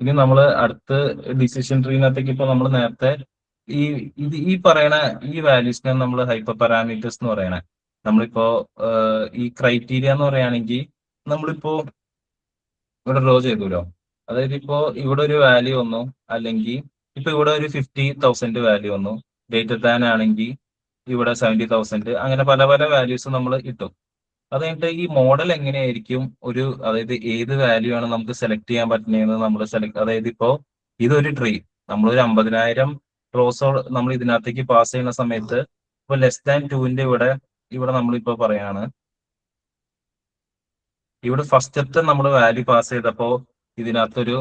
ഇനി നമ്മൾ അടുത്ത ഡിസിഷൻ ട്രീനകത്തേക്ക് ഇപ്പൊ നമ്മൾ നേരത്തെ ഈ ഈ പറയണ ഈ വാല്യൂസിനെ നമ്മൾ ഹൈപ്പർ പാരാമീറ്റേഴ്സ് എന്ന് പറയണേ. നമ്മളിപ്പോ ഈ ക്രൈറ്റീരിയ എന്ന് പറയുകയാണെങ്കിൽ നമ്മളിപ്പോ ഇവിടെ ഡ്രോ ചെയ്തല്ലോ. അതായത് ഇപ്പോ ഇവിടെ ഒരു വാല്യൂ വന്നു, അല്ലെങ്കിൽ ഇപ്പൊ ഇവിടെ ഒരു 50,000 വാല്യൂ വന്നു, ഡേറ്റർ ദാൻ ആണെങ്കിൽ ഇവിടെ 70,000, അങ്ങനെ പല പല വാല്യൂസ് നമ്മൾ ഇട്ടു. അത് കഴിഞ്ഞിട്ട് ഈ മോഡൽ എങ്ങനെയായിരിക്കും അതായത് ഏത് വാല്യൂ ആണ് നമുക്ക് സെലക്ട് ചെയ്യാൻ പറ്റുന്നതെന്ന് നമ്മൾ അതായത് ഇപ്പോ ഇതൊരു ട്രീ, നമ്മളൊരു 50,000 റോസോ നമ്മൾ ഇതിനകത്തേക്ക് പാസ് ചെയ്യുന്ന സമയത്ത് ഇപ്പൊ ലെസ് ദാൻ 2ന്റെ ഇവിടെ നമ്മളിപ്പോ പറയാണ്, ഇവിടെ ഫസ്റ്റത്തെ നമ്മൾ വാല്യൂ പാസ് ചെയ്തപ്പോ ഇതിനകത്തൊരു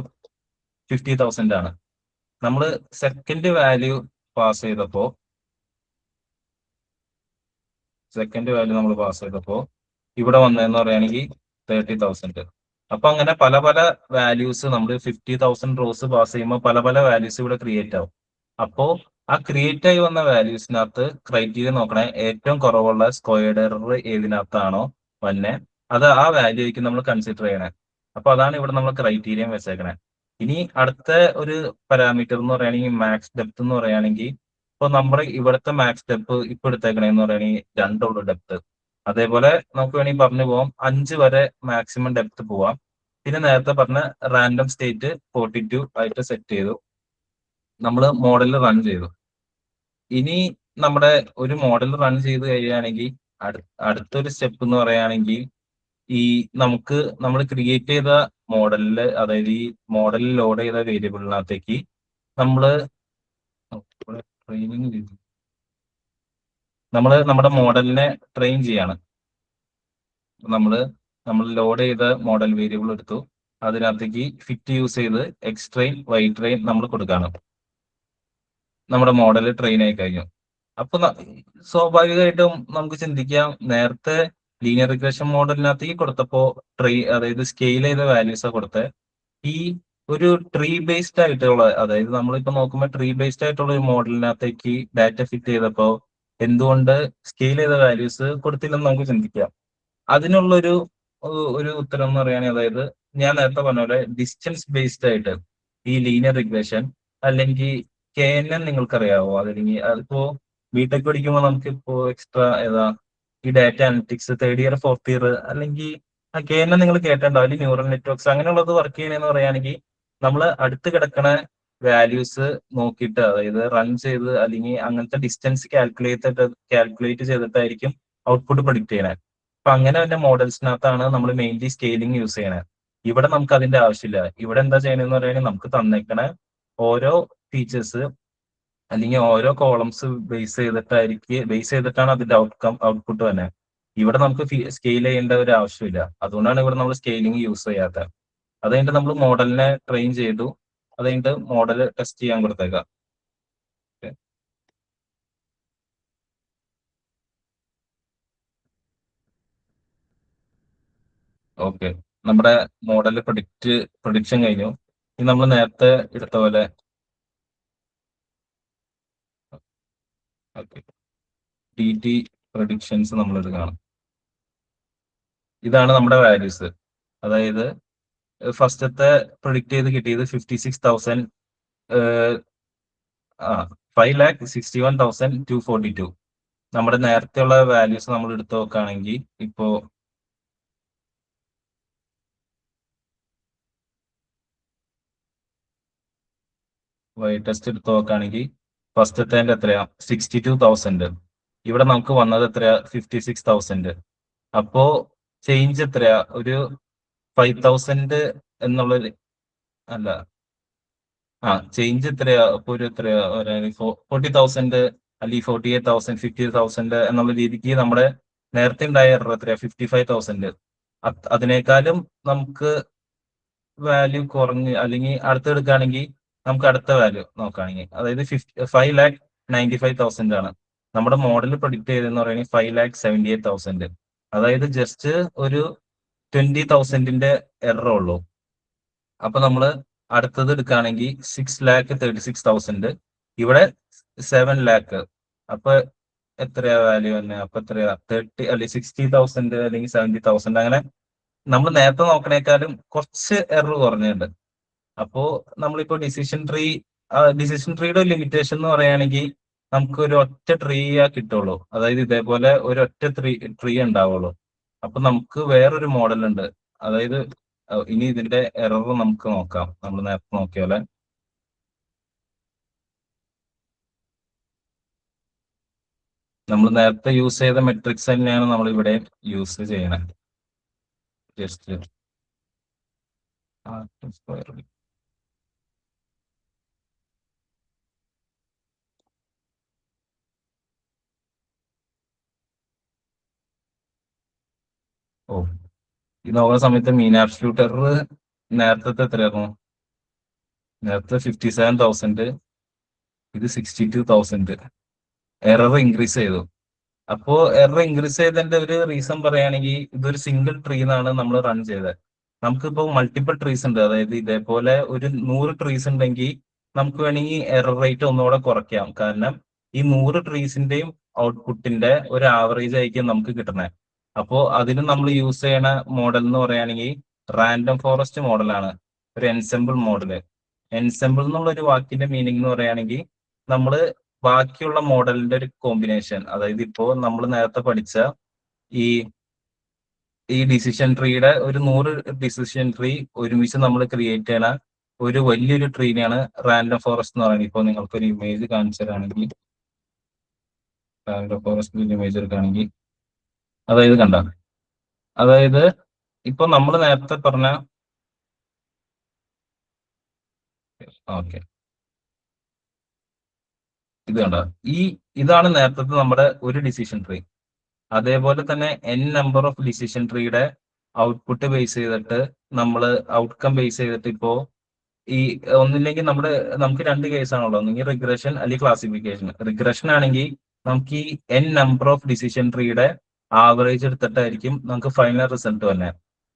50,000 ആണ്. നമ്മൾ സെക്കൻഡ് വാല്യൂ പാസ് ചെയ്തപ്പോ ഇവിടെ വന്നതെന്ന് പറയുകയാണെങ്കിൽ 30,000. അപ്പൊ അങ്ങനെ പല പല വാല്യൂസ് നമ്മൾ 50,000 റോസ് പാസ് ചെയ്യുമ്പോൾ പല പല വാല്യൂസ് ഇവിടെ ക്രിയേറ്റ് ആവും. അപ്പോ ആ ക്രിയേറ്റ് ആയി വന്ന വാല്യൂസിനകത്ത് ക്രൈറ്റീരിയ നോക്കണേ, ഏറ്റവും കുറവുള്ള സ്ക്വയർഡ് എറർ ഏതിനകത്താണോ വന്നെ അത് ആ വാല്യൂ ആയിരിക്കും നമ്മൾ കൺസിഡർ ചെയ്യണേ. അപ്പൊ അതാണ് ഇവിടെ നമ്മൾ ക്രൈറ്റീരിയ വെച്ചേക്കണേ. ഇനി അടുത്ത ഒരു പാരാമീറ്റർ എന്ന് പറയുകയാണെങ്കിൽ മാക്സ് ഡെപ്ത് എന്ന് പറയുകയാണെങ്കിൽ ഇപ്പൊ നമ്മുടെ ഇവിടുത്തെ മാക്സ് ഡെപ്ത് ഇപ്പൊ എടുത്തേക്കണേന്ന് പറയുകയാണെങ്കിൽ 2 ഡെപ്ത്. അതേപോലെ നമുക്ക് വേണമെങ്കിൽ പറഞ്ഞു പോവാം 5 വരെ മാക്സിമം ഡെപ്ത് പോവാം. പിന്നെ നേരത്തെ പറഞ്ഞ റാൻഡം സ്റ്റേറ്റ് 42 ആയിട്ട് സെറ്റ് ചെയ്തു. നമ്മൾ മോഡൽ റൺ ചെയ്തു. ഇനി നമ്മുടെ ഒരു മോഡൽ റൺ ചെയ്ത് കഴിയുകയാണെങ്കിൽ അടുത്തൊരു സ്റ്റെപ്പ് എന്ന് പറയുകയാണെങ്കിൽ ഈ നമ്മൾ ക്രിയേറ്റ് ചെയ്ത മോഡലില്, അതായത് ഈ മോഡലിൽ ലോഡ് ചെയ്ത വേരിയബിളിനകത്തേക്ക് നമ്മള് ട്രെയിനിങ് ചെയ്തു, നമ്മുടെ മോഡലിനെ ട്രെയിൻ ചെയ്യാണ്. നമ്മൾ ലോഡ് ചെയ്ത മോഡൽ വേരിയബിൾ എടുത്തു, അതിനകത്തേക്ക് ഫിറ്റ് യൂസ് ചെയ്ത് എക്സ് ട്രെയിൻ വൈ ട്രെയിൻ നമ്മൾ കൊടുക്കുകയാണ്. നമ്മുടെ മോഡൽ ട്രെയിൻ ആയി കഴിഞ്ഞു. അപ്പൊ സ്വാഭാവികമായിട്ടും നമുക്ക് ചിന്തിക്കാം, നേരത്തെ ലീനിയർ റിഗ്രഷൻ മോഡലിനകത്തേക്ക് കൊടുത്തപ്പോ അതായത് സ്കെയിൽ ചെയ്ത വാല്യൂസ് കൊടുത്ത് ഈ ഒരു ട്രീ ബേസ്ഡ് ആയിട്ടുള്ള, അതായത് നമ്മളിപ്പോ നോക്കുമ്പോൾ ട്രീ ബേസ്ഡ് ആയിട്ടുള്ള ഒരു മോഡലിനകത്തേക്ക് ഡാറ്റ ഫിറ്റ് ചെയ്തപ്പോ എന്തുകൊണ്ട് സ്കെയിൽ ചെയ്ത വാല്യൂസ് കൊടുത്തില്ലെന്ന് നമുക്ക് ചിന്തിക്കാം. അതിനുള്ളൊരു ഒരു ഉത്തരം എന്ന് പറയുകയാണെങ്കിൽ, അതായത് ഞാൻ നേരത്തെ പറഞ്ഞ പോലെ ഡിസ്റ്റൻസ് ബേസ്ഡ് ആയിട്ട് ഈ ലീനിയർ റിഗ്രഷൻ അല്ലെങ്കിൽ KNN നിങ്ങൾക്കറിയാവോ? അതല്ലെങ്കിൽ അതിപ്പോ ബിടെക് പഠിക്കുമ്പോൾ നമുക്കിപ്പോ എക്സ്ട്രാ ഈ data analytics 3rd year 4th year അല്ലെങ്കിൽ KNN നിങ്ങൾ കേട്ടിട്ടുണ്ടോ? അല്ലെങ്കിൽ ന്യൂറൽ നെറ്റ്വർക്ക്സ് അങ്ങനെയുള്ളത് വർക്ക് ചെയ്യണമെന്ന് പറയുകയാണെങ്കിൽ നമ്മൾ അടുത്ത് കിടക്കണ വാല്യൂസ് നോക്കിയിട്ട്, അതായത് റൺ ചെയ്ത് അല്ലെങ്കിൽ അങ്ങനത്തെ ഡിസ്റ്റൻസ് കാൽക്കുലേറ്റ് ചെയ്തിട്ടായിരിക്കും ഔട്ട്പുട്ട് പ്രൊഡിക്ട് ചെയ്യണേ. അപ്പൊ അങ്ങനെ തന്നെ മോഡൽസിനകത്താണ് നമ്മൾ മെയിൻലി സ്കെയിലിംഗ് യൂസ് ചെയ്യണേ. ഇവിടെ നമുക്ക് അതിന്റെ ആവശ്യമില്ല. ഇവിടെ എന്താ ചെയ്യണമെന്ന് പറയുകയാണെങ്കിൽ നമുക്ക് തന്നേക്കണ ഓരോ ഫീച്ചേഴ്സ് അല്ലെങ്കിൽ ഓരോ കോളംസ് ബേസ് ചെയ്തിട്ടാണ് അതിന്റെ ഔട്ട്പുട്ട് തന്നെ. ഇവിടെ നമുക്ക് സ്കെയിൽ ചെയ്യേണ്ട ഒരു ആവശ്യമില്ല. അതുകൊണ്ടാണ് ഇവിടെ നമ്മൾ സ്കെയിലിംഗ് യൂസ് ചെയ്യാത്തത്. അത് കഴിഞ്ഞിട്ട് നമ്മൾ മോഡലിനെ ട്രെയിൻ ചെയ്തു, അത് കഴിഞ്ഞിട്ട് മോഡൽ ടെസ്റ്റ് ചെയ്യാൻ കൊടുത്തേക്കാം. ഓക്കെ, നമ്മുടെ മോഡൽ പ്രൊഡിക്ഷൻ കഴിഞ്ഞു. ഇനി നമ്മൾ നേരത്തെ എടുത്ത പോലെ DT പ്രൊഡിക്ഷൻസ് നമ്മൾ എടുക്കണം. ഇതാണ് നമ്മുടെ വാല്യൂസ്. അതായത് ഫസ്റ്റത്തെ പ്രൊഡിക്ട് ചെയ്ത് കിട്ടിയത് 56,000 5,61,242. നമ്മുടെ നേരത്തെയുള്ള വാല്യൂസ് നമ്മൾ എടുത്തു നോക്കുകയാണെങ്കിൽ ഇപ്പോ വൈ ടെസ്റ്റ് എടുത്തു നോക്കുകയാണെങ്കിൽ ഫസ്റ്റത്തെ എത്രയാ 62,000. ഇവിടെ നമുക്ക് വന്നത് എത്രയാ 56,000. അപ്പോ ചേഞ്ച് എത്രയാ? ഒരു 5,000 എന്നുള്ളൊരു അല്ല, ചേഞ്ച് എത്രയാ? അപ്പൊ എത്രയാ 40,000 അല്ലെങ്കിൽ 48,000 50,000 എന്നുള്ള രീതിക്ക് നമ്മുടെ നേരത്തെ ഉണ്ടായ എറർ എത്രയാ 55,000. അതിനേക്കാളും നമുക്ക് വാല്യൂ കുറഞ്ഞ്, അല്ലെങ്കിൽ അടുത്തെടുക്കുകയാണെങ്കിൽ നമുക്ക് അടുത്ത വാല്യൂ നോക്കുകയാണെങ്കിൽ, അതായത് 5,95,000 ആണ് നമ്മുടെ മോഡൽ പ്രൊഡിക്ട് ചെയ്തെന്ന് പറയുന്നത് 5,78,000. അതായത് ജസ്റ്റ് ഒരു 20,000 എറർ ഉള്ളൂ. അപ്പൊ നമ്മൾ അടുത്തത് എടുക്കുകയാണെങ്കിൽ 6,36,000, ഇവിടെ 7 lakh. അപ്പൊ എത്രയാ വാല്യൂ തന്നെ? അപ്പൊ എത്രയാ 30 അല്ലെങ്കിൽ 60,000 അല്ലെങ്കിൽ 70,000 അങ്ങനെ നമ്മൾ നേരത്തെ നോക്കണേക്കാളും കുറച്ച് എറർ കുറഞ്ഞുണ്ട്. അപ്പോ നമ്മളിപ്പോ ഡിസിഷൻ ട്രീയുടെ ലിമിറ്റേഷൻ എന്ന് പറയുകയാണെങ്കിൽ നമുക്ക് ഒരു ഒറ്റ ട്രീ കിട്ടുള്ളൂ. അതായത് ഇതേപോലെ ഒരു ഒറ്റ ട്രീ ഉണ്ടാവുള്ളൂ. അപ്പൊ നമുക്ക് വേറൊരു മോഡൽ ഉണ്ട്. അതായത് ഇനി ഇതിന്റെ എറർ നമുക്ക് നോക്കാം. നമ്മൾ നേരത്തെ നോക്കിയ പോലെ നമ്മൾ നേരത്തെ യൂസ് ചെയ്ത മെട്രിക്സ് തന്നെയാണ് നമ്മൾ ഇവിടെ യൂസ് ചെയ്യണത്. Just square. ഓ, ഇത് നോക്കുന്ന സമയത്ത് മീൻ ആബ്സല്യൂട്ട് എറർ നേരത്തെ എത്രയായിരുന്നു? നേരത്തെ 57,000, ഇത് 62,000. എറർ ഇൻക്രീസ് ചെയ്തു. അപ്പോ എറർ ഇൻക്രീസ് ചെയ്തതിന്റെ ഒരു റീസൺ പറയുകയാണെങ്കിൽ ഇതൊരു സിംഗിൾ ട്രീ എന്നാണ് നമ്മൾ റൺ ചെയ്തത്. നമുക്കിപ്പോ മൾട്ടിപ്പിൾ ട്രീസ് ഉണ്ട്. അതായത് ഇതേപോലെ ഒരു 100 ട്രീസ് ഉണ്ടെങ്കിൽ നമുക്ക് വേണമെങ്കിൽ എറർ റേറ്റ് ഒന്നുകൂടെ കുറയ്ക്കാം. കാരണം ഈ 100 ട്രീസിന്റെയും ഔട്ട്പുട്ടിന്റെ ഒരു ആവറേജ് ആയിരിക്കും നമുക്ക് കിട്ടുന്നത്. അപ്പോ അതിന് നമ്മൾ യൂസ് ചെയ്യണ മോഡൽ എന്ന് പറയുകയാണെങ്കിൽ റാൻഡം ഫോറസ്റ്റ് മോഡലാണ്, ഒരു എൻസെമ്പിൾ മോഡല്. എൻസെമ്പിൾ എന്നുള്ള ഒരു വാക്കിന്റെ മീനിങ് എന്ന് പറയുകയാണെങ്കിൽ നമ്മള് ബാക്കിയുള്ള മോഡലിന്റെ ഒരു കോമ്പിനേഷൻ. അതായത് ഇപ്പോ നമ്മൾ നേരത്തെ പഠിച്ച ഈ ഡിസിഷൻ ട്രീയുടെ ഒരു 100 ഡിസിഷൻ ട്രീ ഒരുമിച്ച് നമ്മൾ ക്രിയേറ്റ് ചെയ്യണ ഒരു വലിയൊരു ട്രീനെയാണ് റാൻഡം ഫോറസ്റ്റ് എന്ന് പറയുന്നത്. ഇപ്പോൾ നിങ്ങൾക്കൊരു ഇമേജ് കാണിച്ചു തരാണെങ്കിൽ, റാൻഡം ഫോറസ്റ്റ് ഇമേജ് എടുക്കുകയാണെങ്കിൽ അതായത് കണ്ട, അതായത് ഇപ്പൊ നമ്മൾ നേരത്തെ പറഞ്ഞ ഓക്കെ, ഇത് കണ്ട, ഇതാണ് നേരത്തെ നമ്മുടെ ഒരു ഡിസിഷൻ ട്രീ. അതേപോലെ തന്നെ n നമ്പർ ഓഫ് ഡിസിഷൻ ട്രീയുടെ ഔട്ട്പുട്ട് ബേസ് ചെയ്തിട്ട് നമ്മൾ ഔട്ട്കം ബേസ് ചെയ്തിട്ട് ഇപ്പോ ഈ ഒന്നില്ലെങ്കിൽ നമുക്ക് രണ്ട് കേസാണുള്ളത്, ഒന്നെങ്കിൽ റിഗ്രഷൻ അല്ലെങ്കിൽ ക്ലാസിഫിക്കേഷൻ. റിഗ്രഷൻ ആണെങ്കിൽ നമുക്ക് ഈ n നമ്പർ ഓഫ് ഡിസിഷൻ ട്രീയുടെ ആവറേജ് എടുത്തിട്ടായിരിക്കും നമുക്ക് ഫൈനൽ റിസൾട്ട് തന്നെ.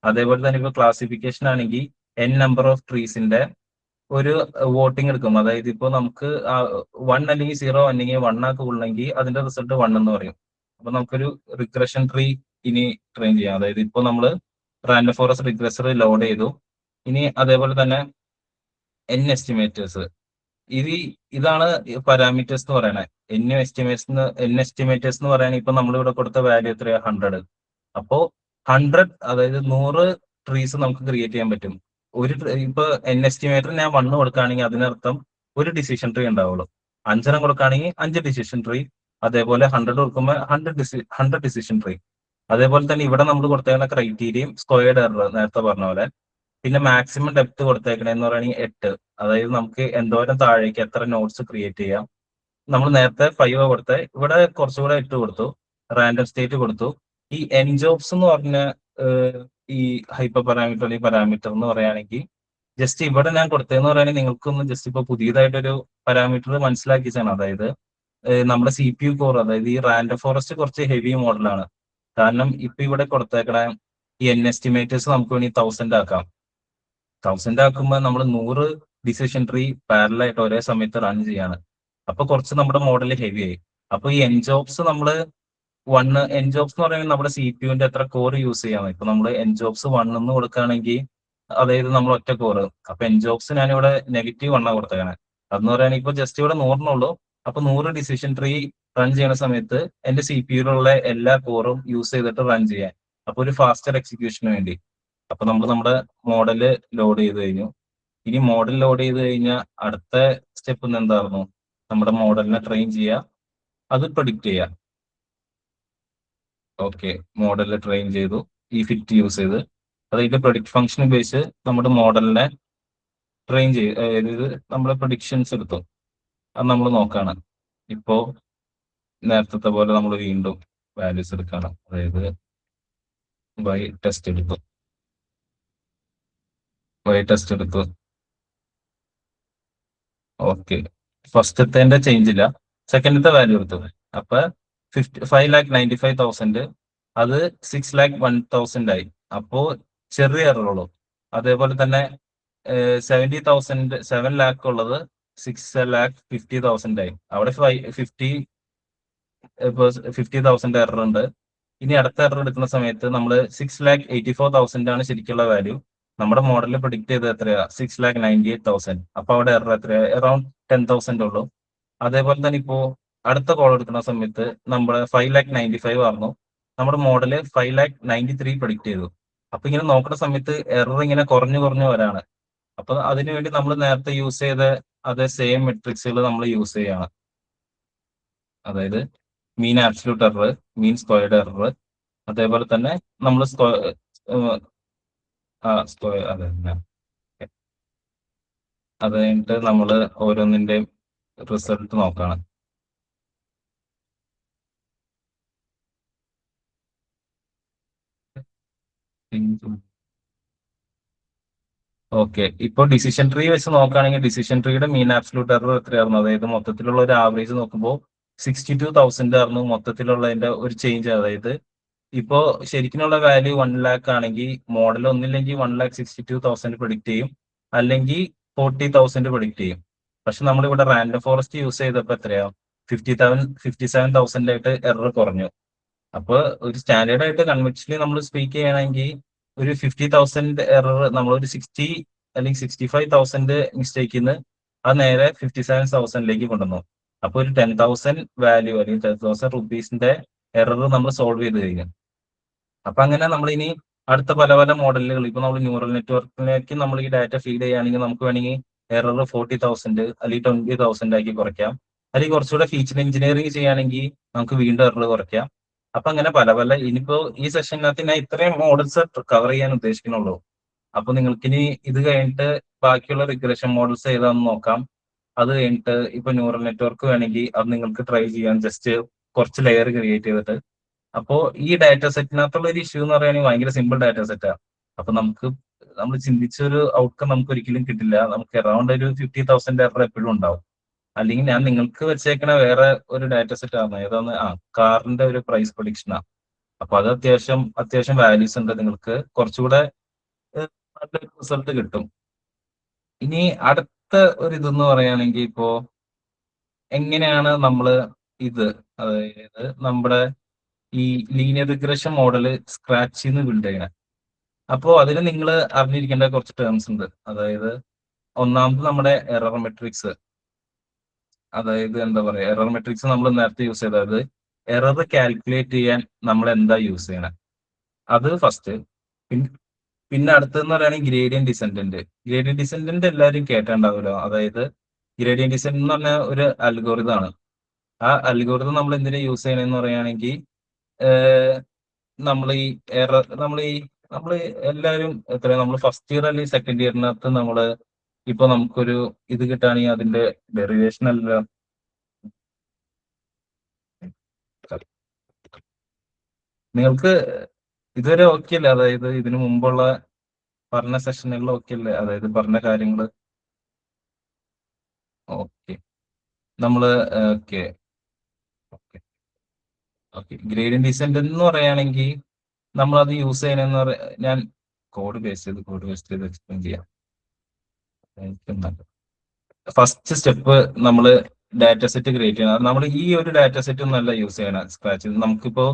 അതേപോലെ തന്നെ ഇപ്പൊ ക്ലാസിഫിക്കേഷൻ ആണെങ്കിൽ n നമ്പർ ഓഫ് ട്രീസിന്റെ ഒരു വോട്ടിംഗ് എടുക്കും. അതായത് ഇപ്പൊ നമുക്ക് 1 അല്ലെങ്കിൽ 0 അല്ലെങ്കിൽ 1 ആക്കി ഉള്ളെങ്കിൽ അതിന്റെ റിസൾട്ട് 1 എന്ന് പറയും. അപ്പൊ നമുക്കൊരു റിഗ്രഷൻ ട്രീ ഇനി ട്രെയിൻ ചെയ്യാം. അതായത് ഇപ്പൊ നമ്മൾ റാൻഡം ഫോറസ്റ്റ് റിഗ്രസർ ലോഡ് ചെയ്തു. ഇനി അതേപോലെ തന്നെ n എസ്റ്റിമേറ്റേഴ്സ്, ഇതാണ് പാരാമീറ്റേഴ്സ് എന്ന് പറയണേ. n എസ്റ്റിമേറ്റേഴ്സ് എന്ന് പറയുകയാണെങ്കിൽ ഇപ്പൊ നമ്മളിവിടെ കൊടുത്ത വാല്യൂ എത്രയാ? 100. അപ്പോ 100, അതായത് 100 ട്രീസ് നമുക്ക് ക്രിയേറ്റ് ചെയ്യാൻ പറ്റും. ഇപ്പൊ n എസ്റ്റിമേറ്റർ ഞാൻ 1 കൊടുക്കുകയാണെങ്കിൽ അതിനർത്ഥം ഒരു ഡിസിഷൻ ട്രീ ഉണ്ടാവുള്ളൂ. 5 കൊടുക്കുകയാണെങ്കിൽ 5 ഡിസിഷൻ ട്രീ. അതേപോലെ 100 കൊടുക്കുമ്പോൾ 100 ഡിസിഷൻ ട്രീ. അതേപോലെ തന്നെ ഇവിടെ നമ്മൾ കൊടുത്തേക്കുന്ന ക്രൈറ്റീരിയയും സ്ക്വയർഡ് എറർ നേരത്തെ പറഞ്ഞ പോലെ. പിന്നെ മാക്സിമം ഡെപ്ത് കൊടുത്തേക്കണെന്ന് പറയുകയാണെങ്കിൽ 8. അതായത് നമുക്ക് എന്തോരം താഴേക്ക് എത്ര നോട്ട്സ് ക്രിയേറ്റ് ചെയ്യാം. നമ്മൾ നേരത്തെ 5 കൊടുത്തത്, ഇവിടെ കുറച്ചുകൂടെ 8 കൊടുത്തു. റാൻഡം സ്റ്റേറ്റ് കൊടുത്തു. ഈ n ജോബ്സ് എന്ന് പറഞ്ഞ ഈ ഹൈപ്പർ പാരാമീറ്റർ അല്ലെങ്കിൽ പാരാമീറ്റർ എന്ന് പറയുകയാണെങ്കിൽ ജസ്റ്റ് ഇവിടെ ഞാൻ കൊടുത്തതെന്ന് പറയുകയാണെങ്കിൽ നിങ്ങൾക്കൊന്ന് ജസ്റ്റ് ഇപ്പൊ പുതിയതായിട്ടൊരു പാരാമീറ്റർ മനസ്സിലാക്കിച്ചാണ്. അതായത് നമ്മുടെ CPU കോർ, അതായത് ഈ റാൻഡം ഫോറസ്റ്റ് കുറച്ച് ഹെവി മോഡലാണ്. കാരണം ഇപ്പൊ ഇവിടെ കൊടുത്തേക്കണ ഈ n എസ്റ്റിമേറ്റേഴ്സ് നമുക്ക് വേണമെങ്കിൽ 1000 ആക്കാം. 1000 ആക്കുമ്പോൾ നമ്മൾ 100 ഡിസിഷൻ ട്രീ പാരലായിട്ട് ഒരേ സമയത്ത് റൺ ചെയ്യാണ്. അപ്പൊ കുറച്ച് നമ്മുടെ മോഡൽ ഹെവി ആയി. അപ്പൊ ഈ എൻ ജോബ്സ് എന്ന് പറയുന്നത് നമ്മുടെ CPUവിന്റെ എത്ര കോർ യൂസ് ചെയ്യാം. ഇപ്പൊ നമ്മൾ എൻ ജോബ്സ് 1 എന്ന് കൊടുക്കുകയാണെങ്കിൽ അതായത് നമ്മൾ ഒറ്റ കോറ്. അപ്പൊ എൻ ജോബ്സ് ഞാനിവിടെ -1 കൊടുത്തേക്കണേ. അതെന്ന് പറയുകയാണെങ്കിൽ ഇപ്പൊ ജസ്റ്റ് ഇവിടെ 100 അപ്പൊ 100 ഡിസിഷൻ ട്രീ റൺ ചെയ്യുന്ന സമയത്ത് എന്റെ CPUയിലുള്ള എല്ലാ കോറും യൂസ് ചെയ്തിട്ട് റൺ ചെയ്യാൻ, അപ്പൊ ഒരു ഫാസ്റ്റർ എക്സിക്യൂഷന് വേണ്ടി. അപ്പൊ നമ്മൾ നമ്മുടെ മോഡല് ലോഡ് ചെയ്ത് കഴിഞ്ഞു. ഇനി മോഡൽ ലോഡ് ചെയ്ത് കഴിഞ്ഞാൽ അടുത്ത സ്റ്റെപ്പ് എന്തായിരുന്നു? നമ്മുടെ മോഡലിനെ ട്രെയിൻ ചെയ്യുക, അത് പ്രൊഡിക്റ്റ് ചെയ്യുക. ഓക്കെ, മോഡലിൽ ട്രെയിൻ ചെയ്തു ഈ ഫിറ്റ് യൂസ് ചെയ്ത്. അതായത് പ്രൊഡിക്റ്റ് ഫംഗ്ഷൻ ഉപയോഗിച്ച് നമ്മുടെ മോഡലിനെ ട്രെയിൻ ചെയ്ത്, അതായത് നമ്മുടെ പ്രൊഡിക്ഷൻസ് എടുത്തു. അത് നമ്മൾ നോക്കാണ്. ഇപ്പോ നേരത്തെ പോലെ നമ്മൾ വീണ്ടും വാല്യൂസ് എടുക്കാണ്. അതായത് y ടെസ്റ്റ് എടുത്തു. ഓക്കെ, ഫസ്റ്റത്തെ ചേഞ്ച് ഇല്ല, സെക്കൻഡത്തെ വാല്യൂ എടുത്തു. അപ്പൊ 5,95,000 അത് 6,01,000 ആയി. അപ്പോ ചെറിയ എററുള്ളൂ. അതേപോലെ തന്നെ 70,000 7 ലാക്ക് ഉള്ളത് 6,50,000 ആയി. അവിടെ 50,000 എറർ ഉണ്ട്. ഇനി അടുത്ത എറർ എടുക്കുന്ന സമയത്ത് നമ്മൾ 6,84,000 ആണ് ശരിക്കുള്ള വാല്യൂ. നമ്മുടെ മോഡലിൽ പ്രൊഡിക്ട് ചെയ്ത് എത്രയാ 6,98,000. അപ്പൊ അവിടെ എറർ എത്രയാ അറൌണ്ട് 10,000 ഉള്ളൂ. അതേപോലെ തന്നെ ഇപ്പോ അടുത്ത കോൾ എടുക്കുന്ന സമയത്ത് നമ്മൾ 5,95,000 ആയിരുന്നു. നമ്മുടെ മോഡല് 5,93,000 പ്രൊഡിക്ട് ചെയ്തു. അപ്പൊ ഇങ്ങനെ നോക്കുന്ന സമയത്ത് എറർ ഇങ്ങനെ കുറഞ്ഞു കുറഞ്ഞു വരാണ്. അപ്പൊ അതിനുവേണ്ടി നമ്മൾ നേരത്തെ യൂസ് ചെയ്ത അതേ സെയിം മെട്രിക്സുകൾ നമ്മൾ യൂസ് ചെയ്യാണ്. അതായത് മീൻ ആബ്സല്യൂട്ട് എറർ, മീൻ സ്ക്വയർഡ് എറർ, അതേപോലെ തന്നെ നമ്മൾ സ്ക്വയർ അതെ അത് കഴിഞ്ഞിട്ട് നമ്മൾ ഓരോന്നിന്റെ റിസൾട്ട് നോക്കാണ്. ഓക്കെ, ഇപ്പൊ ഡിസിഷൻ ട്രീ വെച്ച് നോക്കുകയാണെങ്കിൽ ഡിസിഷൻ ട്രീയുടെ മീൻ ആബ്സല്യൂട്ട് എറർ എത്രയായിരുന്നു? അതായത് മൊത്തത്തിലുള്ള ഒരു ആവറേജ് നോക്കുമ്പോൾ 62,000 ആയിരുന്നു മൊത്തത്തിലുള്ളതിന്റെ ഒരു ചേഞ്ച്. അതായത് ഇപ്പോ ശരിക്കുള്ള വാല്യൂ 1 ലാക്ക് ആണെങ്കിൽ മോഡൽ ഒന്നില്ലെങ്കിൽ 1,62,000 പ്രൊഡിക്ട് ചെയ്യും, അല്ലെങ്കിൽ 40,000 പ്രൊഡിക്ട് ചെയ്യും. പക്ഷെ നമ്മളിവിടെ റാൻഡം ഫോറസ്റ്റ് യൂസ് ചെയ്തപ്പോൾ എത്രയാ 57,000 ആയിട്ട് എറർ കുറഞ്ഞു. അപ്പൊ ഒരു സ്റ്റാൻഡേർഡ് ആയിട്ട് കൺവെൻഷനലി നമ്മൾ സ്പീക്ക് ചെയ്യണമെങ്കിൽ ഒരു 50,000 എറർ നമ്മൾ ഒരു 60 അല്ലെങ്കിൽ 65,000 മിസ്റ്റേക്കിന്ന് അത് നേരെ 57,000ലേക്ക് കൊണ്ടുവന്നു. അപ്പൊ ഒരു 10,000 വാല്യൂ അല്ലെങ്കിൽ 10,000 റുപ്പീസിന്റെ എറർ നമ്മൾ സോൾവ് ചെയ്ത് കഴിഞ്ഞു. അപ്പൊ അങ്ങനെ നമ്മൾ ഇനി അടുത്ത പല പല മോഡലുകൾ ഇപ്പൊ നമ്മൾ ന്യൂറൽ നെറ്റ്വർക്കിലേക്ക് നമ്മൾ ഈ ഡാറ്റ ഫീഡ് ചെയ്യുകയാണെങ്കിൽ നമുക്ക് വേണമെങ്കിൽ എറർ 40,000 അല്ലെങ്കിൽ 20,000 ആക്കി കുറയ്ക്കാം. അല്ലെങ്കിൽ കുറച്ചുകൂടെ ഫീച്ചർ എഞ്ചിനീയറിംഗ് ചെയ്യുകയാണെങ്കിൽ നമുക്ക് വീണ്ടും എറർ കുറയ്ക്കാം. അപ്പൊ അങ്ങനെ പല പല ഇനിയിപ്പോ ഈ സെഷനകത്ത് ഞാൻ ഇത്രയും മോഡൽസ് കവർ ചെയ്യാൻ ഉദ്ദേശിക്കുന്നുള്ളൂ. അപ്പൊ നിങ്ങൾക്കിനി ഇത് കഴിഞ്ഞിട്ട് ബാക്കിയുള്ള റിഗ്രഷൻ മോഡൽസ് ഏതാണെന്ന് നോക്കാം. അത് കഴിഞ്ഞിട്ട് ഇപ്പൊ ന്യൂറൽ നെറ്റ്വർക്ക് വേണമെങ്കിൽ അത് നിങ്ങൾക്ക് ട്രൈ ചെയ്യാം, ജസ്റ്റ് കുറച്ച് ലെയർ ക്രിയേറ്റ് ചെയ്തിട്ട്. അപ്പോ ഈ ഡാറ്റ സെറ്റിനകത്തുള്ള ഒരു ഇഷ്യൂ എന്ന് പറയുകയാണെങ്കിൽ ഭയങ്കര സിമ്പിൾ ഡാറ്റ സെറ്റാണ്. അപ്പൊ നമ്മൾ ചിന്തിച്ചൊരു ഔട്ട്കം നമുക്ക് ഒരിക്കലും കിട്ടില്ല. നമുക്ക് അറൌണ്ട് ഒരു 50,000 എറർ എപ്പോഴും ഉണ്ടാവും. അല്ലെങ്കിൽ ഞാൻ നിങ്ങൾക്ക് വെച്ചേക്കണ വേറെ ഒരു ഡാറ്റ സെറ്റ് ആണ്. ഏതാണ്? കാറിന്റെ ഒരു പ്രൈസ് പ്രൊഡിക്ഷനാണ്. അപ്പൊ അത് അത്യാവശ്യം വാല്യൂസ് ഉണ്ട്. നിങ്ങൾക്ക് കുറച്ചുകൂടെ നല്ലൊരു റിസൾട്ട് കിട്ടും. ഇനി അടുത്ത ഒരു ഇതെന്ന് പറയുകയാണെങ്കിൽ ഇപ്പോ എങ്ങനെയാണ് നമ്മൾ ഇത്, അതായത് നമ്മുടെ ഈ ലീനിയർ റിഗ്രഷൻ മോഡല് സ്ക്രാച്ചിൽ നിന്ന് ബിൽഡ് ചെയ്യണേ. അപ്പോ അതിന് നിങ്ങൾ അറിഞ്ഞിരിക്കേണ്ട കുറച്ച് ടേംസ് ഉണ്ട്. അതായത് ഒന്നാമത് നമ്മുടെ എറർ മെട്രിക്സ്. അതായത് എന്താ പറയാ, എറർ മെട്രിക്സ് നമ്മൾ നേരത്തെ യൂസ് ചെയ്തത് എറർ കാൽക്കുലേറ്റ് ചെയ്യാൻ നമ്മൾ എന്താ യൂസ് ചെയ്യണേ അത് ഫസ്റ്റ്. പിന്നെ അടുത്തെന്ന് പറയുകയാണെങ്കിൽ ഗ്രേഡിയന്റ് ഡിസെൻഡന്റ്. ഗ്രേഡിയന്റ് ഡിസെൻഡന്റ് എല്ലാവരും കേട്ടിട്ടുണ്ടാവുമല്ലോ. അതായത് ഗ്രേഡിയന്റ് ഡിസെൻഡ് എന്ന് പറഞ്ഞ ഒരു അൽഗോറിതം ആണ്. ആ അൽഗോറിതം നമ്മൾ എന്തിനാ യൂസ് ചെയ്യണമെന്ന് പറയുകയാണെങ്കിൽ നമ്മൾ ഈ എറർ നമ്മൾ എല്ലാവരും നമ്മൾ ഫസ്റ്റ് ഇയർ അല്ലെങ്കിൽ സെക്കൻഡ് ഇയറിനകത്ത് ഇപ്പൊ നമുക്കൊരു ഇത് കിട്ടുകയാണെങ്കിൽ അതിന്റെ ഡെറിവേഷൻ അല്ല, നിങ്ങൾക്ക് ഇതുവരെ ഓക്കെ അല്ലേ? അതായത് ഇതിനു മുമ്പുള്ള പറഞ്ഞ സെഷനുകൾ ഓക്കെ അല്ലേ? അതായത് പറഞ്ഞ കാര്യങ്ങൾ ഓക്കെ. നമ്മള് okay okay okay gradient descend എന്ന് പറയുകയാണെങ്കിൽ നമ്മൾ അത് യൂസ് ചെയ്യണമെന്ന് ഞാൻ കോഡ് ബേസ് ചെയ്ത് എക്സ്പ്ലെയിൻ ചെയ്യാം. ഫസ്റ്റ് സ്റ്റെപ്പ് നമ്മൾ ഡാറ്റ സെറ്റ് ക്രിയേറ്റ് ചെയ്യണം. നമ്മൾ ഈ ഒരു ഡാറ്റ സെറ്റ് ഒന്നല്ല യൂസ് ചെയ്യണം സ്ക്രാച്ച്. നമുക്കിപ്പോ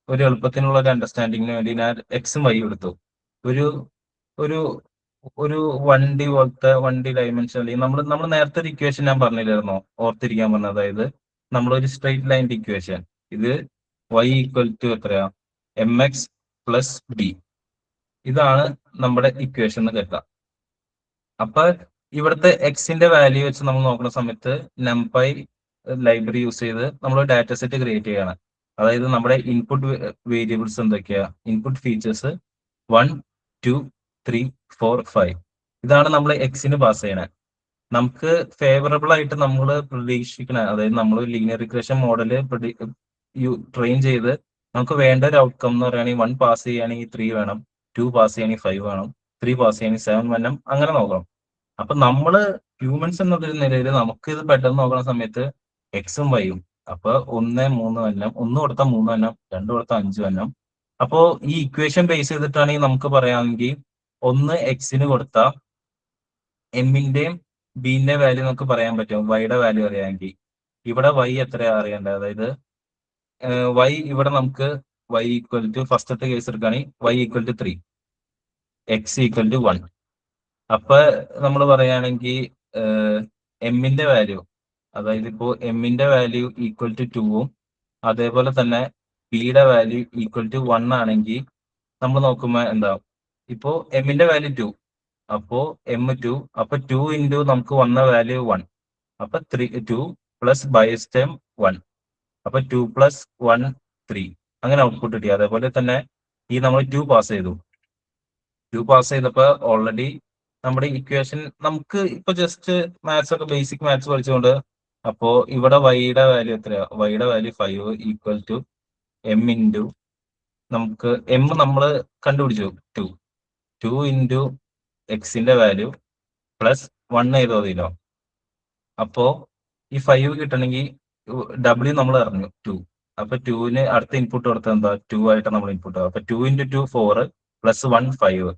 ഒരു എളുപ്പത്തിനുള്ള ഒരു അണ്ടർസ്റ്റാൻഡിങ്ങിന് വേണ്ടി ഞാൻ എക്സും വൈ എടുത്തു. ഒരു ഒരു ഒരു വണ്ടി ഡയമെൻഷൻ അല്ലെങ്കിൽ നമ്മൾ നേരത്തെ ഒരു ഇക്വേഷൻ ഞാൻ പറഞ്ഞില്ലായിരുന്നോ, ഓർത്തിരിക്കാൻ പറഞ്ഞത്? അതായത് നമ്മളൊരു സ്ട്രെയിറ്റ് ലൈൻ്റെ ഇക്വേഷൻ, ഇത് y ഈക്വൽ ടു എത്രയാ mx പ്ലസ് b, ഇതാണ് നമ്മുടെ ഇക്വേഷൻ എന്ന് കരുതാം. അപ്പൊ ഇവിടുത്തെ എക്സിന്റെ വാല്യൂ വെച്ച് നമ്മൾ നോക്കുന്ന സമയത്ത് numpy ലൈബ്രറി യൂസ് ചെയ്ത് നമ്മൾ ഡാറ്റ സെറ്റ് ക്രിയേറ്റ് ചെയ്യണം. അതായത് നമ്മുടെ ഇൻപുട്ട് വേരിയബിൾസ് എന്തൊക്കെയാ, ഇൻപുട്ട് ഫീച്ചേഴ്സ് 1 2 3 4 5, ഇതാണ് നമ്മൾ എക്സിന് പാസ് ചെയ്യണേ. നമുക്ക് ഫേവറബിൾ ആയിട്ട് നമ്മൾ പ്രതീക്ഷിക്കണ, അതായത് നമ്മൾ ലീനിയർ റിഗ്രഷൻ മോഡല് ട്രെയിൻ ചെയ്ത് നമുക്ക് വേണ്ട ഒരു ഔട്ട്കം എന്ന് പറയുകയാണെങ്കിൽ 1 പാസ് ചെയ്യുകയാണെങ്കിൽ 3 വേണം, 2 പാസ് ചെയ്യുകയാണെങ്കിൽ 5 വേണം, 3 പാസ് ചെയ്യുകയാണെങ്കിൽ 7 വേണം, അങ്ങനെ നോക്കണം. അപ്പൊ നമ്മള് ഹ്യൂമൻസ് എന്നൊരു നിലയിൽ നമുക്ക് ഇത് പെട്ടെന്ന് നോക്കുന്ന സമയത്ത് എക്സും വൈയും, അപ്പൊ 1 3 എണ്ണം, 1 കൊടുത്താൽ 3 എണ്ണം, 2 കൊടുത്താൽ 5 എണ്ണം. അപ്പോ ഈ ഇക്വേഷൻ ബേസ് ചെയ്തിട്ടാണെങ്കിൽ നമുക്ക് പറയാമെങ്കിൽ 1 എക്സിന് കൊടുത്താൽ എമ്മിന്റെയും ബിന്റെ വാല്യൂ നമുക്ക് പറയാൻ പറ്റും, വൈയുടെ വാല്യൂ അറിയാമെങ്കിൽ. ഇവിടെ വൈ എത്രയാ അറിയേണ്ടത്, അതായത് വൈ ഇവിടെ നമുക്ക് വൈ ഈക്വൽ ടു ഫസ്റ്റത്തെ കേസ് എടുക്കുകയാണെങ്കിൽ Y equal to 3, X equal to 1. അപ്പൊ നമ്മൾ പറയുകയാണെങ്കിൽ എമ്മിന്റെ വാല്യൂ, അതായത് ഇപ്പോ എമ്മിന്റെ വാല്യൂ ഈക്വൽ ടു 2ഉം അതേപോലെ തന്നെ ബിയുടെ വാല്യൂ ഈക്വൽ ടു 1 ആണെങ്കിൽ നമ്മൾ നോക്കുമ്പോൾ എന്താ, ഇപ്പോ എമ്മിന്റെ വാല്യൂ 2, അപ്പോ എം 2, അപ്പൊ 2 ഇൻറ്റു നമുക്ക് വന്ന വാല്യൂ 1, അപ്പൊ 2 പ്ലസ് ബയസ് ടേം 1, അപ്പൊ 2 പ്ലസ് 1 3, അങ്ങനെ ഔട്ട്പുട്ട് കിട്ടി. അതേപോലെ തന്നെ ഈ നമ്മൾ 2 പാസ് ചെയ്തു. 2 പാസ് ചെയ്തപ്പോ ഓൾറെഡി നമ്മുടെ ഇക്വേഷൻ നമുക്ക് ഇപ്പൊ ജസ്റ്റ് മാത്സ് ഒക്കെ ബേസിക് മാത്സ് പഠിച്ചുകൊണ്ട്, അപ്പോ ഇവിടെ വൈയുടെ വാല്യൂ എത്രയാ, വൈയുടെ value 5 equal to M into നമുക്ക് എം നമ്മൾ കണ്ടുപിടിച്ചു 2, 2 ഇൻറ്റു എക്സിന്റെ വാല്യൂ പ്ലസ് 1 ചെയ്തോ. അപ്പോ ഈ 5 കിട്ടണമെങ്കിൽ ഡബ്ല്യു നമ്മൾ അറിഞ്ഞു 2, അപ്പൊ 2ന് അടുത്ത ഇൻപുട്ട് കൊടുത്തത് എന്താ, 2 ആയിട്ട് നമ്മൾ ഇൻപുട്ട്. അപ്പൊ 2 ഇൻറ്റു 2 4 പ്ലസ് 1 5.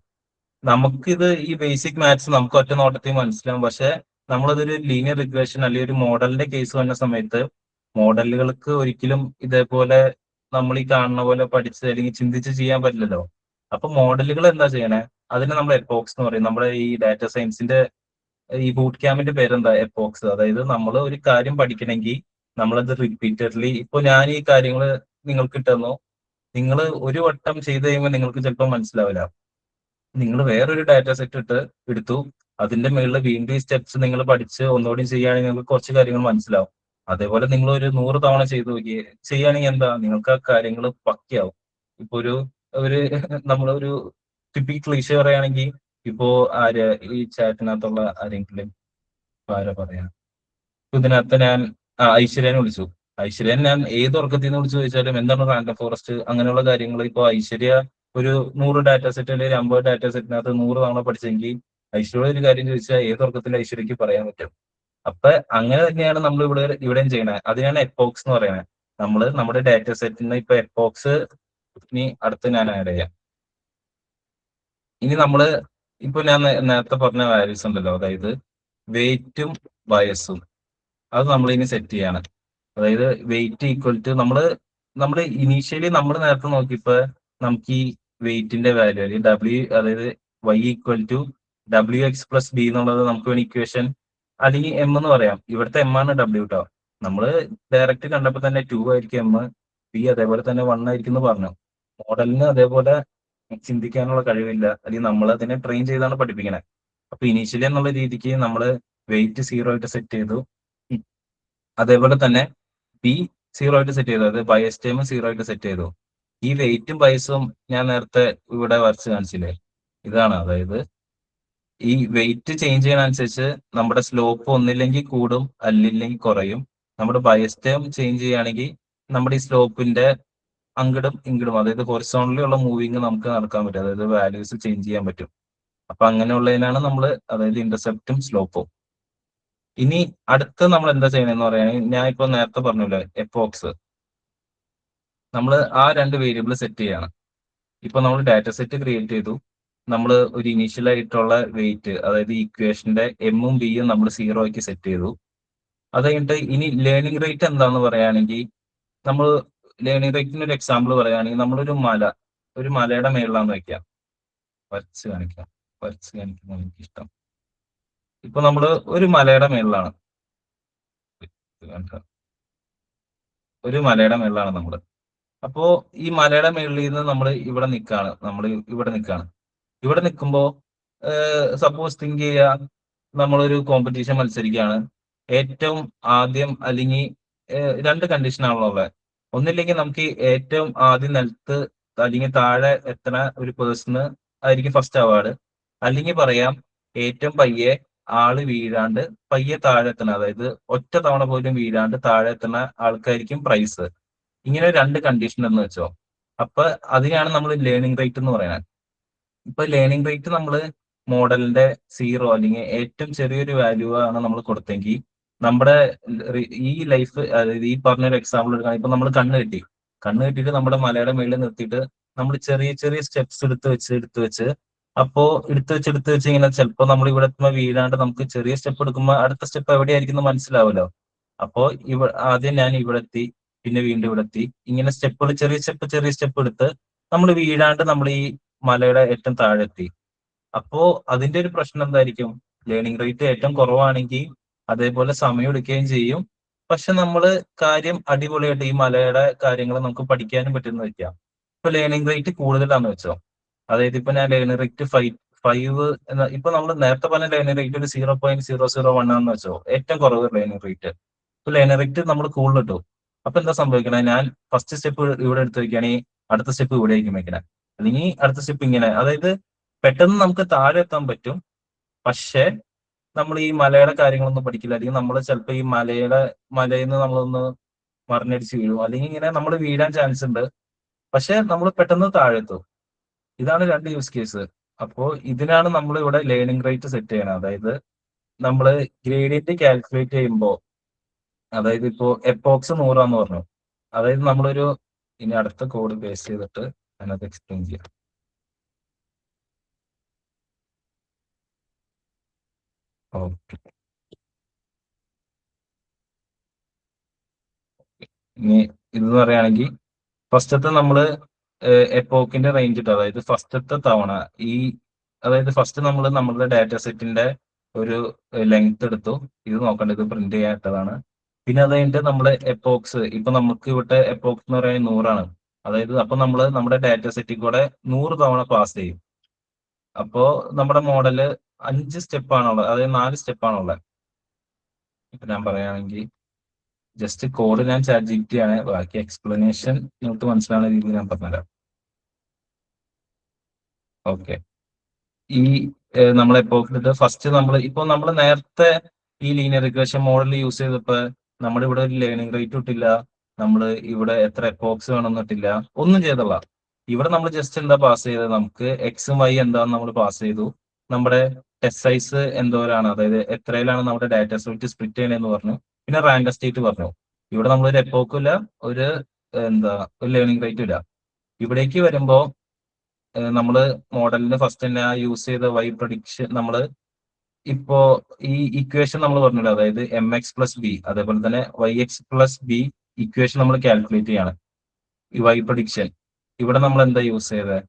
നമുക്കിത് ഈ ബേസിക് മാത്സ് നമുക്ക് ഒറ്റ നോട്ടത്തിൽ മനസ്സിലാവും. പക്ഷെ നമ്മളതൊരു ലീനിയർ റിഗ്രഷൻ അല്ലെങ്കിൽ ഒരു മോഡലിന്റെ കേസ് വന്ന സമയത്ത് മോഡലുകൾക്ക് ഒരിക്കലും ഇതേപോലെ നമ്മൾ ഈ കാണുന്ന പോലെ പഠിച്ച് അല്ലെങ്കിൽ ചിന്തിച്ച് ചെയ്യാൻ പറ്റില്ലല്ലോ. അപ്പൊ മോഡലുകൾ എന്താ ചെയ്യണേ, അതിനെ നമ്മൾ എപ്പോക്സ് എന്ന് പറയും. നമ്മുടെ ഈ ഡാറ്റ സയൻസിന്റെ ഈ ബൂട്ട് ക്യാമ്പിന്റെ പേരെന്താ, എപ്പോക്സ്. അതായത് നമ്മൾ ഒരു കാര്യം പഠിക്കണമെങ്കിൽ നമ്മളത് റിപ്പീറ്റഡ്ലി, ഇപ്പൊ ഞാൻ ഈ കാര്യങ്ങൾ നിങ്ങൾക്ക് ഇട്ടുതന്നു, നിങ്ങൾ ഒരു വട്ടം ചെയ്ത് കഴിയുമ്പോൾ നിങ്ങൾക്ക് ചിലപ്പോൾ മനസ്സിലാവില്ല. നിങ്ങൾ വേറൊരു ഡാറ്റ സെറ്റ് എടുത്തു, അതിന്റെ മുകളിൽ വീണ്ടും ഈ സ്റ്റെപ്സ് നിങ്ങൾ പഠിച്ച് ഒന്നുകൂടി ചെയ്യുകയാണെങ്കിൽ നിങ്ങൾക്ക് കുറച്ച് കാര്യങ്ങൾ മനസ്സിലാവും. അതേപോലെ നിങ്ങൾ ഒരു 100 തവണ ചെയ്തു നോക്കി ചെയ്യുകയാണെങ്കിൽ എന്താ, നിങ്ങൾക്ക് ആ കാര്യങ്ങൾ പക്കയാവും. ഇപ്പൊ ഒരു നമ്മളൊരു ടിപ്പിക്കൽ ക്ലീഷ പറയുകയാണെങ്കിൽ, ഇപ്പോ ആര് ഈ ചാറ്റിനകത്തുള്ള ആരെങ്കിലും ആരാ പറയാ, ഇതിനകത്ത് ഞാൻ ഐശ്വര്യനെ വിളിച്ചു. ഐശ്വര്യൻ ഞാൻ ഏത് ഉറക്കത്തിൽ നിന്ന് വിളിച്ചു ചോദിച്ചാലും എന്താണ് റാൻഡം ഫോറസ്റ്റ് അങ്ങനെയുള്ള കാര്യങ്ങൾ. ഇപ്പൊ ഐശ്വര്യ ഒരു 100 ഡാറ്റ സെറ്റ് അല്ലെങ്കിൽ 50 ഡാറ്റ സെറ്റിനകത്ത് 100 തവണ പഠിച്ചെങ്കിൽ ഐശ്വര്യ ഒരു കാര്യം ചോദിച്ചാൽ ഏത് ഉറക്കത്തിൽ ഐശ്വര്യക്ക് പറയാൻ പറ്റും. അപ്പൊ അങ്ങനെ തന്നെയാണ് നമ്മൾ ഇവിടെയും ചെയ്യണത്. അതിനാണ് എപ്പോക്സ് എന്ന് പറയുന്നത്. നമ്മൾ നമ്മുടെ ഡാറ്റ സെറ്റിന് ഇപ്പൊ എപ്പോക്സ് ഇനി അടുത്ത് ഞാൻ ആഡ് ചെയ്യാം. ഇനി നമ്മള് ഇപ്പൊ ഞാൻ നേരത്തെ പറഞ്ഞ വാല്യൂസ് ഉണ്ടല്ലോ, അതായത് വെയിറ്റും ബയസും, അത് നമ്മൾ ഇനി സെറ്റ് ചെയ്യാണ്. അതായത് വെയിറ്റ് ഈക്വൽ ടു നമ്മള് ഇനീഷ്യലി നമ്മൾ നേരത്തെ നോക്കിയപ്പോ നമുക്ക് ഈ വെയിറ്റിന്റെ വാല്യൂ അല്ലെങ്കിൽ ഡബ്ല്യു, അതായത് Y equal to W X plus B എന്നുള്ളത് നമുക്ക് വേണ്ടി ഇക്വേഷൻ അല്ലെങ്കിൽ എം എന്ന് പറയാം. ഇവിടുത്തെ എം ആണ് ഡബ്ല്യു കേട്ടോ. നമ്മള് ഡയറക്റ്റ് കണ്ടപ്പോൾ തന്നെ 2 ആയിരിക്കും എം, ബി അതേപോലെ തന്നെ 1 ആയിരിക്കും എന്ന് പറഞ്ഞു. മോഡലിന് അതേപോലെ ചിന്തിക്കാനുള്ള കഴിവില്ല, അല്ലെങ്കിൽ നമ്മൾ അതിനെ ട്രെയിൻ ചെയ്താണ് പഠിപ്പിക്കണേ. അപ്പൊ ഇനീഷ്യലി എന്നുള്ള രീതിക്ക് നമ്മൾ വെയിറ്റ് 0 ആയിട്ട് സെറ്റ് ചെയ്തു. അതേപോലെ തന്നെ ബി 0 ആയിട്ട് സെറ്റ് ചെയ്തു, അതായത് ബയസ് ടൈം 0 ആയിട്ട് സെറ്റ് ചെയ്തു. ഈ വെയിറ്റും ബയസും ഞാൻ നേരത്തെ ഇവിടെ വരച്ച് കാണിച്ചില്ലേ, ഇതാണ്. അതായത് ഈ വെയിറ്റ് ചേഞ്ച് ചെയ്യണനുസരിച്ച് നമ്മുടെ സ്ലോപ്പ് ഒന്നില്ലെങ്കിൽ കൂടും അല്ലില്ലെങ്കിൽ കുറയും. നമ്മുടെ ബയസ് ടൈം ചേഞ്ച് ചെയ്യുകയാണെങ്കിൽ നമ്മുടെ ഈ സ്ലോപ്പിന്റെ അങ്ങടും ഇങ്ങടും, അതായത് ഹൊറിസോണ്ടലി ഉള്ള മൂവിങ് നമുക്ക് നടക്കാൻ പറ്റും, അതായത് വാല്യൂസ് ചേഞ്ച് ചെയ്യാൻ പറ്റും. അപ്പൊ അങ്ങനെയുള്ളതിനാണ് നമ്മൾ, അതായത് ഇന്റർസെപ്റ്റും സ്ലോപ്പും. ഇനി അടുത്ത നമ്മൾ എന്താ ചെയ്യണമെന്ന് പറയുകയാണെങ്കിൽ, ഞാൻ ഇപ്പൊ നേരത്തെ പറഞ്ഞല്ലോ എപ്പോക്സ്, നമ്മൾ ആ 2 വേരിയബിൾ സെറ്റ് ചെയ്യാണ്. ഇപ്പൊ നമ്മൾ ഡാറ്റ സെറ്റ് ക്രിയേറ്റ് ചെയ്തു, നമ്മൾ ഒരു ഇനീഷ്യൽ ആയിട്ടുള്ള വെയിറ്റ്, അതായത് ഇക്വേഷന്റെ എമ്മും ബിയും നമ്മൾ 0 ആക്കി സെറ്റ് ചെയ്തു. അത് കഴിഞ്ഞിട്ട് ഇനി ലേണിംഗ് റേറ്റ് എന്താന്ന് പറയുകയാണെങ്കിൽ, നമ്മൾ ലേണിംഗ് റേറ്റിന് ഒരു എക്സാമ്പിൾ പറയുകയാണെങ്കിൽ, നമ്മളൊരു ഒരു മലയുടെ മേളിലാന്ന് വെക്കാം. വരച്ച് കാണിക്കാം, വരച്ച് കാണിക്കുന്നത് എനിക്കിഷ്ടം. ഇപ്പൊ നമ്മള് ഒരു മലയുടെ മേളിലാണ്, ഒരു മലയുടെ മേളിലാണ് നമ്മള്. അപ്പോ ഈ മലയുടെ മേളിൽ നിന്ന് നമ്മൾ ഇവിടെ നിൽക്കാണ്, ഇവിടെ നിൽക്കുമ്പോ സപ്പോസ് തിങ്ക് ചെയ്യുക, നമ്മളൊരു കോമ്പറ്റീഷൻ മത്സരിക്കുകയാണ്. ഏറ്റവും ആദ്യം അല്ലെങ്കിൽ 2 കണ്ടീഷനാണല്ലോ ഉള്ളത്. ഒന്നില്ലെങ്കിൽ നമുക്ക് ഏറ്റവും ആദ്യം നിലത്ത് അല്ലെങ്കിൽ താഴെ എത്തണ ഒരു പേഴ്സണ് ആയിരിക്കും ഫസ്റ്റ് അവാർഡ്, അല്ലെങ്കിൽ പറയാം ഏറ്റവും പയ്യെ ആള് വീഴാണ്ട് പയ്യെ താഴെ എത്തണ, അതായത് ഒറ്റ തവണ പോലും വീഴാണ്ട് താഴെ എത്തണ ആൾക്കായിരിക്കും പ്രൈസ്. ഇങ്ങനെ 2 കണ്ടീഷൻ എന്ന് വെച്ചോ. അപ്പൊ അതിനാണ് നമ്മൾ ലേണിംഗ് റേറ്റ് എന്ന് പറയുന്നത്. ഇപ്പൊ ലേണിംഗ് റേറ്റ് നമ്മൾ മോഡലിന്റെ 0 അല്ലെങ്കിൽ ഏറ്റവും ചെറിയൊരു വാല്യൂ ആണ് നമ്മൾ കൊടുത്തെങ്കിൽ നമ്മുടെ ഈ ലൈഫ്, അതായത് ഈ പറഞ്ഞൊരു എക്സാമ്പിൾ എടുക്കാൻ, ഇപ്പൊ നമ്മൾ കണ്ണ് കെട്ടിയിട്ട് നമ്മുടെ മലയുടെ മേളിൽ നിർത്തിയിട്ട് നമ്മൾ ചെറിയ ചെറിയ സ്റ്റെപ്സ് എടുത്ത് വെച്ച് അപ്പോ എടുത്ത് വെച്ച് ഇങ്ങനെ ചിലപ്പോ നമ്മൾ ഇവിടെ എത്തുമ്പോൾ വീഴാണ്ട് നമുക്ക് ചെറിയ സ്റ്റെപ്പ് എടുക്കുമ്പോൾ അടുത്ത സ്റ്റെപ്പ് എവിടെയായിരിക്കും എന്ന് മനസ്സിലാവുമല്ലോ. അപ്പോ ആദ്യം ഞാൻ ഇവിടെ എത്തി, പിന്നെ വീണ്ടും ഇവിടെ എത്തി, ഇങ്ങനെ സ്റ്റെപ്പുകൾ ചെറിയ സ്റ്റെപ്പ് എടുത്ത് നമ്മൾ വീഴാണ്ട് നമ്മൾ ഈ മലയുടെ ഏറ്റവും താഴെ എത്തി. അപ്പോ അതിന്റെ ഒരു പ്രശ്നം എന്തായിരിക്കും? ലേണിംഗ് റേറ്റ് ഏറ്റവും കുറവാണെങ്കിൽ അതേപോലെ സമയം എടുക്കുകയും ചെയ്യും. പക്ഷെ നമ്മള് കാര്യം അടിപൊളിയായിട്ട് ഈ മലയുടെ കാര്യങ്ങൾ നമുക്ക് പഠിക്കാനും പറ്റുന്ന വെക്കാം. ഇപ്പൊ ലേണിംഗ് റേറ്റ് കൂടുതലാന്ന് വെച്ചോ, അതായത് ഇപ്പൊ ഞാൻ ലേണിംഗ് റേറ്റ് 5 എന്ന, ഇപ്പൊ നമ്മൾ നേരത്തെ പറഞ്ഞ ലേണിംഗ് റേറ്റ് ഒരു 0.001 ആണെന്ന് വെച്ചോ, ഏറ്റവും കുറവ് ലേണിംഗ് റേറ്റ്. ഇപ്പൊ ലേണിംഗ് റേറ്റ് നമ്മൾ കൂടുതൽ ഇട്ടു. അപ്പൊ എന്താ സംഭവിക്കണേ? ഞാൻ ഫസ്റ്റ് സ്റ്റെപ്പ് ഇവിടെ എടുത്ത് വെക്കുകയാണെങ്കിൽ അടുത്ത സ്റ്റെപ്പ് ഇവിടെ ആയിരിക്കും വെക്കണേ, അല്ലെങ്കിൽ അടുത്ത സ്റ്റെപ്പ് ഇങ്ങനെ. അതായത് പെട്ടെന്ന് നമുക്ക് താഴെ എത്താൻ പറ്റും, പക്ഷെ നമ്മൾ ഈ മലയുടെ കാര്യങ്ങളൊന്നും പഠിക്കില്ല. അല്ലെങ്കിൽ നമ്മൾ ചിലപ്പോൾ ഈ മലയിൽ നിന്ന് നമ്മളൊന്ന് മറിഞ്ഞടിച്ച് വീഴും, അല്ലെങ്കിൽ ഇങ്ങനെ നമ്മൾ വീഴാൻ ചാൻസ് ഉണ്ട്. പക്ഷെ നമ്മൾ പെട്ടെന്ന് താഴെ എത്തും. ഇതാണ് രണ്ട് യൂസ് കേസ്. അപ്പോൾ ഇതിനാണ് നമ്മൾ ഇവിടെ ലേണിംഗ് റേറ്റ് സെറ്റ് ചെയ്യണം. അതായത് നമ്മൾ ഗ്രേഡിയന്റ് കാൽക്കുലേറ്റ് ചെയ്യുമ്പോൾ, അതായത് ഇപ്പോ എപ്പോക്സ് 100 പറഞ്ഞു. അതായത് നമ്മളൊരു, ഇനി അടുത്ത കോഡ് പേസ്റ്റ് ചെയ്തിട്ട് അതിനകത്ത് എക്സ്പ്ലെയിൻ ചെയ്യാം. ഓക്കെ, ഇനി ഇതെന്ന് പറയുകയാണെങ്കിൽ ഫസ്റ്റത്തെ നമ്മള് എപ്പോക്കിന്റെ റേഞ്ച് ഇട്ടു. അതായത് ഫസ്റ്റത്തെ തവണ ഈ, അതായത് ഫസ്റ്റ് നമ്മൾ നമ്മളുടെ ഡാറ്റ സെറ്റിന്റെ ഒരു ലെങ്ത് എടുത്തു. ഇത് നോക്കേണ്ടത് പ്രിന്റ് ചെയ്യാത്തതാണ്. പിന്നെ അത് കഴിഞ്ഞിട്ട് നമ്മള് എപ്പോക്സ്, ഇപ്പൊ നമുക്ക് ഇവിടെ എപ്പോക്സ് എന്ന് പറയുന്നത് 100 ആണ്. അതായത് അപ്പൊ നമ്മള് നമ്മുടെ ഡാറ്റ സെറ്റിൽ കൂടെ 100 തവണ പാസ് ചെയ്യും. അപ്പോ നമ്മുടെ മോഡല് 5 സ്റ്റെപ്പാണുള്ളത്, അതായത് 4 സ്റ്റെപ്പാണുള്ളത്. ഇപ്പൊ ഞാൻ പറയുകയാണെങ്കിൽ ജസ്റ്റ് കോഡ് ഞാൻ ചാറ്റ് ജിപിടി ആണ്, ബാക്കി എക്സ്പ്ലനേഷൻ നിങ്ങൾക്ക് മനസ്സിലാവുന്ന രീതിയിൽ ഞാൻ പറഞ്ഞുതരാം. ഓക്കെ, ഈ നമ്മളെ എപ്പോക്കിട്ട് ഫസ്റ്റ് നമ്മൾ നേരത്തെ ഈ ലീനിയർ റിഗ്രഷൻ മോഡൽ യൂസ് ചെയ്തപ്പോ നമ്മുടെ ഇവിടെ ഒരു ലേണിംഗ് റേറ്റ് ഇട്ടില്ല, നമ്മൾ ഇവിടെ എത്ര എപ്പോക്സ് വേണമെന്നിട്ടില്ല, ഒന്നും ചെയ്തല്ല. ഇവിടെ നമ്മൾ ജസ്റ്റ് എന്താ പാസ് ചെയ്തത്? നമുക്ക് എക്സും വൈ എന്താന്ന് നമ്മൾ പാസ് ചെയ്തു. നമ്മുടെ ടെസ്റ്റ് സൈസ് എന്തോരാണ്, അതായത് എത്രയിലാണ് നമ്മുടെ ഡാറ്റ സെറ്റ് സ്പ്ലിറ്റ് ചെയ്യണമെന്ന് പറഞ്ഞു. പിന്നെ റാൻഡം സ്റ്റേറ്റ് പറഞ്ഞു. ഇവിടെ നമ്മളൊരു എപ്പോക്കും ഇല്ല, ഒരു ഒരു ലേണിംഗ് റേറ്റും ഇല്ല. ഇവിടേക്ക് വരുമ്പോ നമ്മള് മോഡലിന് ഫസ്റ്റ് തന്നെ യൂസ് ചെയ്ത വൈ പ്രഡിക്ഷൻ, നമ്മള് ഇപ്പോ ഈ ഇക്വേഷൻ നമ്മൾ പറഞ്ഞല്ലോ, അതായത് mx+b അതേപോലെ തന്നെ yx+b ഇക്വേഷൻ നമ്മൾ കാൽക്കുലേറ്റ് ചെയ്യാണ് ഈ വൈ പ്രഡിക്ഷൻ. ഇവിടെ നമ്മൾ എന്താ യൂസ് ചെയ്തത്?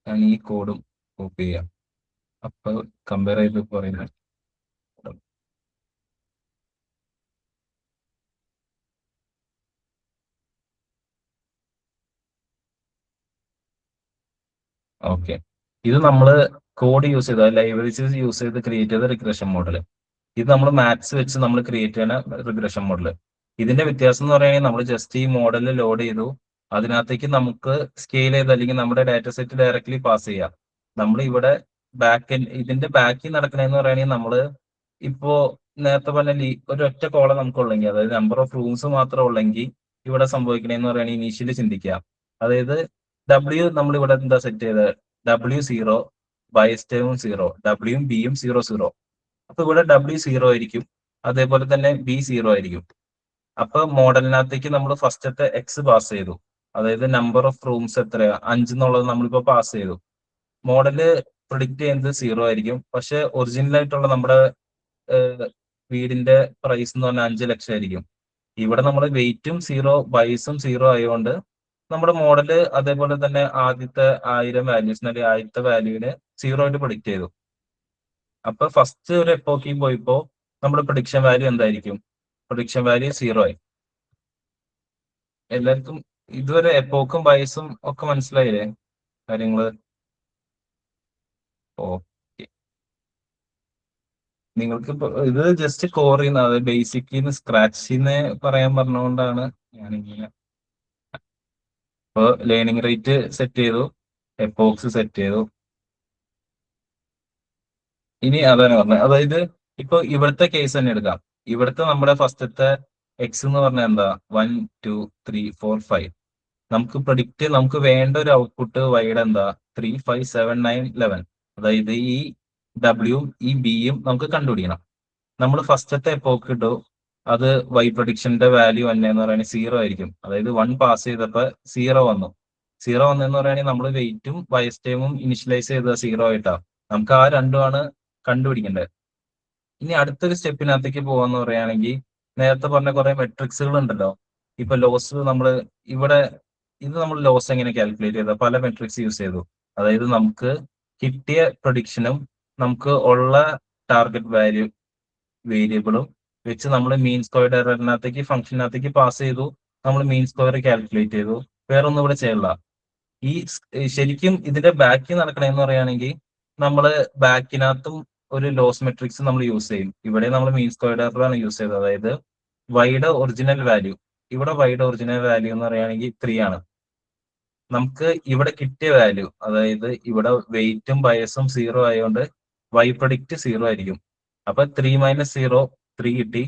ഞാൻ ഈ കോഡും കോപ്പി ചെയ്യാം, അപ്പൊ കമ്പയർ ചെയ്ത് പറയുന്നത്. ഓക്കെ, ഇത് നമ്മൾ കോഡ് യൂസ് ചെയ്ത ലൈബ്രറീസ് യൂസ് ചെയ്ത് ക്രിയേറ്റ് ചെയ്ത റിഗ്രഷൻ മോഡൽ. ഇത് നമ്മൾ മാത്സ് വെച്ച് നമ്മൾ ക്രിയേറ്റ് ചെയ്യുന്ന റിഗ്രഷൻ മോഡൽ. ഇതിന്റെ വ്യത്യാസം എന്ന് പറയുകയാണെങ്കിൽ നമ്മൾ ജസ്റ്റ് ഈ മോഡൽ ലോഡ് ചെയ്തു, അതിനകത്തേക്ക് നമുക്ക് സ്കെയിൽ ചെയ്ത് അല്ലെങ്കിൽ നമ്മുടെ ഡാറ്റ സെറ്റ് ഡയറക്ട്ലി പാസ് ചെയ്യാം. നമ്മൾ ഇവിടെ ഇതിന്റെ ബാക്കിൽ നടക്കണമെന്ന് പറയുകയാണെങ്കിൽ നമ്മള് ഇപ്പോ നേരത്തെ പറഞ്ഞ ഒരു ഒറ്റ കോളം നമുക്കുള്ളെങ്കിൽ, അതായത് നമ്പർ ഓഫ് റൂംസ് മാത്രം ഉള്ളെങ്കിൽ ഇവിടെ സംഭവിക്കണേന്ന് പറയുകയാണെങ്കിൽ ഇനീഷ്യലി ചിന്തിക്കാം. അതായത് നമ്മൾ ഇവിടെ എന്താ സെറ്റ് ചെയ്തത്? W0, ബയസ് ടേമും 0, ഡബ്ല്യൂയും ബിയും 0 അപ്പൊ ഇവിടെ W0 ആയിരിക്കും, അതേപോലെ തന്നെ B0 ആയിരിക്കും. അപ്പൊ മോഡലിനകത്തേക്ക് നമ്മൾ ഫസ്റ്റത്തെ എക്സ് പാസ് ചെയ്തു, അതായത് നമ്പർ ഓഫ് റൂംസ് എത്രയാ 5 എന്നുള്ളത് നമ്മളിപ്പോ പാസ് ചെയ്തു. മോഡല് പ്രിഡിക്റ്റ് ചെയ്യുന്നത് 0 ആയിരിക്കും, പക്ഷെ ഒറിജിനൽ ആയിട്ടുള്ള നമ്മുടെ വീടിന്റെ പ്രൈസ് എന്ന് പറഞ്ഞാൽ 5 ലക്ഷം ആയിരിക്കും. ഇവിടെ നമ്മൾ വെയിറ്റും 0 ബൈസും 0 ആയതുകൊണ്ട് നമ്മുടെ മോഡല് അതേപോലെ തന്നെ ആദ്യത്തെ 1000 വാല്യൂസിന് അല്ലെങ്കിൽ ആദ്യത്തെ വാല്യൂവിന് 0 ആയിട്ട് പ്രൊഡിക്റ്റ് ചെയ്തു. അപ്പൊ ഫസ്റ്റ് ഒരു എപ്പോക്കി പോയപ്പോ നമ്മുടെ പ്രൊഡിക്ഷൻ വാല്യൂ എന്തായിരിക്കും? പ്രൊഡിക്ഷൻ വാല്യൂ 0 ആയി. എല്ലാവർക്കും ഇതുവരെ എപ്പോക്കും ബയസും ഒക്കെ മനസ്സിലായില്ലേ കാര്യങ്ങള്? ഓക്കെ, നിങ്ങൾക്ക് ഇത് ജസ്റ്റ് കോർ ചെയ്യുന്ന, അത് ബേസിക്കിന്ന് സ്ക്രാച്ചിന്ന് പറയാൻ പറഞ്ഞുകൊണ്ടാണ് ഞാനിങ്ങനെ. ഇപ്പൊ ലേണിംഗ് റേറ്റ് സെറ്റ് ചെയ്തു, എപ്പോക്സ് സെറ്റ് ചെയ്തു. ഇനി അതാണ് പറഞ്ഞത്, അതായത് ഇപ്പൊ ഇവിടുത്തെ കേസ് തന്നെ എടുക്കാം. ഇവിടുത്തെ നമ്മുടെ ഫസ്റ്റത്തെ എക്സ് എന്ന് പറഞ്ഞാൽ എന്താ? 1 2 3 4 5. നമുക്ക് വേണ്ട ഒരു ഔട്ട്പുട്ട് വൈഡ് എന്താ? 3 5 7 9 11. അതായത് ഈ ഡബ്ല്യൂയും ഈ ബിയും നമുക്ക് കണ്ടുപിടിക്കണം. നമ്മൾ ഫസ്റ്റത്തെ എപ്പോക്ക് ഇട്ടു, അത് വൈ പ്രൊഡിക്ഷന്റെ വാല്യൂ തന്നെ എന്ന് പറയുന്നത് 0 ആയിരിക്കും. അതായത് 1 പാസ് ചെയ്തപ്പോ 0 വന്നു. 0 വന്നെന്ന് പറയുകയാണെങ്കിൽ നമ്മൾ വെയിറ്റും ബയസ് ടൈമും ഇനിഷ്യലൈസ് ചെയ്തത് 0 ആയിട്ടാണ്. നമുക്ക് ആ രണ്ടുമാണ് കണ്ടുപിടിക്കേണ്ടത്. ഇനി അടുത്തൊരു സ്റ്റെപ്പിനകത്തേക്ക് പോകാന്ന് പറയുകയാണെങ്കിൽ നേരത്തെ പറഞ്ഞ കുറെ മെട്രിക്സുകൾ ഉണ്ടല്ലോ. ഇപ്പൊ ലോസ് ഇവിടെ നമ്മൾ ലോസ് എങ്ങനെ കാൽക്കുലേറ്റ് ചെയ്ത പല മെട്രിക്സ് യൂസ് ചെയ്തു. അതായത് നമുക്ക് കിട്ടിയ പ്രൊഡിക്ഷനും നമുക്ക് ഉള്ള ടാർഗറ്റ് വേരിയബിളും വെച്ച് നമ്മൾ മീൻ സ്ക്വയർ എററിനകത്തേക്ക് ഫംഗ്ഷനകത്തേക്ക് പാസ് ചെയ്തു. നമ്മൾ മീൻ സ്ക്വയർ കാൽക്കുലേറ്റ് ചെയ്തു. വേറെ ഒന്നും ഇവിടെ ചെയ്യണ്ട. ശരിക്കും ഇതിന്റെ ബാക്കി നടക്കണമെന്ന് പറയുകയാണെങ്കിൽ നമ്മള് ബാക്കിനകത്തും ഒരു ലോസ് മെട്രിക്സ് നമ്മൾ യൂസ് ചെയ്യും. ഇവിടെ നമ്മൾ മീൻ സ്ക്വയർ എററാണ് യൂസ് ചെയ്തത്. അതായത് വൈയുടെ ഒറിജിനൽ വാല്യൂ, ഇവിടെ വൈയുടെ ഒറിജിനൽ വാല്യൂ എന്ന് പറയുകയാണെങ്കിൽ 3 ആണ്. നമുക്ക് ഇവിടെ കിട്ടിയ വാല്യൂ, അതായത് ഇവിടെ വെയിറ്റും ബയസും 0 ആയതുകൊണ്ട് വൈ പ്രൊഡിക്റ്റ് 0 ആയിരിക്കും. അപ്പൊ 3 - 0 3 കിട്ടി.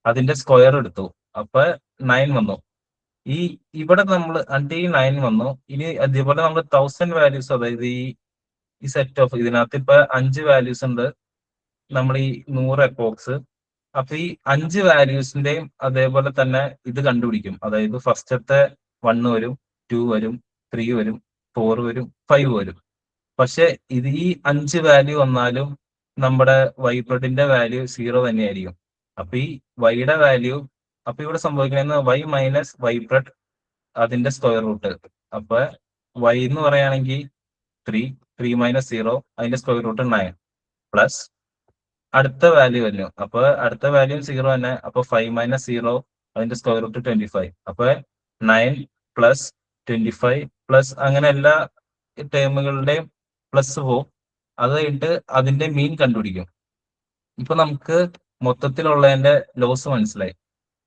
അതിന്റെ സ്ക്വയർ എടുത്തു, അപ്പൊ 9 വന്നു. ഇവിടെ നമ്മൾ ഈ 9 വന്നു. ഇനി അതേപോലെ നമ്മൾ 1000 വാല്യൂസ്, അതായത് ഈ സെറ്റ് ഓഫ് ഇതിനകത്ത് ഇപ്പൊ 5 വാല്യൂസ് ഉണ്ട്. നമ്മൾ ഈ 100 എപ്പോക്സ്. അപ്പൊ ഈ 5 വാല്യൂസിന്റെയും അതേപോലെ തന്നെ ഇത് കണ്ടുപിടിക്കും. അതായത് ഫസ്റ്റത്തെ 1 വരും, 2 വരും, 3 വരും, 4 വരും, 5 വരും. പക്ഷെ ഈ 5 വാല്യൂ വന്നാലും നമ്മുടെ വൈബ്രഡിന്റെ വാല്യൂ 0 തന്നെയായിരിക്കും. അപ്പൊ ഈ വൈയുടെ വാല്യൂ, അപ്പൊ ഇവിടെ സംഭവിക്കുന്നത് വൈ മൈനസ് വൈബ്രഡ് അതിന്റെ സ്ക്വയർ റൂട്ട്. അപ്പൊ വൈ എന്ന് പറയുകയാണെങ്കിൽ 3 - 0 അതിന്റെ സ്ക്വയർ റൂട്ട് 9 പ്ലസ് അടുത്ത വാല്യൂ വന്നു. അപ്പൊ അടുത്ത വാല്യൂ 0 തന്നെ. അപ്പൊ 5 - 0 അതിന്റെ സ്ക്വയർ റൂട്ട് 25. അപ്പൊ 9 പ്ലസ് 25 പ്ലസ് അങ്ങനെ എല്ലാ ടേമുകളുടെയും പ്ലസ് പോവും. അത് കഴിഞ്ഞിട്ട് അതിന്റെ മീൻ കണ്ടുപിടിക്കും. ഇപ്പൊ നമുക്ക് മൊത്തത്തിലുള്ളതിന്റെ ലോസ് മനസ്സിലായി.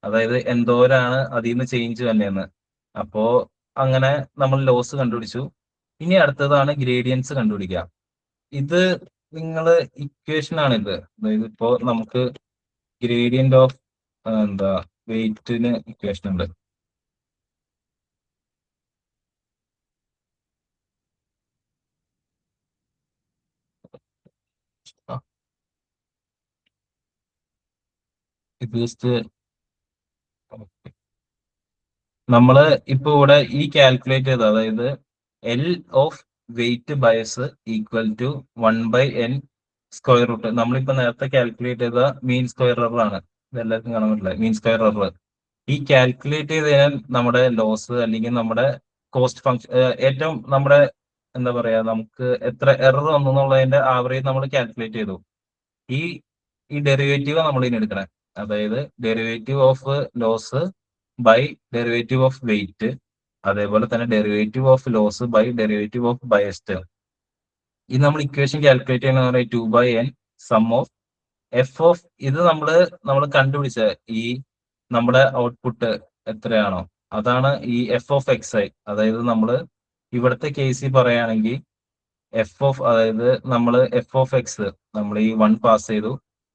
അതായത് എന്തോരാണ് അതിൽ നിന്ന് ചേഞ്ച് തന്നെയെന്ന്. അപ്പോ അങ്ങനെ നമ്മൾ ലോസ് കണ്ടുപിടിച്ചു. ഇനി അടുത്തതാണ് ഗ്രേഡിയൻസ് കണ്ടുപിടിക്കുക. ഇത് നിങ്ങള് ഇക്വേഷൻ ആണിത്. അതായത് ഇപ്പോ നമുക്ക് ഗ്രേഡിയന്റ് ഓഫ് വെയിറ്റിന് ഇക്വേഷൻ ഉണ്ട്. ഇത് ജസ്റ്റ് നമ്മള് ഇപ്പൊ ഇവിടെ ഈ കാൽക്കുലേറ്റ് ചെയ്ത, അതായത് L of weight bias equal to 1/n square root. നമ്മളിപ്പോ നേരത്തെ കാൽക്കുലേറ്റ് ചെയ്ത മീൻ സ്ക്വയർ എറർ ആണ്. ഇതെല്ലാവർക്കും കാണാൻ പറ്റില്ല. മീൻ സ്ക്വയർ എറർ ഈ കാൽക്കുലേറ്റ് ചെയ്ത് കഴിഞ്ഞാൽ നമ്മുടെ ലോസ് അല്ലെങ്കിൽ നമ്മുടെ കോസ്റ്റ് ഫംഗ്ഷൻ ഏറ്റവും നമ്മുടെ എന്താ പറയാ, നമുക്ക് എത്ര എറർ വന്നു എന്നുള്ളതിന്റെ ആവറേജ് നമ്മൾ കാൽക്കുലേറ്റ് ചെയ്തു. ഈ ഡെറിവേറ്റീവ് നമ്മൾ ഇനി എടുക്കണേ. അതായത് derivative of loss by derivative of weight, അതേപോലെ തന്നെ derivative of loss by derivative of bias. ഇത് നമ്മൾ ഇക്വേഷൻ കാൽക്കുലേറ്റ് ചെയ്യുന്ന പറയുന്നത് 2/n some of F of ഇത് നമ്മൾ കണ്ടുപിടിച്ച ഈ നമ്മുടെ ഔട്ട്പുട്ട് എത്രയാണോ അതാണ് ഈ എഫ് ഓഫ് എക്സ് ഐ. അതായത് നമ്മൾ ഇവിടുത്തെ കേസിൽ പറയുകയാണെങ്കിൽ അതായത് നമ്മൾ എഫ് ഓഫ് എക്സ് നമ്മൾ ഈ 1 പാസ് ചെയ്തു.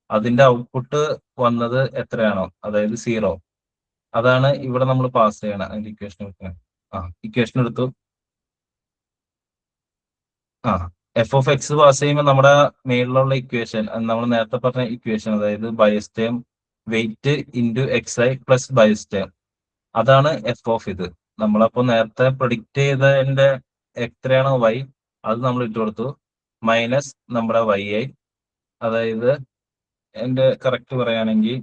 അതിന്റെ ഔട്ട്പുട്ട് വന്നത് എത്രയാണോ, അതായത് 0, അതാണ് ഇവിടെ നമ്മൾ പാസ് ചെയ്യണം. അതിന്റെ ഇക്വേഷൻ ഇക്വേഷൻ എടുത്തു. എഫ് ഓഫ് എക്സ് പാസ് ചെയ്യുമ്പോൾ നമ്മുടെ മേളിലുള്ള ഇക്വേഷൻ, നമ്മൾ നേരത്തെ പറഞ്ഞ ഇക്വേഷൻ, അതായത് bias term wait into X I plus bias term, അതാണ് എഫ് ഓഫ് ഇത്. നമ്മളപ്പോ നേരത്തെ പ്രൊഡിക്റ്റ് ചെയ്തതിന്റെ എത്രയാണോ വൈ അത് നമ്മൾ ഇട്ട് കൊടുത്തു, മൈനസ് നമ്മുടെ വൈ ഐ. അതായത് എന്റെ കറക്റ്റ് പറയുകയാണെങ്കിൽ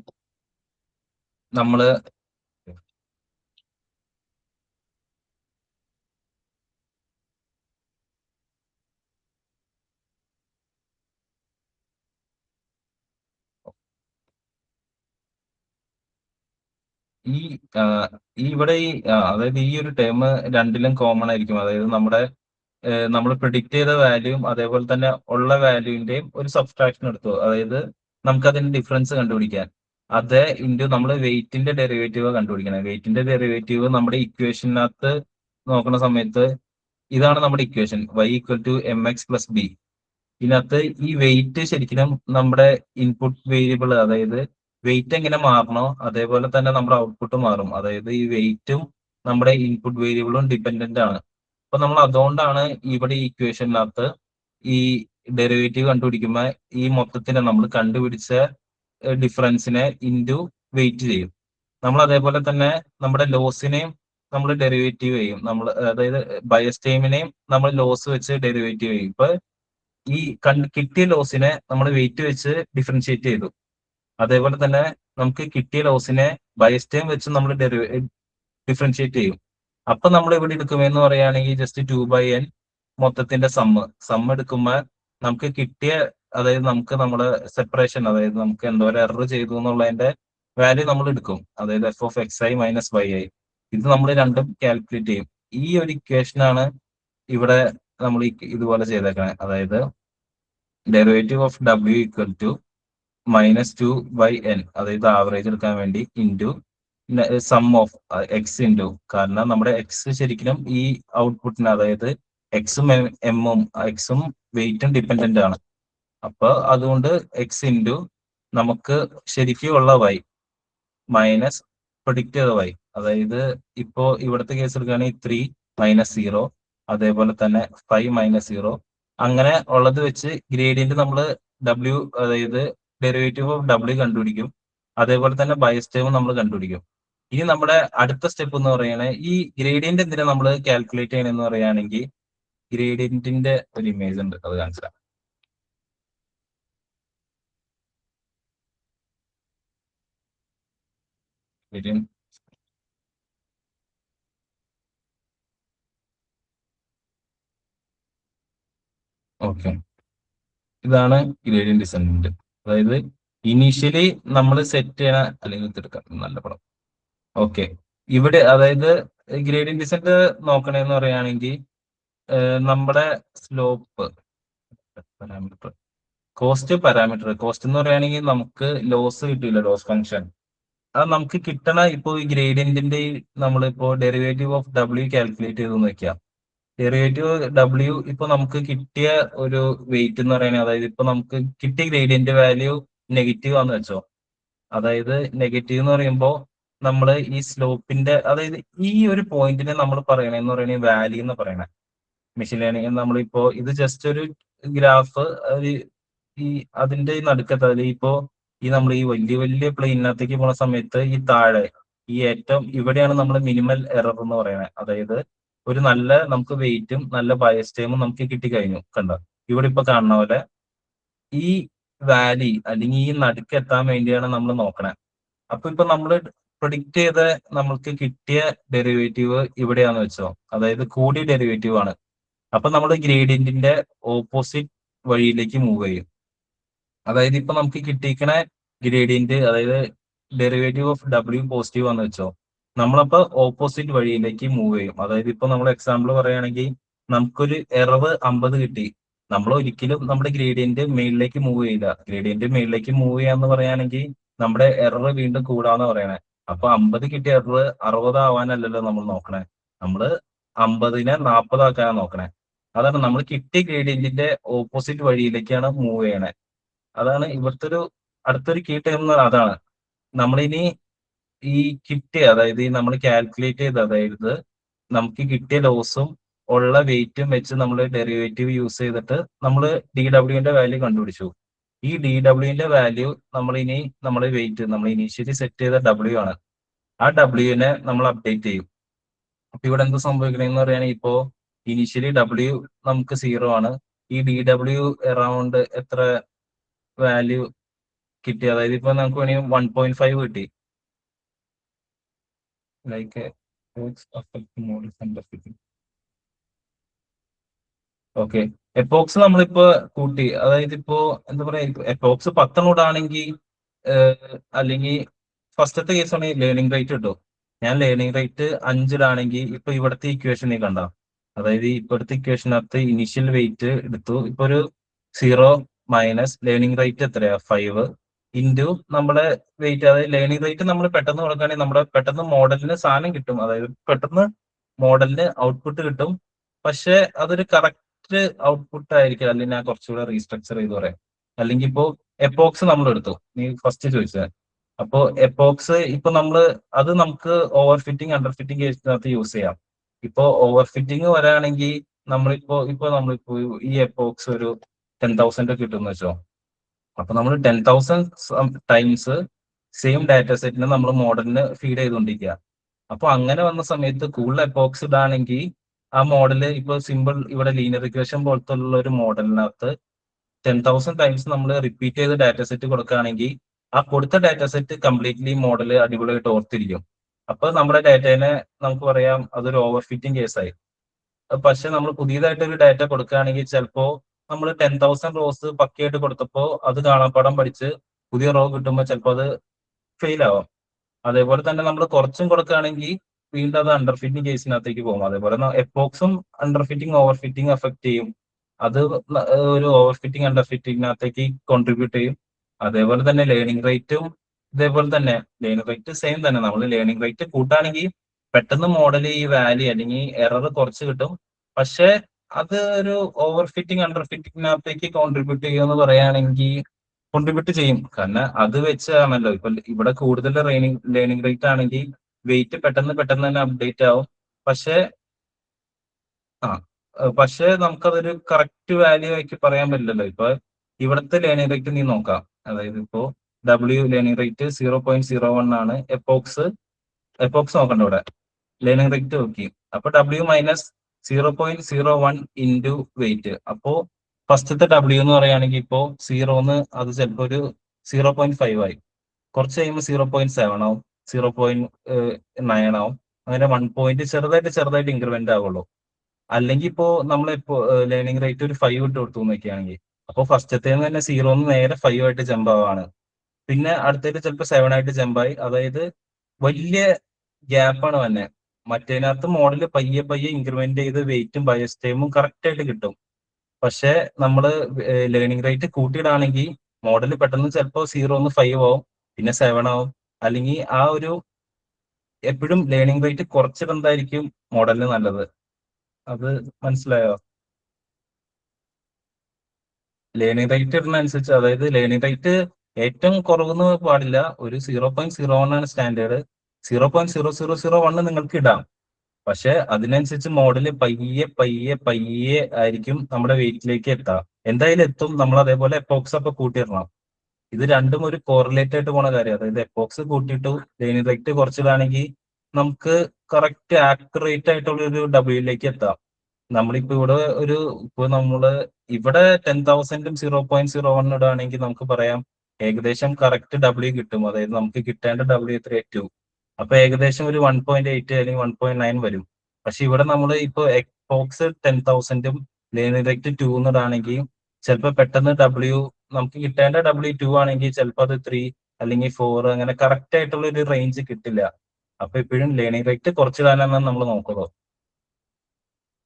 നമ്മള് ഇവിടെ അതായത് ഈ ഒരു ടേം രണ്ടിലും കോമൺ ആയിരിക്കും. അതായത് നമ്മൾ പ്രിഡിക്റ്റ് ചെയ്ത വാല്യൂയും അതേപോലെ തന്നെ ഉള്ള വാല്യൂവിന്റെയും ഒരു സബ്സ്ട്രാക്ഷൻ എടുത്തു. അതായത് നമുക്ക് അതിന്റെ ഡിഫറൻസ് കണ്ടുപിടിക്കാൻ അതേ ഇൻറ്റു നമ്മൾ വെയിറ്റിന്റെ ഡെറിവേറ്റീവ് കണ്ടുപിടിക്കണം. വെയിറ്റിന്റെ ഡെറിവേറ്റീവ് നമ്മുടെ ഇക്വേഷനകത്ത് നോക്കുന്ന സമയത്ത് ഇതാണ് നമ്മുടെ equation, y equal to mx plus B. ഇതിനകത്ത് ഈ വെയിറ്റ് ശരിക്കും നമ്മുടെ ഇൻപുട്ട് വേരിയബിൾ, അതായത് വെയിറ്റ് എങ്ങനെ മാറണോ അതേപോലെ തന്നെ നമ്മുടെ ഔട്ട്പുട്ട് മാറും. അതായത് ഈ വെയിറ്റും നമ്മുടെ ഇൻപുട്ട് വേരിയബിളും ഡിപ്പെൻഡന്റ് ആണ്. അപ്പൊ നമ്മൾ അതുകൊണ്ടാണ് ഇവിടെ ഈ ഇക്വേഷനകത്ത് ഈ ഡെറിവേറ്റീവ് കണ്ടുപിടിക്കുമ്പോൾ ഈ മൊത്തത്തിനെ നമ്മൾ കണ്ടുപിടിച്ച ഡിഫറൻസിനെ ഇൻറ്റു വെയിറ്റ് ചെയ്യും. നമ്മൾ അതേപോലെ തന്നെ നമ്മുടെ ലോസിനെയും നമ്മൾ ഡെറിവേറ്റീവ് ചെയ്യും. നമ്മൾ അതായത് ബയസ് ടൈമിനെയും നമ്മൾ ലോസ് വെച്ച് ഡെറിവേറ്റീവ് ചെയ്യും. ഇപ്പൊ ഈ കിട്ടിയ ലോസിനെ നമ്മൾ വെയിറ്റ് വെച്ച് ഡിഫറൻഷിയേറ്റ് ചെയ്തു. അതേപോലെ തന്നെ നമുക്ക് കിട്ടിയ ലോസിനെ ബയസ് ടൈം വെച്ച് നമ്മൾ ഡിഫറൻഷിയേറ്റ് ചെയ്യും. അപ്പൊ നമ്മൾ ഇവിടെ എടുക്കുമെന്ന് പറയുകയാണെങ്കിൽ ജസ്റ്റ് 2/n മൊത്തത്തിന്റെ സമ്മ് എടുക്കുമ്പോൾ നമുക്ക് കിട്ടിയ, അതായത് നമുക്ക് നമ്മുടെ സെപ്പറേഷൻ, അതായത് നമുക്ക് എന്തോരം എറർ ചെയ്തു എന്നുള്ളതിന്റെ വാല്യൂ നമ്മൾ എടുക്കും. അതായത് f(xi - yi) ഇത് നമ്മൾ രണ്ടും കാൽക്കുലേറ്റ് ചെയ്യും. ഈ ഒരു ഇക്വേഷനാണ് ഇവിടെ നമ്മൾ ഇതുപോലെ ചെയ്തേക്കണേ. അതായത് derivative of w equal to -2/n, അതായത് ആവറേജ് എടുക്കാൻ വേണ്ടി into sum of X into, കാരണം നമ്മുടെ എക്സ് ശരിക്കും ഈ ഔട്ട്പുട്ടിന്, അതായത് എക്സും എക്സും വെയിറ്റും ഡിപ്പെൻഡന്റ് ആണ്. അപ്പൊ അതുകൊണ്ട് എക്സ് ഇൻറ്റു നമുക്ക് ശരിക്കും ഉള്ള y മൈനസ് പ്രൊഡിക്റ്റ് ചെയ്ത y. അതായത് ഇപ്പോ ഇവിടുത്തെ കേസ് എടുക്കുകയാണെങ്കിൽ 3 - 0, അതേപോലെ തന്നെ 5 - 0, അങ്ങനെ ഉള്ളത് വെച്ച് ഗ്രേഡിയന്റ് നമ്മൾ w, അതായത് ഡെറിവേറ്റീവ് ഓഫ് w കണ്ടുപിടിക്കും. അതേപോലെ തന്നെ ബയസ് ടൈം നമ്മൾ കണ്ടുപിടിക്കും. ഇനി നമ്മുടെ അടുത്ത സ്റ്റെപ്പ് എന്ന് പറയുന്നത്, ഈ ഗ്രേഡിയന്റ് എന്തിനാ നമ്മൾ കാൽക്കുലേറ്റ് ചെയ്യണമെന്ന് പറയുകയാണെങ്കിൽ ഗ്രേഡിയന്റിന്റെ ഒരു ഇമേജ് ഉണ്ട്, അത് കാണിച്ചാൽ. ഓക്കെ, ഇതാണ് ഗ്രേഡിയന്റ് ഡിസെൻഡന്റ്. അതായത് ഇനീഷ്യലി നമ്മൾ സെറ്റ് ചെയ്യണ, അല്ലെങ്കിൽ എടുക്കാം നല്ല പടം. ഓക്കെ, ഇവിടെ അതായത് ഗ്രേഡിയന്റ് ഡിസെൻഡ് നോക്കണേന്ന് പറയുകയാണെങ്കിൽ നമ്മുടെ സ്ലോപ്പ് പാരാമീറ്റർ, കോസ്റ്റ് എന്ന് പറയുകയാണെങ്കിൽ നമുക്ക് ലോസ് കിട്ടില്ല, ലോസ് ഫംഗ്ഷൻ. അത് നമുക്ക് കിട്ടണ ഇപ്പോ ഈ ഗ്രേഡിയന്റിന്റെ നമ്മളിപ്പോ ഡെറിവേറ്റീവ് ഓഫ് w കാൽക്കുലേറ്റ് ചെയ്ത് വെക്കാം. ഡെറിവേറ്റീവ് w ഇപ്പൊ നമുക്ക് കിട്ടിയ ഒരു വെയിറ്റ് എന്ന് പറയുന്നത്, അതായത് ഇപ്പൊ നമുക്ക് കിട്ടിയ ഗ്രേഡിയന്റ് വാല്യൂ നെഗറ്റീവ് ആണെന്ന് വെച്ചോ. അതായത് നെഗറ്റീവ് എന്ന് പറയുമ്പോൾ നമ്മൾ ഈ സ്ലോപ്പിന്റെ, അതായത് ഈ ഒരു പോയിന്റിനെ നമ്മൾ പറയണെന്ന് പറയുന്നത് വാല്യൂ എന്ന് പറയണേ. മെഷീൻ ലേണിംഗ് നമ്മളിപ്പോ ഇത് ജസ്റ്റ് ഒരു ഗ്രാഫ്, ഈ അതിന്റെ നടുക്കത്ത്, അതായത് ഇപ്പോ ഈ നമ്മൾ ഈ വലിയ വലിയ പ്ലെയിനകത്തേക്ക് പോണ സമയത്ത് ഈ താഴെ ഈ ഏറ്റവും ഇവിടെയാണ് നമ്മൾ മിനിമൽ എറർ എന്ന് പറയുന്നത്. അതായത് ഒരു നല്ല നമുക്ക് വെയിറ്റും നല്ല ബയസ് ടൈമും നമുക്ക് കിട്ടിക്കഴിഞ്ഞു. കണ്ട ഇവിടെ ഇപ്പൊ കാണുന്ന പോലെ ഈ വാലി അല്ലെങ്കിൽ ഈ നടുക്ക് എത്താൻ വേണ്ടിയാണ് നമ്മൾ നോക്കണേ. അപ്പൊ ഇപ്പൊ നമ്മൾ പ്രൊഡിക്റ്റ് ചെയ്ത നമ്മൾക്ക് കിട്ടിയ ഡെറിവേറ്റീവ് ഇവിടെയാന്ന് വെച്ചോ, അതായത് കൂടിയ ഡെറിവേറ്റീവ് ആണ്. അപ്പൊ നമ്മൾ ഗ്രേഡിയന്റിന്റെ ഓപ്പോസിറ്റ് വഴിയിലേക്ക് മൂവ് ചെയ്യും. അതായത് ഇപ്പൊ നമുക്ക് കിട്ടിയിരിക്കണ ഗ്രേഡിയന്റ്, അതായത് ഡെറിവേറ്റീവ് ഓഫ് w പോസിറ്റീവ് ആണെന്ന് വെച്ചോ, നമ്മളപ്പോ ഓപ്പോസിറ്റ് വഴിയിലേക്ക് മൂവ് ചെയ്യും. അതായത് ഇപ്പൊ നമ്മൾ എക്സാമ്പിൾ പറയുകയാണെങ്കിൽ നമുക്കൊരു എറവ് 50 കിട്ടി, നമ്മൾ ഒരിക്കലും നമ്മുടെ ഗ്രേഡിയന്റ് മേളിലേക്ക് മൂവ് ചെയ്യില്ല. ഗ്രേഡിയന്റ് മേളിലേക്ക് മൂവ് ചെയ്യാന്ന് പറയുകയാണെങ്കിൽ നമ്മുടെ എറർ വീണ്ടും കൂടാന്ന് പറയണേ. അപ്പൊ 50 കിട്ടിയ എറർ 60 ആവാനല്ലല്ലോ നമ്മൾ നോക്കണേ, നമ്മള് 50നെ 40 ആക്കാനാണ് നോക്കണേ. അതാണ് നമ്മൾ കിട്ടിയ ഗ്രേഡിയന്റിന്റെ ഓപ്പോസിറ്റ് വഴിയിലേക്കാണ് മൂവ് ചെയ്യണേ. അതാണ് ഇവിടുത്തെ ഒരു അടുത്തൊരു കീ ടേം എന്ന് പറയുന്നത്. അതാണ് നമ്മളിനി ഈ കിട്ടിയ, അതായത് ഈ നമ്മൾ കാൽക്കുലേറ്റ് ചെയ്ത്, അതായത് നമുക്ക് കിട്ടിയ ലോസും ഉള്ള വെയിറ്റും വെച്ച് നമ്മൾ ഡെറിവേറ്റീവ് യൂസ് ചെയ്തിട്ട് നമ്മൾ DWന്റെ വാല്യൂ കണ്ടുപിടിച്ചു. ഈ DWന്റെ വാല്യൂ നമ്മളിനി നമ്മുടെ വെയിറ്റ് നമ്മൾ ഇനീഷ്യലി സെറ്റ് ചെയ്ത w ആണ്. ആ wനെ നമ്മൾ അപ്ഡേറ്റ് ചെയ്യും. അപ്പൊ ഇവിടെ എന്ത് സംഭവിക്കണെന്ന് പറയുകയാണെങ്കിൽ ഇപ്പോ ഇനീഷ്യലി w നമുക്ക് 0 ആണ്. ഈ DW അറൌണ്ട് എത്ര വാല്യൂ കിട്ടി, അതായത് ഇപ്പൊ നമുക്ക് വേണമെങ്കിൽ 1.5 കിട്ടി. ലൈക്ക് ഓക്കെ, എപ്പോക്സ് നമ്മളിപ്പോ കൂട്ടി, അതായത് ഇപ്പോ എന്താ പറയാ, എപ്പോക്സ് 10 ആണെങ്കിൽ അല്ലെങ്കിൽ ഫസ്റ്റത്തെ കേസ് ആണെങ്കിൽ ലേണിംഗ് റേറ്റ് കിട്ടും. ഞാൻ ലേണിംഗ് റേറ്റ് 5 ഇപ്പൊ ഇവിടുത്തെ ഇക്വേഷനിൽ കണ്ട, അതായത് ഇപ്പോഴത്തെ ഇക്വേഷനകത്ത് ഇനീഷ്യൽ വെയിറ്റ് എടുത്തു. ഇപ്പൊ ഒരു 0 മൈനസ് ലേണിംഗ് റേറ്റ് എത്രയാ 5 ഇൻറ്റു നമ്മുടെ വെയിറ്റ്, അതായത് ലേണിംഗ് റേറ്റ് നമ്മൾ പെട്ടെന്ന് കൊടുക്കുകയാണെങ്കിൽ നമ്മുടെ പെട്ടെന്ന് മോഡലിന് സാധനം കിട്ടും, അതായത് പെട്ടെന്ന് മോഡലിന് ഔട്ട്പുട്ട് കിട്ടും. പക്ഷെ അതൊരു കറക്റ്റ് ഔട്ട്പുട്ട് ആയിരിക്കും. അല്ലെങ്കിൽ ഞാൻ കുറച്ചുകൂടെ റീസ്ട്രക്ചർ ചെയ്ത് പറയാം. അല്ലെങ്കിൽ ഇപ്പോ എപ്പോക്സ് നമ്മൾ എടുത്തു, നീ ഫസ്റ്റ് ചോദിച്ചത്. അപ്പോ എപ്പോക്സ് ഇപ്പൊ നമ്മള് അത് നമുക്ക് ഓവർ ഫിറ്റിംഗ് അണ്ടർ ഫിറ്റിംഗ് കേസിനകത്ത് യൂസ് ചെയ്യാം. ഇപ്പോ ഓവർ ഫിറ്റിംഗ് വരാണെങ്കിൽ നമ്മളിപ്പോ നമ്മളിപ്പോ ഈ എപ്പോക്സ് ഒരു 10,000 കിട്ടുമെന്ന് വെച്ചോ. അപ്പൊ നമ്മൾ 10,000 ടൈംസ് സെയിം ഡാറ്റ സെറ്റിനെ നമ്മൾ മോഡലിന് ഫീഡ് ചെയ്തുകൊണ്ടിരിക്കുക. അപ്പൊ അങ്ങനെ വന്ന സമയത്ത് കൂടുതൽ എപ്പോക്സ് ഇടാണെങ്കിൽ ആ മോഡല് ഇപ്പൊ സിമ്പിൾ ഇവിടെ ലീനിയർ ഇക്വേഷൻ പോലത്തെ ഉള്ള ഒരു മോഡലിനകത്ത് 10,000 ടൈംസ് നമ്മൾ റിപ്പീറ്റ് ചെയ്ത് ഡാറ്റ സെറ്റ് കൊടുക്കുകയാണെങ്കിൽ ആ കൊടുത്ത ഡാറ്റ സെറ്റ് കംപ്ലീറ്റ്ലി മോഡല് അടിപൊളിയായിട്ട് ഓർത്തിരിക്കും. അപ്പൊ നമ്മുടെ ഡാറ്റേനെ നമുക്ക് പറയാം അതൊരു ഓവർ ഫിറ്റിംഗ് കേസായി. പക്ഷെ നമ്മൾ പുതിയതായിട്ട് ഒരു ഡാറ്റ കൊടുക്കുകയാണെങ്കിൽ ചിലപ്പോ നമ്മൾ 10,000 റോസ് പക്കയായിട്ട് കൊടുത്തപ്പോ അത് കാണാപ്പാടം പഠിച്ച് പുതിയ റോ കിട്ടുമ്പോൾ ചിലപ്പോൾ അത് ഫെയിൽ ആവാം. അതേപോലെ തന്നെ നമ്മൾ കുറച്ചും കൊടുക്കുകയാണെങ്കിൽ വീണ്ടും അത് അണ്ടർ ഫിറ്റിംഗ് കേസിനകത്തേക്ക് പോകും. അതേപോലെ എപ്പോക്സും under fitting over fitting affect ചെയ്യും. അത് ഒരു ഓവർ ഫിറ്റിംഗ് അണ്ടർ ഫിറ്റിംഗിനകത്തേക്ക് കോൺട്രിബ്യൂട്ട് ചെയ്യും. അതേപോലെ തന്നെ ലേണിംഗ് റേറ്റും ഇതേപോലെ തന്നെ ലേണിംഗ് റേറ്റ് സെയിം തന്നെ. നമ്മൾ ലേണിംഗ് റേറ്റ് കൂട്ടുകയാണെങ്കിൽ പെട്ടെന്ന് മോഡൽ ഈ വാല്യൂ അല്ലെങ്കിൽ എറർ കുറച്ച് കിട്ടും. പക്ഷെ അത് ഒരു ഓവർ ഫിറ്റിംഗ് അണ്ടർ ഫിറ്റിംഗിനകത്തേക്ക് കോൺട്രിബ്യൂട്ട് ചെയ്യുമെന്ന് പറയുകയാണെങ്കിൽ കോൺട്രിബ്യൂട്ട് ചെയ്യും. കാരണം അത് വെച്ചാണല്ലോ ഇപ്പൊ ഇവിടെ കൂടുതൽ ലേണിംഗ് റേറ്റ് ആണെങ്കിൽ വെയിറ്റ് പെട്ടെന്ന് തന്നെ അപ്ഡേറ്റ് ആവും. പക്ഷെ ആ പക്ഷെ നമുക്കതൊരു കറക്റ്റ് വാല്യൂ ആക്കി പറയാൻ പറ്റില്ലല്ലോ. ഇപ്പൊ ഇവിടുത്തെ ലേണിംഗ് റേറ്റ് നീ നോക്കാം. അതായത് ഇപ്പോ ലേണിംഗ് റേറ്റ് 0.01 ആണ്. എപ്പോക്സ് നോക്കണ്ട ഇവിടെ ലേണിംഗ് റേറ്റ് നോക്കി. അപ്പൊ W-0.01 ഇൻറ്റു വെയിറ്റ്. അപ്പോ ഫസ്റ്റത്തെ W എന്ന് പറയുകയാണെങ്കിൽ ഇപ്പോ 0 അത് ചിലപ്പോ ഒരു 0.5 ആയി. കുറച്ച് കഴിയുമ്പോൾ 0.7 ആവും, 0.9 ആവും. അങ്ങനെ 1 പോയിന്റ് ചെറുതായിട്ട് ഇൻക്രിമെന്റ് ആവുള്ളൂ. അല്ലെങ്കിൽ ഇപ്പോ നമ്മളിപ്പോ ലേണിംഗ് റേറ്റ് ഒരു 5 ഇട്ട് കൊടുത്തു നോക്കുകയാണെങ്കിൽ അപ്പോൾ ഫസ്റ്റത്തേന്ന് തന്നെ 0 നേരെ 5 ആയിട്ട് ജമ്പ് ആവാണ്. പിന്നെ അടുത്തേക്ക് ചിലപ്പോൾ 7 ആയിട്ട് ജമ്പായി. അതായത് വലിയ ഗ്യാപ്പാണ് തന്നെ. മറ്റേതിനകത്ത് മോഡല് പയ്യെ ഇൻക്രിമെന്റ് ചെയ്ത് വെയിറ്റും ബയസ് ടൈമും കറക്റ്റ് ആയിട്ട് കിട്ടും. പക്ഷെ നമ്മൾ ലേണിംഗ് റേറ്റ് കൂട്ടിയിടാണെങ്കിൽ മോഡൽ പെട്ടെന്ന് ചിലപ്പോൾ 0-5 ആവും, പിന്നെ 7 ആവും. അല്ലെങ്കിൽ ആ ഒരു എപ്പോഴും ലേണിംഗ് റേറ്റ് കുറച്ചിടുന്നതായിരിക്കും മോഡലിന് നല്ലത്. അത് മനസ്സിലായോ? ലേണിംഗ് റേറ്റ് ഇടുന്നതനുസരിച്ച്, അതായത് ലേണിംഗ് റേറ്റ് ഏറ്റവും കുറവെന്ന് പാടില്ല. ഒരു 0.01 ആണ് സ്റ്റാൻഡേർഡ്. 0.0001 നിങ്ങൾക്ക് ഇടാം. പക്ഷെ അതിനനുസരിച്ച് മോഡല് പയ്യെ ആയിരിക്കും നമ്മുടെ വെയിറ്റിലേക്ക് എത്താം. എന്തായാലും എത്തും. നമ്മൾ അതേപോലെ എപ്പോക്സ് ഒക്കെ കൂട്ടിയിടണം. ഇത് രണ്ടും ഒരു കോറിലേറ്റ് ആയിട്ട് പോണ കാര്യം. അതായത് എപ്പോക്സ് കൂട്ടിയിട്ട് ലേണിംഗ് റേറ്റ് കുറച്ചിടാണെങ്കിൽ നമുക്ക് കറക്റ്റ് ആക്യുറേറ്റ് ആയിട്ടുള്ള ഒരു ഡബ്ല്യൂയിലേക്ക് എത്താം. നമ്മളിപ്പോ ഇവിടെ നമ്മള് ഇവിടെ 10,000-ഉം 0.01 ഇടുകയാണെങ്കിൽ നമുക്ക് പറയാം ഏകദേശം കറക്റ്റ് ഡബ്ല്യു കിട്ടും. അതായത് നമുക്ക് കിട്ടേണ്ട ഡബ്ല്യു എത്ര 2. അപ്പൊ ഏകദേശം ഒരു 1.8 അല്ലെങ്കിൽ 1.9 വരും. പക്ഷെ ഇവിടെ നമ്മൾ ഇപ്പൊ എക്സ്പോക്സ് 10,000-ഉം ലേണിംഗ് റേറ്റ് 2 ഇടുകയാണെങ്കിൽ ചിലപ്പോൾ പെട്ടെന്ന് നമുക്ക് കിട്ടേണ്ട W2 ആണെങ്കിൽ ചിലപ്പോൾ അത് 3 അല്ലെങ്കിൽ 4 അങ്ങനെ കറക്റ്റ് ആയിട്ടുള്ള ഒരു റേഞ്ച് കിട്ടില്ല. അപ്പൊ ഇപ്പോഴും ലേണിംഗ് റേറ്റ് കുറച്ചിടാനാണ് നമ്മൾ നോക്കുന്നത്.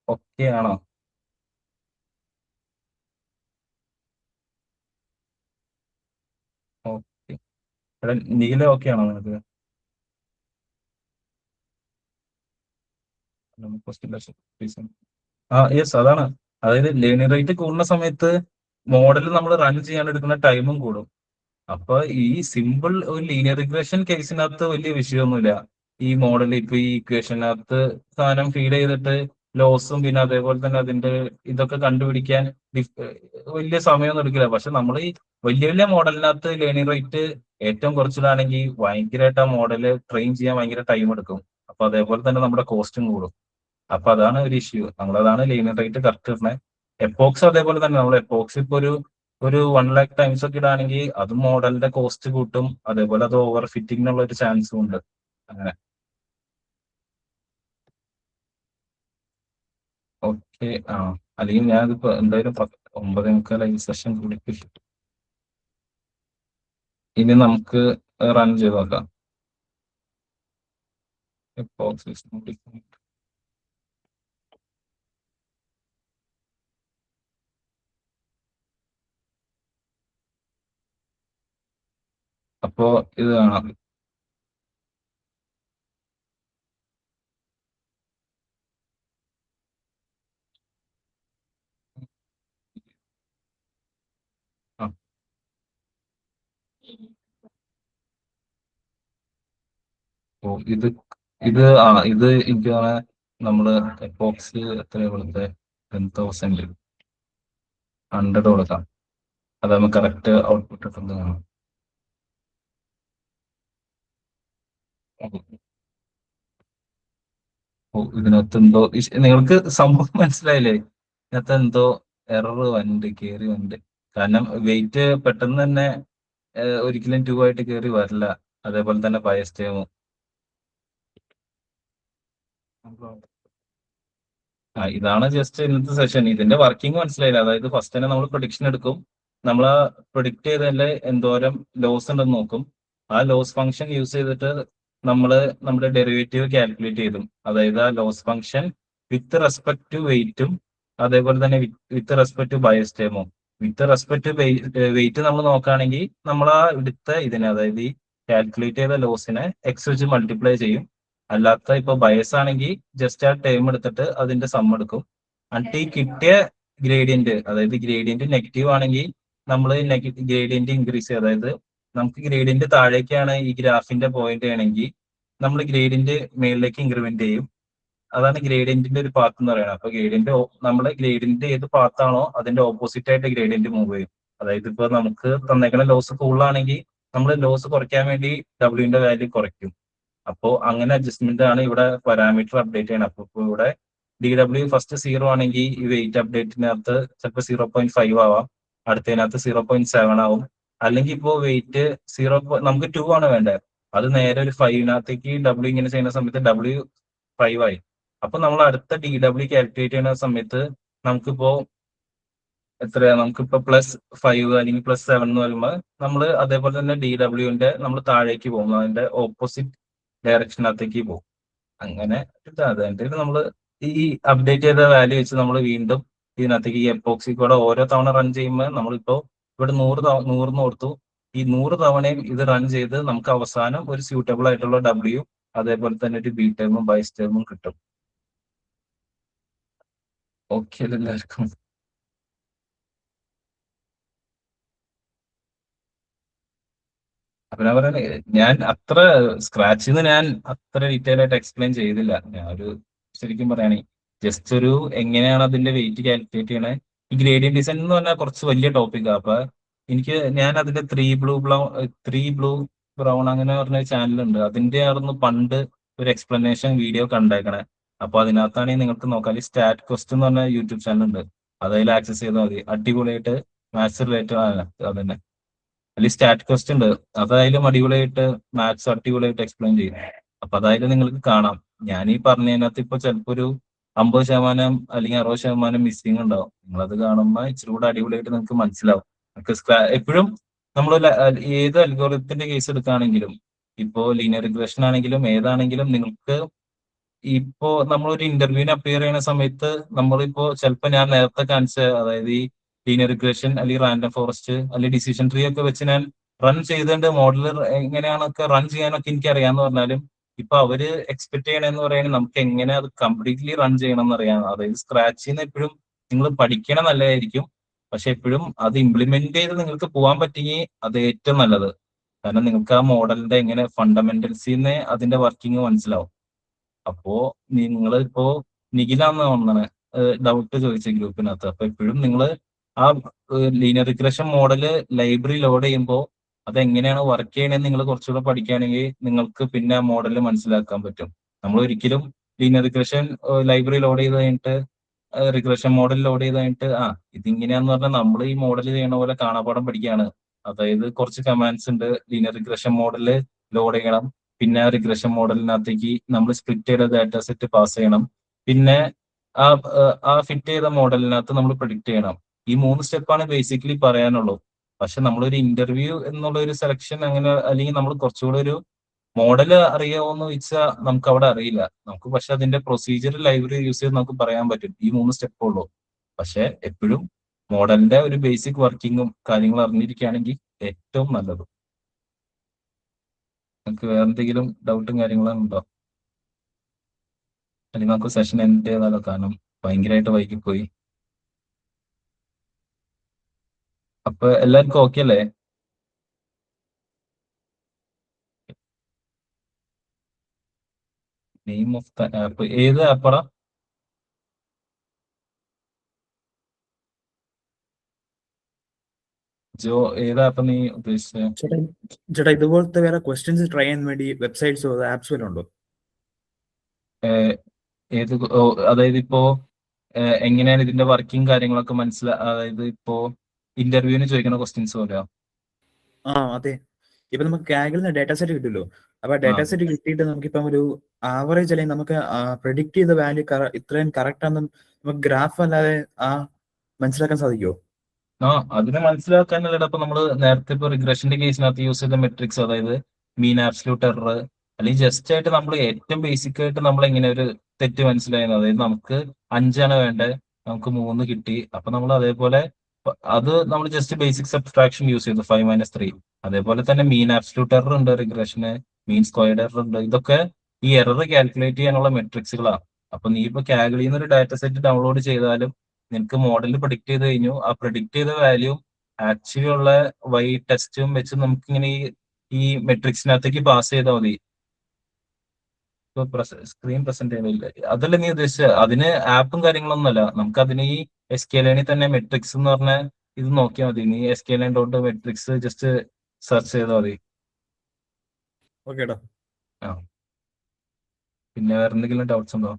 ഓക്കെ ആണോ? ഓക്കെ. നീല ഓക്കെ ആണോ നിനക്ക്? യെസ്, അതാണ്. അതായത് ലേണിംഗ് റേറ്റ് കൂടുന്ന സമയത്ത് മോഡൽ നമ്മൾ റൺ ചെയ്യാൻ എടുക്കുന്ന ടൈമും കൂടും. അപ്പൊ ഈ സിമ്പിൾ ഒരു ലീനിയർ ഇക്വേഷൻ കേസിനകത്ത് വലിയ വിഷയമൊന്നുമില്ല. ഈ മോഡൽ ഇപ്പൊ ഈ ഇക്വേഷനകത്ത് സാധനം ഫീഡ് ചെയ്തിട്ട് ലോസും പിന്നെ അതേപോലെ തന്നെ അതിന്റെ ഇതൊക്കെ കണ്ടുപിടിക്കാൻ വലിയ സമയമൊന്നും എടുക്കില്ല. പക്ഷെ നമ്മൾ ഈ വലിയ മോഡലിനകത്ത് ലേണിംഗ് റേറ്റ് ഏറ്റവും കുറച്ചിടാണെങ്കിൽ ഭയങ്കരമായിട്ട് ആ മോഡല് ട്രെയിൻ ചെയ്യാൻ ഭയങ്കര ടൈം എടുക്കും. അപ്പൊ അതേപോലെ തന്നെ നമ്മുടെ കോസ്റ്റും കൂടും. അപ്പൊ അതാണ് ഒരു ഇഷ്യൂ. നമ്മളതാണ് ലേണിംഗ് റേറ്റ് കറക്റ്റ് ഇടണേ. എപ്പോക്സ് അതേപോലെ തന്നെ. നമ്മൾ എപ്പോക്സ് ഇപ്പൊ ഒരു 1 lakh ടൈംസ് ഒക്കെ ഇടാണെങ്കിൽ അത് മോഡലിന്റെ കോസ്റ്റ് കൂട്ടും. അതേപോലെ അത് ഓവർ ഫിറ്റിംഗിനുള്ള ഒരു ചാൻസും ഉണ്ട്. അങ്ങനെ. ഓക്കെ. അല്ലെങ്കിൽ ഞാനിപ്പോ എന്തായാലും 9:45 സെഷൻ വിളിക്കും. ഇനി നമുക്ക് റൺ ചെയ്ത് നോക്കാം. എപ്പോക്സ് അപ്പോ ഇത് കാണാം. ആ ഓ ഇത് എനിക്ക് നമ്മള് എപ്പോക്സ് എത്ര കൊടുത്തത്? 10,000 100 കൊടുക്കാം. അതാകുമ്പോൾ കറക്റ്റ് ഔട്ട്പുട്ട് കിട്ടുന്നതാണ്. ഓ, ഇതിനകത്ത് എന്തോ നിങ്ങൾക്ക് സംഭവം മനസ്സിലായില്ലേ? ഇതിനകത്ത് എന്തോ എറർ വന്നിട്ട് കയറി വന്നിട്ട്. കാരണം വെയിറ്റ് പെട്ടെന്ന് തന്നെ ഒരിക്കലും 2 ആയിട്ട് കയറി വരില്ല. അതേപോലെ തന്നെ ബയസ് ടൈമും. ഇതാണ് ജസ്റ്റ് ഇന്നത്തെ സെഷൻ. ഇതിന്റെ വർക്കിംഗ് മനസ്സിലായില്ല. അതായത് ഫസ്റ്റ് തന്നെ നമ്മൾ പ്രൊഡിക്ഷൻ എടുക്കും. നമ്മൾ ആ പ്രൊഡിക്റ്റ് ചെയ്തതിൽ എന്തോരം ലോസ് ഉണ്ടെന്ന് നോക്കും. ആ ലോസ് ഫംഗ്ഷൻ യൂസ് ചെയ്തിട്ട് നമ്മൾ നമ്മുടെ ഡെറിവേറ്റീവ് കാൽക്കുലേറ്റ് ചെയ്തും. അതായത് ആ loss function with respect to വെയിറ്റും അതേപോലെ തന്നെ വിത്ത് റെസ്പെക്ട് ടു ബയസ് ടൈമും. വിത്ത് റെസ്പെക്ട് ടു വെയിറ്റ് നമ്മൾ നോക്കുകയാണെങ്കിൽ നമ്മൾ ആ എടുത്ത ഇതിനെ, അതായത് ഈ കാൽക്കുലേറ്റ് ചെയ്ത ലോസിനെ എക്സ് വെച്ച് മൾട്ടിപ്ലൈ ചെയ്യും. അല്ലാത്ത ഇപ്പൊ ബയസ് ആണെങ്കിൽ ജസ്റ്റ് ആ ടേം എടുത്തിട്ട് അതിന്റെ സം എടുക്കും. എന്നിട്ട് ഈ കിട്ടിയ ഗ്രേഡിയന്റ്, അതായത് ഗ്രേഡിയന്റ് നെഗറ്റീവ് ആണെങ്കിൽ നമ്മൾ ഗ്രേഡിയന്റ് ഇൻക്രീസ് ചെയ്യും. അതായത് നമുക്ക് ഗ്രേഡിയന്റ് താഴേക്കാണ് ഈ ഗ്രാഫിന്റെ പോയിന്റ് ആണെങ്കിൽ നമ്മൾ ഗ്രേഡിയന്റ് മേളിലേക്ക് ഇൻക്രിമെന്റ് ചെയ്യും. അതാണ് ഗ്രേഡിയന്റിന്റെ ഒരു പാത്ത് എന്ന് പറയുന്നത്. അപ്പൊ ഗ്രേഡിയന്റ് നമ്മളെ ഗ്രേഡിയന്റ് ഏത് പാത്താണോ അതിന്റെ ഓപ്പോസിറ്റ് ആയിട്ട് ഗ്രേഡിയന്റ് മൂവ് ചെയ്യും. അതായത് ഇപ്പൊ നമുക്ക് തന്നേക്കുന്ന ലോസ് കൂടുതലാണെങ്കിൽ നമ്മൾ ലോസ് കുറയ്ക്കാൻ വേണ്ടി ഡബ്ല്യൂന്റെ വാല്യൂ കുറയ്ക്കും. അപ്പോ അങ്ങനെ അഡ്ജസ്റ്റ്മെന്റ് ആണ് ഇവിടെ പാരാമീറ്റർ അപ്ഡേറ്റ് ചെയ്യണം. അപ്പൊ ഇപ്പൊ ഇവിടെ DW ഫസ്റ്റ് 0 ആണെങ്കിൽ ഈ വെയിറ്റ് അപ്ഡേറ്റിനകത്ത് ചിലപ്പോൾ 0.5 ആവാം, അടുത്തതിനകത്ത് 0.7 ആവും. അല്ലെങ്കിൽ ഇപ്പോൾ വെയിറ്റ് 0, നമുക്ക് 2 ആണ് വേണ്ടത്, അത് നേരെ ഒരു 5നകത്തേക്ക് W ഇങ്ങനെ ചെയ്യുന്ന സമയത്ത് W5 ആയി. അപ്പൊ നമ്മൾ അടുത്ത DW കാൽക്കുലേറ്റ് ചെയ്യുന്ന സമയത്ത് നമുക്കിപ്പോ എത്രയാ, നമുക്കിപ്പോ +5 അല്ലെങ്കിൽ +7 എന്ന് പറയുമ്പോൾ നമ്മൾ അതേപോലെ തന്നെ DWന്റെ നമ്മൾ താഴേക്ക് പോകും, അതിന്റെ ഓപ്പോസിറ്റ് ഡയറക്ഷനകത്തേക്ക് പോകും. അങ്ങനെ അതായത് നമ്മൾ ഈ അപ്ഡേറ്റ് ചെയ്ത വാല്യൂ വെച്ച് നമ്മൾ വീണ്ടും ഇതിനകത്തേക്ക് ഈ എപ്പോക്സി കൂടെ ഓരോ തവണ റൺ ചെയ്യുമ്പോൾ നമ്മളിപ്പോ ഇവിടെ 100 കൊടുത്തു. ഈ 100 തവണയും ഇത് റൺ ചെയ്ത് നമുക്ക് അവസാനം ഒരു സ്യൂട്ടബിൾ ആയിട്ടുള്ള W അതേപോലെ തന്നെ ഒരു ബി ടേമും ബൈസ് ടേമും കിട്ടും. ഓക്കെ എല്ലാവർക്കും? അപ്പൊ ഞാൻ പറയുന്നത്, ഞാൻ അത്ര സ്ക്രാച്ചിൽ നിന്ന് ഞാൻ അത്ര ഡീറ്റെയിൽ ആയിട്ട് എക്സ്പ്ലെയിൻ ചെയ്തില്ല. ഞാൻ ഒരു ശരിക്കും പറയുകയാണെങ്കിൽ ജസ്റ്റ് ഒരു എങ്ങനെയാണ് അതിന്റെ വെയിറ്റ് കാൽക്കുലേറ്റ് ചെയ്യണേ. ഈ ഗ്രേഡിയന്റ് ഡിസൈൻ എന്ന് പറഞ്ഞാൽ കുറച്ച് വലിയ ടോപ്പിക്കാണ്. അപ്പൊ ഞാൻ അതിന്റെ ത്രീ ബ്ലൂ ബ്രൗൺ അങ്ങനെ പറഞ്ഞ ചാനലുണ്ട്, അതിന്റെ ആയിരുന്നു പണ്ട് ഒരു എക്സ്പ്ലനേഷൻ വീഡിയോ കണ്ടേക്കണേ. അപ്പൊ അതിനകത്താണെങ്കിൽ നിങ്ങൾക്ക് നോക്കാം, ഈ സ്റ്റാറ്റ് ക്വസ്റ്റ് എന്ന് പറഞ്ഞ യൂട്യൂബ് ചാനൽ ഉണ്ട്, അതിൽ ആക്സസ് ചെയ്താൽ മതി. അടിപൊളിയായിട്ട് മാത്സ് റിലേറ്റഡ് ആണ് അതന്നെ. അല്ലെങ്കിൽ സ്റ്റാറ്റ് ക്വസ്റ്റ് ഉണ്ട്, അതായാലും അടിപൊളിയായിട്ട് മാത്സ് അടിപൊളിയായിട്ട് എക്സ്പ്ലെയിൻ ചെയ്യും. അപ്പൊ അതായാലും നിങ്ങൾക്ക് കാണാം. ഞാൻ ഈ പറഞ്ഞതിനകത്ത് ഇപ്പൊ ചിലപ്പോ ഒരു 50% അല്ലെങ്കിൽ 60% മിസ്സിംഗ് ഉണ്ടാവും. നിങ്ങളത് കാണുമ്പോൾ ഇച്ചിരി കൂടെ അടിപൊളിയായിട്ട് നിങ്ങൾക്ക് മനസ്സിലാവും. നിങ്ങൾക്ക് എപ്പോഴും നമ്മൾ ഏത് അൽഗോറിത്തിന്റെ കേസ് എടുക്കുകയാണെങ്കിലും, ഇപ്പോ ലീനിയർ റിഗ്രഷൻ ആണെങ്കിലും ഏതാണെങ്കിലും, നിങ്ങൾക്ക് ഇപ്പോ നമ്മളൊരു ഇന്റർവ്യൂവിന് അപ്പിയർ ചെയ്യുന്ന സമയത്ത് നമ്മളിപ്പോ ചിലപ്പോ ഞാൻ നേരത്തെ കാണിച്ച, അതായത് ഈ ലീനിയർ റിഗ്രഷൻ അല്ലെങ്കിൽ റാൻഡം ഫോറസ്റ്റ് അല്ലെങ്കിൽ ഡിസിഷൻ ട്രീ ഒക്കെ വെച്ച് ഞാൻ റൺ ചെയ്തുകൊണ്ട് മോഡൽ എങ്ങനെയാണൊക്കെ റൺ ചെയ്യാനൊക്കെ എനിക്ക് അറിയാന്ന് പറഞ്ഞാലും, ഇപ്പൊ അവര് എക്സ്പെക്ട് ചെയ്യണമെന്ന് പറയുന്നത് നമുക്ക് എങ്ങനെ അത് കംപ്ലീറ്റ്ലി റൺ ചെയ്യണം എന്നറിയാം. അതായത് സ്ക്രാച്ചിൽ നിന്ന് എപ്പോഴും നിങ്ങൾ പഠിക്കണം നല്ലതായിരിക്കും, പക്ഷെ എപ്പോഴും അത് ഇംപ്ലിമെന്റ് ചെയ്ത് നിങ്ങൾക്ക് പോകാൻ പറ്റിയെങ്കിൽ അത് ഏറ്റവും നല്ലത്. കാരണം നിങ്ങൾക്ക് ആ മോഡലിന്റെ എങ്ങനെ ഫണ്ടമെന്റൽസിന്ന് അതിന്റെ വർക്കിംഗ് മനസ്സിലാവും. അപ്പോ നിങ്ങൾ ഇപ്പോ നിഖിലാന്ന് തോന്നണേ ഡൗട്ട് ചോദിച്ച ഗ്രൂപ്പിനകത്ത്. അപ്പൊ എപ്പോഴും നിങ്ങൾ ആ linear regression model library load ചെയ്യുമ്പോൾ അതെങ്ങനെയാണ് വർക്ക് ചെയ്യണമെന്ന് നിങ്ങൾ കുറച്ചുകൂടെ പഠിക്കുകയാണെങ്കിൽ നിങ്ങൾക്ക് പിന്നെ ആ മോഡല് മനസ്സിലാക്കാൻ പറ്റും. നമ്മൾ ഒരിക്കലും ലീനിയർ റിഗ്രഷൻ ലൈബ്രറി ലോഡ് ചെയ്ത് കഴിഞ്ഞിട്ട് റിഗ്രഷൻ മോഡൽ ലോഡ് ചെയ്ത് കഴിഞ്ഞിട്ട് ഇതിങ്ങനെയാന്ന് പറഞ്ഞാൽ നമ്മൾ ഈ മോഡൽ ചെയ്യണ പോലെ കാണാപ്പാഠം പഠിക്കുകയാണ്. അതായത് കുറച്ച് കമാൻഡ്സ് ഉണ്ട്, ലീനിയർ റിഗ്രഷൻ മോഡല് ലോഡ് ചെയ്യണം, പിന്നെ റിഗ്രഷൻ മോഡലിനകത്തേക്ക് നമ്മൾ സ്പ്ലിറ്റ് ചെയ്ത ഡാറ്റ സെറ്റ് പാസ് ചെയ്യണം, പിന്നെ ആ ആ ഫിറ്റ് ചെയ്ത മോഡലിനകത്ത് നമ്മൾ പ്രിഡിക്റ്റ് ചെയ്യണം. ഈ 3 സ്റ്റെപ്പാണ് ബേസിക്കലി പറയാനുള്ളൂ. പക്ഷെ നമ്മളൊരു ഇന്റർവ്യൂ എന്നുള്ള ഒരു സെലക്ഷൻ അങ്ങനെ, അല്ലെങ്കിൽ നമ്മൾ കുറച്ചുകൂടെ ഒരു മോഡൽ അറിയാമോന്ന് ചോദിച്ചാൽ നമുക്ക് അവിടെ അറിയില്ല. നമുക്ക് പക്ഷെ അതിന്റെ പ്രൊസീജിയർ ലൈബ്രറി യൂസ് ചെയ്ത് നമുക്ക് പറയാൻ പറ്റും ഈ 3 സ്റ്റെപ്പ് ഉള്ളൂ. പക്ഷെ എപ്പോഴും മോഡലിന്റെ ഒരു ബേസിക് വർക്കിങ്ങും കാര്യങ്ങളും അറിഞ്ഞിരിക്കുകയാണെങ്കിൽ ഏറ്റവും നല്ലത്. നിങ്ങൾക്ക് വേറെ എന്തെങ്കിലും ഡൗട്ടും കാര്യങ്ങളും ഉണ്ടോ? അല്ലെങ്കിൽ നമുക്ക് സെഷൻ എൻഡ് ചെയ്താലോ? കാരണം ഭയങ്കരമായിട്ട് വൈകിപ്പോയി. അപ്പൊ എല്ലാവർക്കും ഓക്കെ അല്ലേ? നെയിം ഓഫ് ദ ആപ്പ് ഏത് ആപ്പാടാ? ജോ ഏതാ അപ്പൊ നീ ഉദ്ദേശിച്ചത്? ചേട്ടാ ഇതുപോലത്തെ വേറെ ക്വസ്റ്റ്യൻസ് ട്രൈ ചെയ്യാൻ വേണ്ടി വെബ്സൈറ്റ്സോ ആപ്സ് വല്ലതും ഉണ്ടോ? ഏത് അതായത് ഇപ്പോ എങ്ങനെയാണ് ഇതിന്റെ വർക്കിംഗ് കാര്യങ്ങളൊക്കെ അതായത് ഇപ്പോ ഇന്റർവ്യൂവിന് ചോദിക്കുന്ന ക്വസ്റ്റ്യൻസ് പോലെയോ? അതെ. ഇപ്പൊ നമുക്ക് കാഗിൽ നിന്ന് ഡാറ്റാ സെറ്റ് കിട്ടുമല്ലോ. അപ്പൊ ഡാറ്റാ സെറ്റ് കിട്ടിയിട്ട് നമുക്കിപ്പം ഒരു ആവറേജ് അല്ലെങ്കിൽ നമുക്ക് പ്രെഡിക്ട് ചെയ്ത വാല്യൂ ഇത്രയും കറക്റ്റ് ആണെന്ന് നമുക്ക് ഗ്രാഫ് അല്ലാതെ മനസ്സിലാക്കാൻ സാധിക്കുമോ? അതിനെ മനസ്സിലാക്കാനല്ല ഇപ്പൊ നമ്മൾ നേരത്തെ ഇപ്പൊ റിഗ്രഷന്റെ കേസിനകത്ത് യൂസ് ചെയ്ത മെട്രിക്സ്, അതായത് മീൻ ആബ്സല്യൂട്ട് എറർ, അല്ലെങ്കിൽ ജസ്റ്റ് ആയിട്ട് നമ്മൾ ഏറ്റവും ബേസിക് ആയിട്ട് നമ്മൾ എങ്ങനെ ഒരു തെറ്റ് മനസ്സിലായത്, അതായത് നമുക്ക് 5 വേണ്ടത്, നമുക്ക് 3 കിട്ടി. അപ്പൊ നമ്മൾ അതേപോലെ അത് നമ്മൾ ജസ്റ്റ് ബേസിക് സബ്ട്രാക്ഷൻ യൂസ് ചെയ്തു 5 - 3. അതേപോലെ തന്നെ മീൻ ആബ്സല്യൂട്ട് എറർ ഉണ്ട് റിഗ്രഷന്, മീൻ സ്ക്വയർഡ് എറർ ഉണ്ട്. ഇതൊക്കെ ഈ എറർ കാൽക്കുലേറ്റ് ചെയ്യാനുള്ള മെട്രിക്സുകളാണ്. അപ്പൊ നീ ഇപ്പൊ കാഗിളിൽ നിന്ന് ഒരു ഡാറ്റ സെറ്റ് ഡൗൺലോഡ് ചെയ്താലും നിനക്ക് മോഡലിൽ പ്രഡിക്ട് ചെയ്ത് കഴിഞ്ഞു, ആ പ്രഡിക്ട് ചെയ്ത വാല്യൂ ആക്ച്വലി ഉള്ള ടെസ്റ്റും വെച്ച് നമുക്ക് ഇങ്ങനെ ഈ മെട്രിക്സിനകത്തേക്ക് പാസ് ചെയ്താൽ മതി. സ്ക്രീൻ പ്രസന്റ് ചെയ്യുന്നില്ല, അതല്ല നീ ഉദ്ദേശിച്ചത്? അതിന് ആപ്പും കാര്യങ്ങളൊന്നുമല്ല, നമുക്ക് അതിന് ഈ SQLിൽ തന്നെ മെട്രിക്സ് എന്ന് പറഞ്ഞ ഇത് നോക്കിയാൽ മതി. നീ SQLine.metrics ജസ്റ്റ് സെർച്ച് ചെയ്താൽ മതി. ഓക്കേടാ. പിന്നെ വേറെ എന്തെങ്കിലും ഡൗട്ട്സ് ഉണ്ടോ?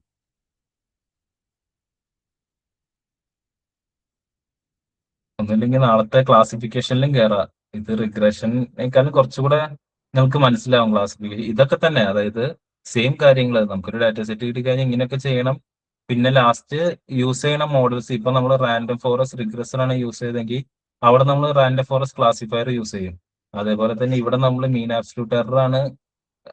ഒന്നുമില്ലെങ്കിൽ നാളത്തെ ക്ലാസിഫിക്കേഷനിലും കയറാം. ഇത് റിഗ്രഷനേക്കാളും കുറച്ചുകൂടെ നിങ്ങൾക്ക് മനസ്സിലാവും ക്ലാസിഫിക്കേഷൻ. ഇതൊക്കെ തന്നെ, അതായത് സെയിം കാര്യങ്ങൾ. നമുക്കൊരു ഡാറ്റ സെറ്റ് കിട്ടി കഴിഞ്ഞാൽ ഇങ്ങനെയൊക്കെ ചെയ്യണം. പിന്നെ ലാസ്റ്റ് യൂസ് ചെയ്യണ മോഡൽസ്, ഇപ്പൊ നമ്മൾ റാൻഡം ഫോറസ്റ്റ് റിഗ്രസർ ആണ് യൂസ് ചെയ്തെങ്കിൽ അവിടെ നമ്മൾ റാൻഡം ഫോറസ്റ്റ് ക്ലാസിഫയർ യൂസ് ചെയ്യും. അതേപോലെ തന്നെ ഇവിടെ നമ്മൾ മീൻ ആബ്സല്യൂട്ട് എറർ ആണ്,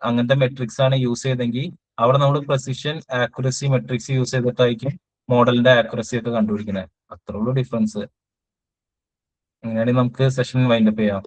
അങ്ങനത്തെ മെട്രിക്സ് ആണ് യൂസ് ചെയ്തെങ്കിൽ അവിടെ നമ്മൾ പ്രെസിഷൻ ആക്യുറസി മെട്രിക്സ് യൂസ് ചെയ്തിട്ടായിരിക്കും മോഡലിന്റെ ആക്യുറസി ഒക്കെ കണ്ടുപിടിക്കുന്നത്. അത്രേ ഉള്ളൂ ഡിഫറൻസ്. അങ്ങനെയാണെങ്കിൽ നമുക്ക് സെഷൻ വൈൻഡപ്പ് ചെയ്യാം.